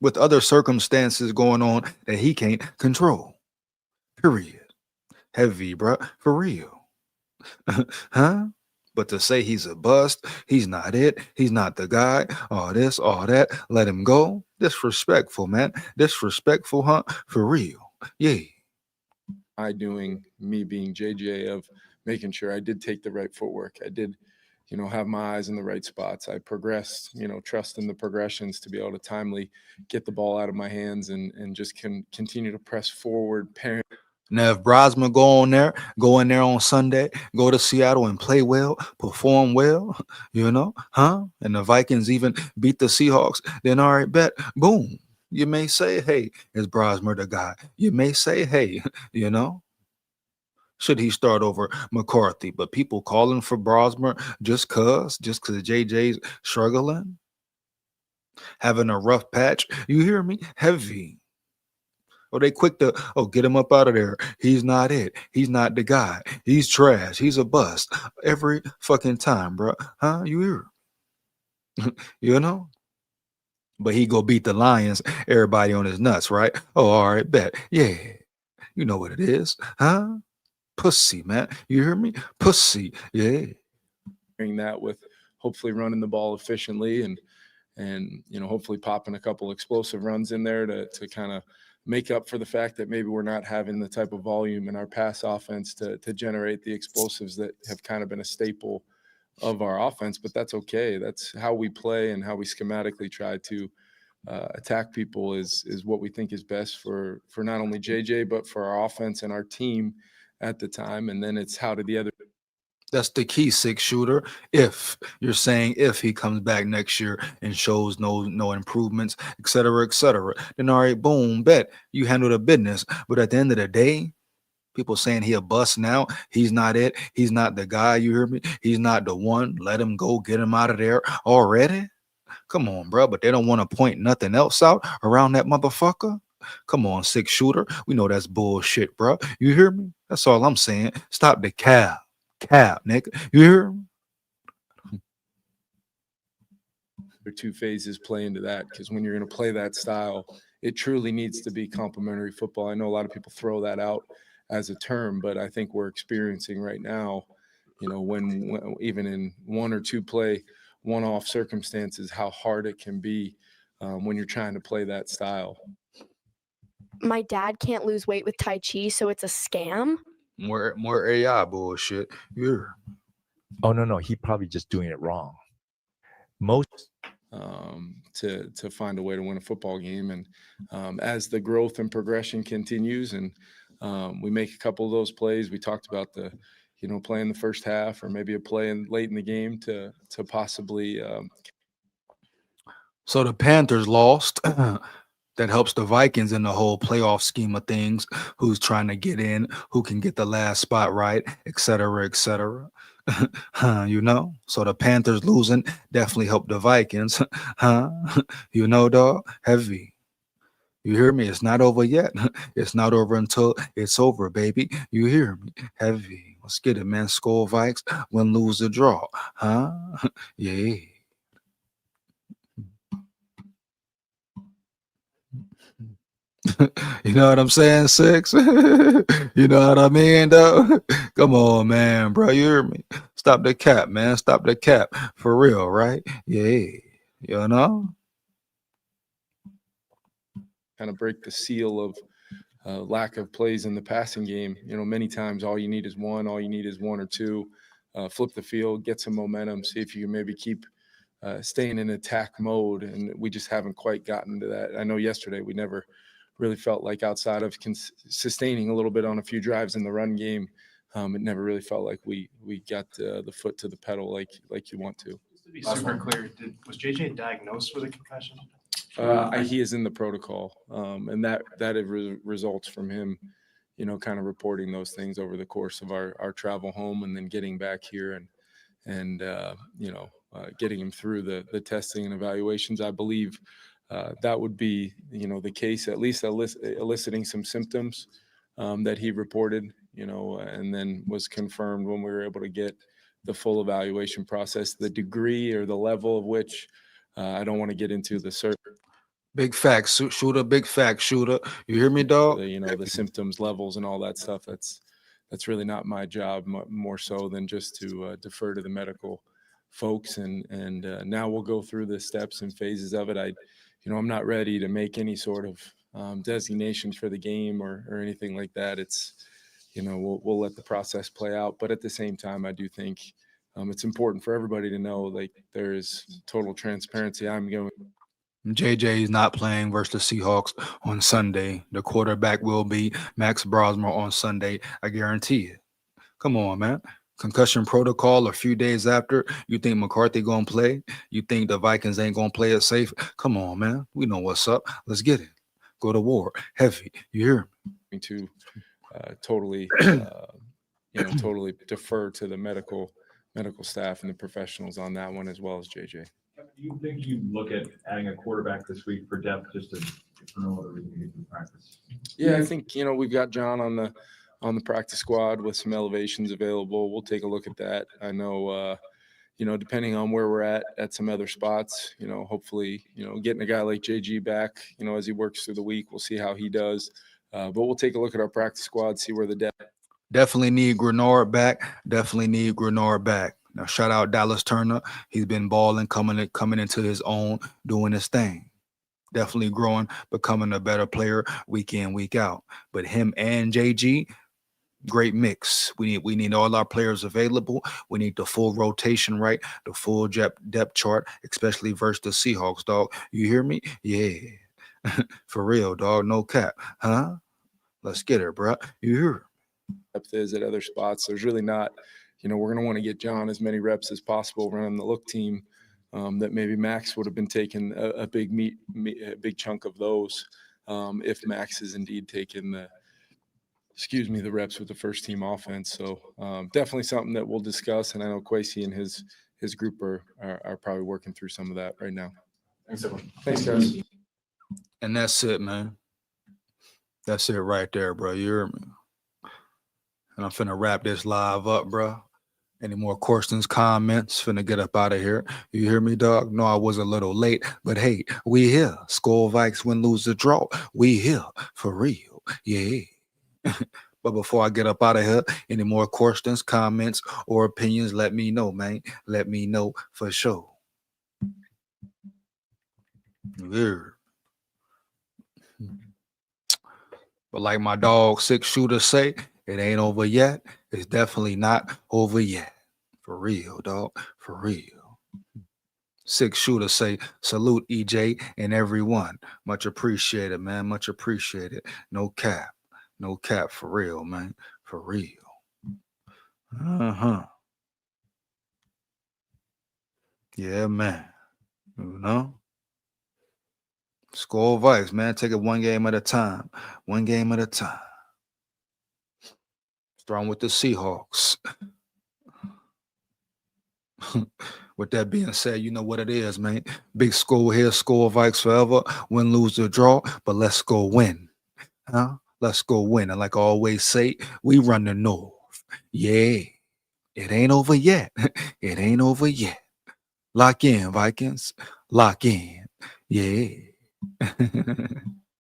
A: with other circumstances going on that he can't control. Period. Heavy, bruh. For real. Huh? But to say he's a bust, he's not it, he's not the guy, all this, all that, let him go. Disrespectful, man. Disrespectful, huh? For real. Yeah.
E: Me being JJ, of making sure I did take the right footwork. I did, have my eyes in the right spots. I progressed, trust in the progressions to be able to timely get the ball out of my hands and just continue to press forward.
A: Now, if Brosman go in there on Sunday, go to Seattle and play well, perform well, and the Vikings even beat the Seahawks, then all right, bet, boom. You may say, hey, is Brosman the guy? You may say, hey, should he start over McCarthy? But people calling for Brosman just cause JJ's struggling, having a rough patch. You hear me? Heavy. Or they quick to, get him up out of there. He's not it. He's not the guy. He's trash. He's a bust. Every fucking time, bro. Huh? You hear? But he go beat the Lions. Everybody on his nuts, right? Oh, all right, bet. Yeah. You know what it is. Huh? Pussy, man. You hear me? Pussy. Yeah.
E: That with hopefully running the ball efficiently and hopefully popping a couple explosive runs in there to kind of make up for the fact that maybe we're not having the type of volume in our pass offense to generate the explosives that have kind of been a staple of our offense. But that's okay. That's how we play, and how we schematically try to attack people is what we think is best for not only JJ, but for our offense and our team at the time. And then it's how do the other.
A: That's the key, 6-shooter. If you're saying if he comes back next year and shows no improvements, et cetera, then all right, boom, bet you handle the business. But at the end of the day, people saying he a bust now. He's not it. He's not the guy. You hear me? He's not the one. Let him go. Get him out of there already. Come on, bro. But they don't want to point nothing else out around that motherfucker. Come on, 6-shooter. We know that's bullshit, bro. You hear me? That's all I'm saying. Stop the cap, nigga. You hear me?
E: There are two phases play into that, because when you're going to play that style, it truly needs to be complementary football. I know a lot of people throw that out as a term, but I think we're experiencing right now, you know, when even in one or two play one-off circumstances, how hard it can be when you're trying to play that style.
C: My dad can't lose weight with Tai Chi, so it's a scam.
A: More AI bullshit. Yeah.
L: Oh no, he probably just doing it wrong. Most
E: to find a way to win a football game, and as the growth and progression continues, and we make a couple of those plays, we talked about the, you know, playing the first half or maybe a play late in the game to possibly.
A: So the Panthers lost. That helps the Vikings in the whole playoff scheme of things. Who's trying to get in? Who can get the last spot right? Et cetera, et cetera. You know? So the Panthers losing definitely helped the Vikings. You know, dog? Heavy. You hear me? It's not over yet. It's not over until it's over, baby. You hear me? Heavy. Let's get it, man. SKOL Vikes, win, lose, or draw. Huh? Yeah. You know what I'm saying, 6? You know what I mean, though? Come on, man, bro. You hear me? Stop the cap, man. Stop the cap. For real, right? Yeah. You know?
E: Kind of break the seal of lack of plays in the passing game. You know, many times all you need is one or two. Flip the field, get some momentum, see if you can maybe keep staying in attack mode. And we just haven't quite gotten to that. I know yesterday we never really felt like, outside of sustaining a little bit on a few drives in the run game, it never really felt like we got the foot to the pedal like you want to.
D: Just to be super clear, was JJ diagnosed with a concussion?
E: He is in the protocol, and that results from him, you know, kind of reporting those things over the course of our travel home, and then getting back here and you know, getting him through the testing and evaluations. I believe that would be, you know, the case, at least eliciting some symptoms that he reported, you know, and then was confirmed when we were able to get the full evaluation process. The degree or the level of which I don't want to get into the certain.
A: Big facts, shooter. Big fact, shooter. You hear me, dog?
E: You know, the symptoms, levels, and all that stuff. That's really not my job. More so than just to defer to the medical folks. And now we'll go through the steps and phases of it. I'm not ready to make any sort of designations for the game or anything like that. It's, you know, we'll let the process play out. But at the same time, I do think it's important for everybody to know, like, there is total transparency. I'm going.
A: JJ is not playing versus the Seahawks on Sunday. The quarterback will be Max Brosmer on Sunday. I guarantee it. Come on, man. Concussion protocol a few days after. You think McCarthy gonna play? You think the Vikings ain't gonna play it safe? Come on, man. We know what's up. Let's get it. Go to war. Heavy. You hear
E: me? To totally, totally defer to the medical staff and the professionals on that one, as well as JJ.
F: Do you think you look at adding a quarterback this week for depth, just to, for no other reason, get through practice?
E: Yeah, I think, you know, we've got John on the practice squad with some elevations available. We'll take a look at that. I know, you know, depending on where we're at some other spots, you know, hopefully, you know, getting a guy like JG back, you know, as he works through the week, we'll see how he does. But we'll take a look at our practice squad, see where the depth.
A: Definitely need Grenard back. Now, shout out Dallas Turner. He's been balling, coming into his own, doing his thing. Definitely growing, becoming a better player week in, week out. But him and JG, great mix. We need all our players available. We need the full rotation, right? The full depth chart, especially versus the Seahawks, dog. You hear me? Yeah. For real, dog. No cap. Huh? Let's get it, bro. You hear?
E: depth is at other spots. There's really not, you know, we're going to want to get John as many reps as possible running the look team. That maybe Max would have been taking a big chunk of those if Max is indeed taking the reps with the first team offense. So definitely something that we'll discuss. And I know Kwesi and his group are probably working through some of that right now.
F: Thanks, everyone.
E: Thanks, guys.
A: And that's it, man. That's it right there, bro. You hear me? And I'm finna wrap this live up, bro. Any more questions, comments? Finna get up out of here. You hear me, dog? No, I was a little late, but hey, we here. SKOL Vikes win, lose, or draw. We here for real. Yeah. But before I get up out of here, any more questions, comments, or opinions, let me know, man. Let me know for sure. Yeah. But like my dog 6-shooter say, it ain't over yet. It's definitely not over yet. For real, dog. For real. 6-shooter say, salute EJ and everyone. Much appreciated, man. Much appreciated. No cap. No cap, for real, man. For real. Yeah, man. You know? SKOL Vikes, man. Take it one game at a time. One game at a time. Starting with the Seahawks. With that being said, you know what it is, man. Big SKOL here, SKOL Vikes forever. Win, lose, or draw, but let's go win. Huh? Let's go win. And like I always say, we run the North. Yeah. It ain't over yet. It ain't over yet. Lock in, Vikings. Lock in. Yeah.